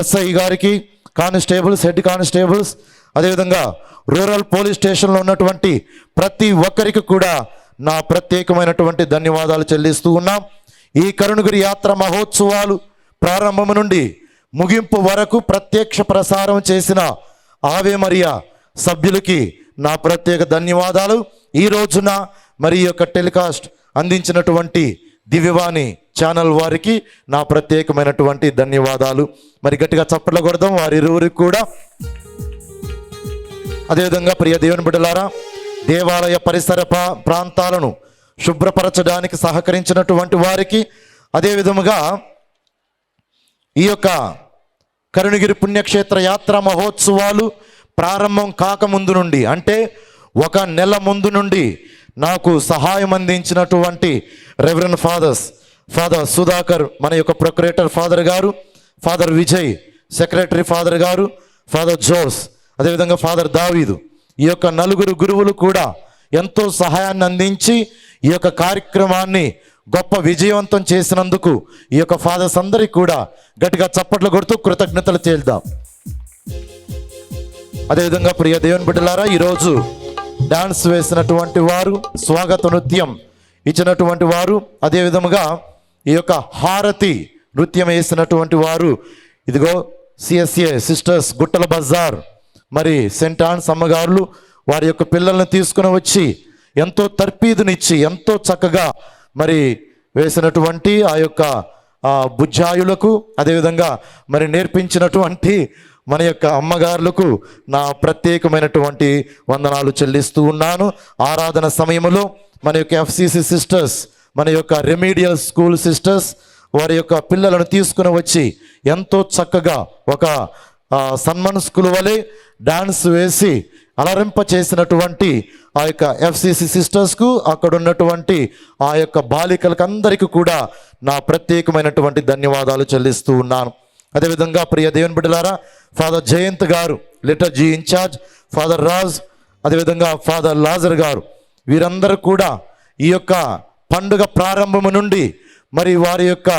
ఎస్ఐ గారికి, కానిస్టేబుల్స్, హెడ్ కానిస్టేబుల్స్, అదేవిధంగా రూరల్ పోలీస్ స్టేషన్లో ఉన్నటువంటి ప్రతి ఒక్కరికి కూడా నా ప్రత్యేకమైనటువంటి ధన్యవాదాలు చెల్లిస్తూ ఉన్నాం. ఈ కరుణగిరి యాత్ర మహోత్సవాలు ప్రారంభం నుండి ముగింపు వరకు ప్రత్యక్ష ప్రసారం చేసిన ఆవే మరియా సభ్యులకి నా ప్రత్యేక ధన్యవాదాలు. ఈ రోజున మరి యొక్క టెలికాస్ట్ అందించినటువంటి దివ్యవాణి ఛానల్ వారికి నా ప్రత్యేకమైనటువంటి ధన్యవాదాలు. మరి గట్టిగా చప్పట్లు కొడదాం వారిరువురికి కూడా. అదేవిధంగా ప్రియ దేవుని బిడ్డలారా, దేవాలయ పరిసర ప్రాంతాలను శుభ్రపరచడానికి సహకరించినటువంటి వారికి, అదేవిధముగా ఈ యొక్క కరుణగిరి పుణ్యక్షేత్ర యాత్ర మహోత్సవాలు ప్రారంభం కాకముందు నుండి, అంటే 1 నెల ముందు నుండి నాకు సహాయం అందించినటువంటి రెవరెండ్ ఫాదర్ సుధాకర్, మన యొక్క ప్రొక్యురేటర్ ఫాదర్ గారు, ఫాదర్ విజయ్ సెక్రటరీ ఫాదర్ గారు, ఫాదర్ జోస్, అదేవిధంగా ఫాదర్ దావీదు, ఈ యొక్క 4 గురువులు కూడా ఎంతో సహాయాన్ని అందించి ఈ యొక్క కార్యక్రమాన్ని గొప్ప విజయవంతం చేసినందుకు ఈ యొక్క ఫాదర్స్ అందరికీ కూడా గట్టిగా చప్పట్లు కొడుతూ కృతజ్ఞతలు తేల్దాం. అదేవిధంగా ప్రియ దేవుని బిడ్డలారా, ఈరోజు డాన్స్ వేసినటువంటి వారు, స్వాగత నృత్యం ఇచ్చినటువంటి వారు, అదేవిధముగా ఈ యొక్క హారతి నృత్యం వేసినటువంటి వారు, ఇదిగో సిఎస్ఏ సిస్టర్స్ గుట్టల బజార్, మరి సెంట్ ఆన్స్ అమ్మగారులు వారి యొక్క పిల్లల్ని తీసుకుని వచ్చి ఎంతో తర్పీదునిచ్చి ఎంతో చక్కగా మరి వేసినటువంటి ఆ యొక్క బుజ్జాయులకు, అదేవిధంగా మరి నేర్పించినటువంటి మన యొక్క అమ్మగారులకు నా ప్రత్యేకమైనటువంటి వందనాలు చెల్లిస్తూ ఉన్నాను. ఆరాధన సమయంలో మన యొక్క ఎఫ్సిసి సిస్టర్స్, మన యొక్క రెమీడియల్ స్కూల్ సిస్టర్స్ వారి యొక్క పిల్లలను తీసుకుని వచ్చి ఎంతో చక్కగా ఒక సన్మనస్కుల వలె డాన్స్ వేసి అలరింప చేసినటువంటి ఆ యొక్క ఎఫ్సిసి సిస్టర్స్కు, అక్కడ ఉన్నటువంటి ఆ యొక్క బాలికలకు అందరికీ కూడా నా ప్రత్యేకమైనటువంటి ధన్యవాదాలు చెల్లిస్తూ ఉన్నాను. అదేవిధంగా ప్రియ దేవుని బిడ్డలారా, ఫాదర్ జయంత్ గారు లిటర్జీ ఇన్ఛార్జ్, ఫాదర్ రాజ్, అదేవిధంగా ఫాదర్ లాజర్ గారు, వీరందరూ కూడా ఈ యొక్క పండుగ ప్రారంభము నుండి మరి వారి యొక్క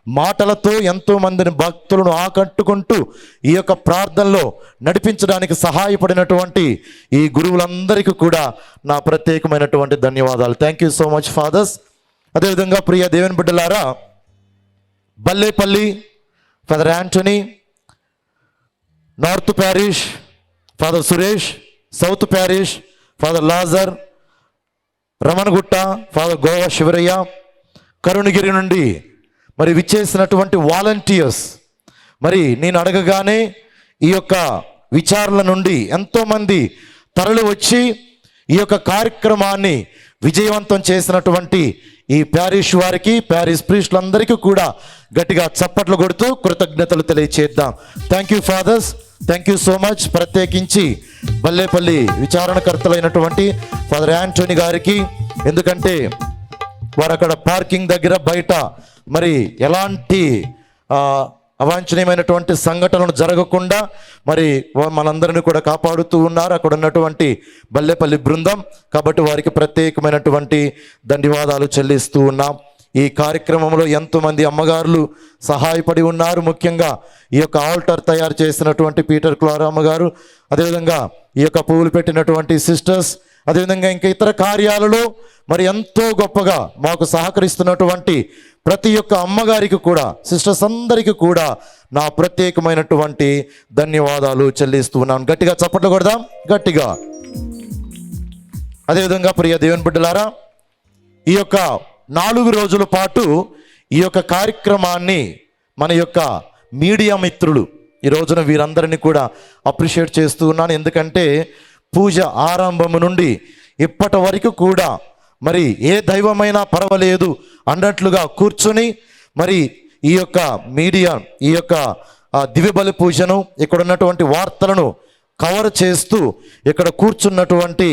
మాటలతో ఎంతో మందిని భక్తులను ఆకట్టుకుంటూ ఈ యొక్క ప్రార్థనలో నడిపించడానికి సహాయపడినటువంటి ఈ గురువులందరికీ కూడా నా ప్రత్యేకమైనటువంటి ధన్యవాదాలు. Thank you so much fathers. అదేవిధంగా ప్రియ దేవుని బిడ్డలారా, Ballepalli father Antony, north parish father Suresh, south parish father Lazar, Ramanagutta father Goa Sivaraiah, Karunagiri నుండి మరి విచ్చేసినటువంటి వాలంటీర్స్, మరి నేను అడగగానే ఈ యొక్క విచారణ నుండి ఎంతోమంది తరలి వచ్చి ఈ యొక్క కార్యక్రమాన్ని విజయవంతం చేసినటువంటి ఈ ప్యారిష్ వారికి, ప్యారిష్ ప్రీస్టులందరికీ కూడా గట్టిగా చప్పట్లు కొడుతూ కృతజ్ఞతలు తెలియచేద్దాం. Thank you fathers, thank you so much. ప్రత్యేకించి బల్లేపల్లి విచారణకర్తలైనటువంటి ఫాదర్ యాంటోనీ గారికి, ఎందుకంటే వారు అక్కడ పార్కింగ్ దగ్గర బయట మరి ఎలాంటి అవాంఛనీయమైనటువంటి సంఘటనలు జరగకుండా మరి మనందరినీ కూడా కాపాడుతూ ఉన్నారు అక్కడ ఉన్నటువంటి బల్లేపల్లి బృందం. కాబట్టి వారికి ప్రత్యేకమైనటువంటి ధన్యవాదాలు చెల్లిస్తూ ఉన్నాం. ఈ కార్యక్రమంలో ఎంతోమంది అమ్మగారులు సహాయపడి ఉన్నారు. ముఖ్యంగా ఈ యొక్క ఆల్టర్ తయారు చేసినటువంటి పీటర్ క్లారా అమ్మగారు, అదేవిధంగా ఈ యొక్క పువ్వులు పెట్టినటువంటి సిస్టర్స్, అదేవిధంగా ఇంకా ఇతర కార్యాలలో మరి ఎంతో గొప్పగా మాకు సహకరిస్తున్నటువంటి ప్రతి ఒక్క అమ్మగారికి కూడా, సిస్టర్స్ అందరికీ కూడా నా ప్రత్యేకమైనటువంటి ధన్యవాదాలు చెల్లిస్తూ ఉన్నాను. గట్టిగా చప్పట్లు కొడదాం, గట్టిగా. అదేవిధంగా ప్రియ దేవుని బిడ్డలారా, ఈ యొక్క 4 రోజుల పాటు ఈ యొక్క కార్యక్రమాన్ని మన యొక్క మీడియా మిత్రులు, ఈ రోజున వీరందరినీ కూడా అప్రిషియేట్ చేస్తూ ఉన్నాను. ఎందుకంటే పూజ ఆరంభము నుండి ఇప్పటి వరకు కూడా మరి ఏ దైవమైనా పర్వాలేదు అన్నట్లుగా కూర్చుని మరి ఈ యొక్క మీడియా, ఈ యొక్క దివ్యబలి పూజను, ఇక్కడ ఉన్నటువంటి వార్తలను కవర్ చేస్తూ ఇక్కడ కూర్చున్నటువంటి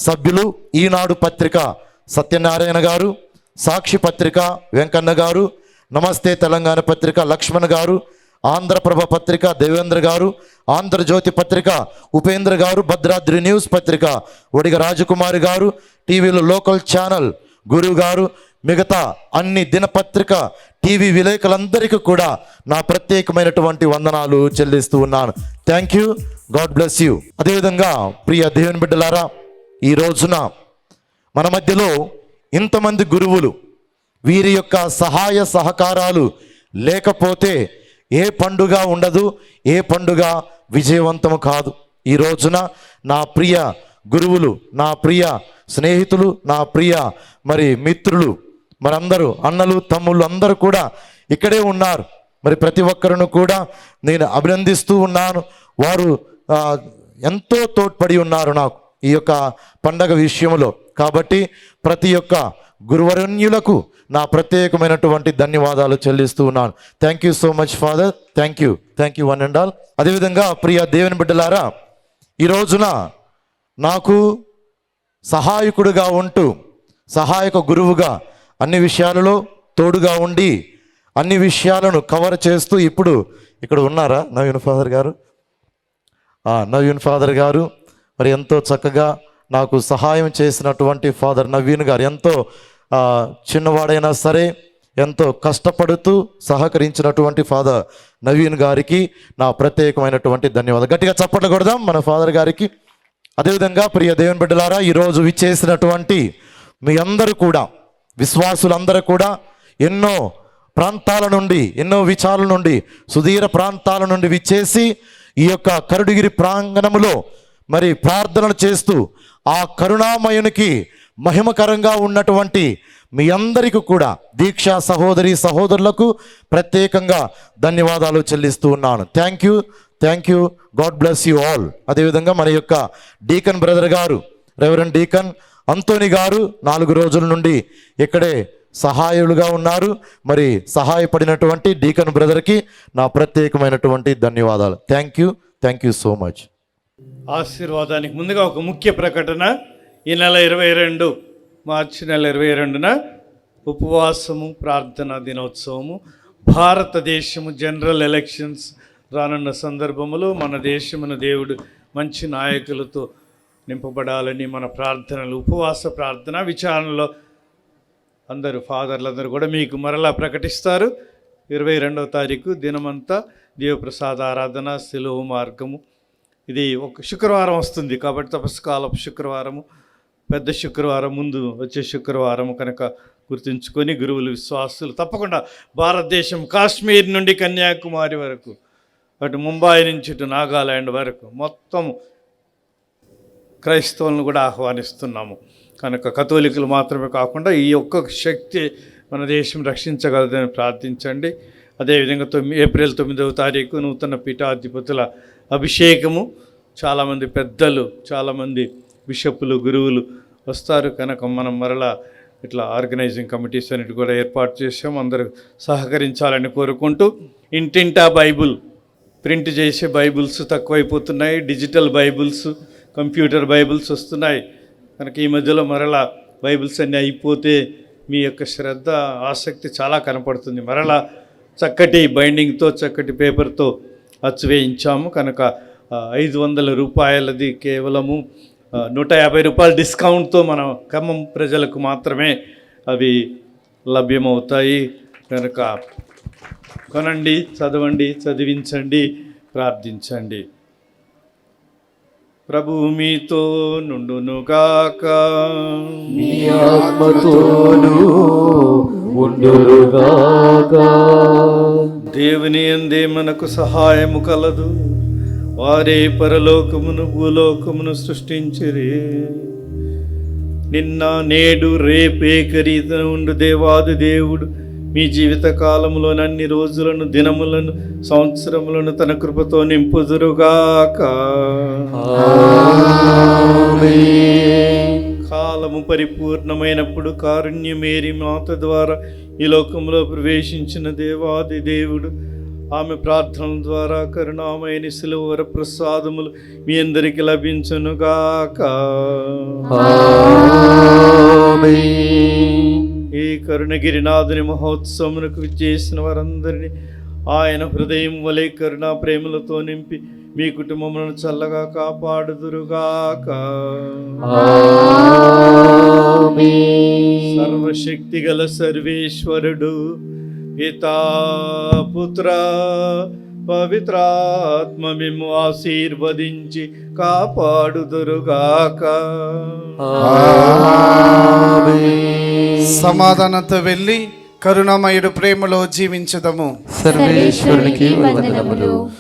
సభ్యులు, ఈనాడు పత్రిక సత్యనారాయణ గారు, సాక్షి పత్రిక వెంకన్న గారు, నమస్తే తెలంగాణ పత్రిక లక్ష్మణ్ గారు, ఆంధ్రప్రభ పత్రిక దేవేంద్ర గారు, ఆంధ్రజ్యోతి పత్రిక ఉపేంద్ర గారు, భద్రాద్రి న్యూస్ పత్రిక ఒడిగ రాజకుమారి గారు, టీవీలో లోకల్ ఛానల్ గురువు గారు, మిగతా అన్ని దినపత్రిక టీవీ విలేకరులందరికీ కూడా నా ప్రత్యేకమైనటువంటి వందనాలు చెల్లిస్తూ ఉన్నాను. Thank you, God bless you. అదేవిధంగా ప్రియ దేవుని బిడ్డలారా, ఈ రోజున మన మధ్యలో ఇంతమంది గురువులు, వీరి యొక్క సహాయ సహకారాలు లేకపోతే ఏ పండుగ ఉండదు, ఏ పండుగ విజయవంతము కాదు. ఈ రోజున నా ప్రియ గురువులు, నా ప్రియ స్నేహితులు, నా ప్రియ మిత్రులు, మరందరూ అన్నలు తమ్ముళ్ళు అందరూ కూడా ఇక్కడే ఉన్నారు. ప్రతి ఒక్కరిని కూడా నేను అభినందిస్తూ ఉన్నాను. వారు ఎంతో తోడ్పడి ఉన్నారు నాకు ఈ యొక్క పండగ విషయంలో. కాబట్టి ప్రతి ఒక్క గురువరణ్యులకు నా ప్రత్యేకమైనటువంటి ధన్యవాదాలు చెల్లిస్తూ ఉన్నాను. Thank you so much father. Thank you one and all. అదేవిధంగా ప్రియ దేవుని బిడ్డలారా, ఈ రోజున నాకు సహాయకుడుగా ఉంటూ, సహాయక గురువుగా అన్ని విషయాలలో తోడుగా ఉండి, అన్ని విషయాలను కవర్ చేస్తూ, ఇప్పుడు ఇక్కడ ఉన్నారా నవీన్ ఫాదర్ గారు? నవీన్ ఫాదర్ గారు ఎంతో చక్కగా నాకు సహాయం చేసినటువంటి ఫాదర్ నవీన్ గారు, ఎంతో చిన్నవాడైనా సరే ఎంతో కష్టపడుతూ సహకరించినటువంటి ఫాదర్ నవీన్ గారికి నా ప్రత్యేకమైనటువంటి ధన్యవాదాలు. గట్టిగా చప్పట్లు కొడదాం మన ఫాదర్ గారికి. అదేవిధంగా ప్రియ దేవుని బిడ్డలారా, ఈరోజు విచ్చేసినటువంటి మీ అందరూ కూడా, విశ్వాసులందరూ కూడా ఎన్నో ప్రాంతాల నుండి, ఎన్నో విచారాల నుండి, సుదీర ప్రాంతాల నుండి విచ్చేసి ఈ యొక్క కరుడిగిరి ప్రాంగణములో ప్రార్థనలు చేస్తూ ఆ కరుణామయునికి మహిమకరంగా ఉన్నటువంటి మీ అందరికీ కూడా దీక్షా సహోదరి సహోదరులకు ప్రత్యేకంగా ధన్యవాదాలు చెల్లిస్తూ ఉన్నాను. Thank you, God bless you all. అదేవిధంగా మన యొక్క డీకన్ బ్రదర్ గారు, రెవరెండ్ డీకన్ అంతోని గారు 4 రోజుల నుండి ఇక్కడే సహాయులుగా ఉన్నారు. సహాయపడినటువంటి డీకన్ బ్రదర్కి నా ప్రత్యేకమైనటువంటి ధన్యవాదాలు. Thank you so much. ఆశీర్వాదానికి ముందుగా ఒక ముఖ్య ప్రకటన. ఈ నెల 22 మార్చి నెల 22న ఉపవాసము ప్రార్థనా దినోత్సవము. భారతదేశము జనరల్ ఎలక్షన్స్ రానున్న సందర్భంలో మన దేశమును దేవుడు మంచి నాయకులతో నింపబడాలని మన ప్రార్థనలు, ఉపవాస ప్రార్థన విచారణలో అందరూ ఫాదర్లందరూ కూడా మీకు మరలా ప్రకటిస్తారు. 22వ తారీఖు దినమంతా దేవప్రసాద ఆరాధన, శిలువ మార్గము. ఇది ఒక శుక్రవారం వస్తుంది కాబట్టి తపస్కాలపు శుక్రవారము, పెద్ద శుక్రవారం ముందు వచ్చే శుక్రవారం కనుక గుర్తుంచుకొని గురువులు, విశ్వాసులు తప్పకుండా భారతదేశం కాశ్మీర్ నుండి కన్యాకుమారి వరకు, అటు ముంబాయి నుంచి ఇటు నాగాలాండ్ వరకు మొత్తం క్రైస్తవులను కూడా ఆహ్వానిస్తున్నాము. కనుక కథోలికులు మాత్రమే కాకుండా ఈ ఒక్క శక్తి మన దేశం రక్షించగలదని ప్రార్థించండి. అదేవిధంగా ఏప్రిల్ 9వ తారీఖు నూతన పీఠాధిపతుల అభిషేకము. చాలామంది పెద్దలు, చాలామంది బిషప్పులు, గురువులు వస్తారు. కనుక మనం మరలా ఇట్లా ఆర్గనైజింగ్ కమిటీస్ అన్నిటి కూడా ఏర్పాటు చేసాం. అందరూ సహకరించాలని కోరుకుంటూ, ఇంటింటా బైబుల్ ప్రింట్ చేసే బైబుల్స్ తక్కువైపోతున్నాయి. డిజిటల్ బైబుల్స్, కంప్యూటర్ బైబుల్స్ వస్తున్నాయి. కనుక ఈ మధ్యలో మరలా బైబుల్స్ అన్నీ అయిపోతే మీ యొక్క శ్రద్ధ, ఆసక్తి చాలా కనపడుతుంది. మరలా చక్కటి బైండింగ్తో, చక్కటి పేపర్తో అచ్చు వేయించాము. కనుక 500 రూపాయలది కేవలము 150 రూపాయల డిస్కౌంట్తో మన ఖమ్మం ప్రజలకు మాత్రమే అవి లభ్యమవుతాయి. కనుక కొనండి, చదవండి, చదివించండి, ప్రార్థించండి. ప్రభువు మీతో నుండునుగాక. మీ ఆత్మతోను ఉండునుగాక. దేవుని యందే మనకు సహాయము కలదు. వారే పరలోకమును భూలోకమును సృష్టించిరి. నిన్న నేడు రేపేకరీతన ఉండు దేవాది దేవుడు మీ జీవిత కాలంలోని అన్ని రోజులను, దినములను, సంవత్సరములను తన కృపతో నింపుదురుగాక. కాలము పరిపూర్ణమైనప్పుడు కారుణ్యమేరి మాత ద్వారా ఈ లోకంలో ప్రవేశించిన దేవాది దేవుడు ఆమె ప్రార్థనల ద్వారా కరుణామయని శిలువ ప్రసాదములు మీ అందరికి లభించునుగాక. ఈ కరుణగిరినాథుని మహోత్సవమునకు చేసిన వారందరినీ ఆయన హృదయం వలె కరుణా ప్రేమలతో నింపి మీ కుటుంబములను చల్లగా కాపాడుదురుగాక. సర్వశక్తి గల సర్వేశ్వరుడు పితా పుత్ర పవిత్రాత్మ మిమ్ము ఆశీర్వదించి కాపాడుదురుగాక. సమాధానంతో వెళ్ళి కరుణామయుడు ప్రేమలో జీవించదము. సర్వేశ్వరునికి వందనములు.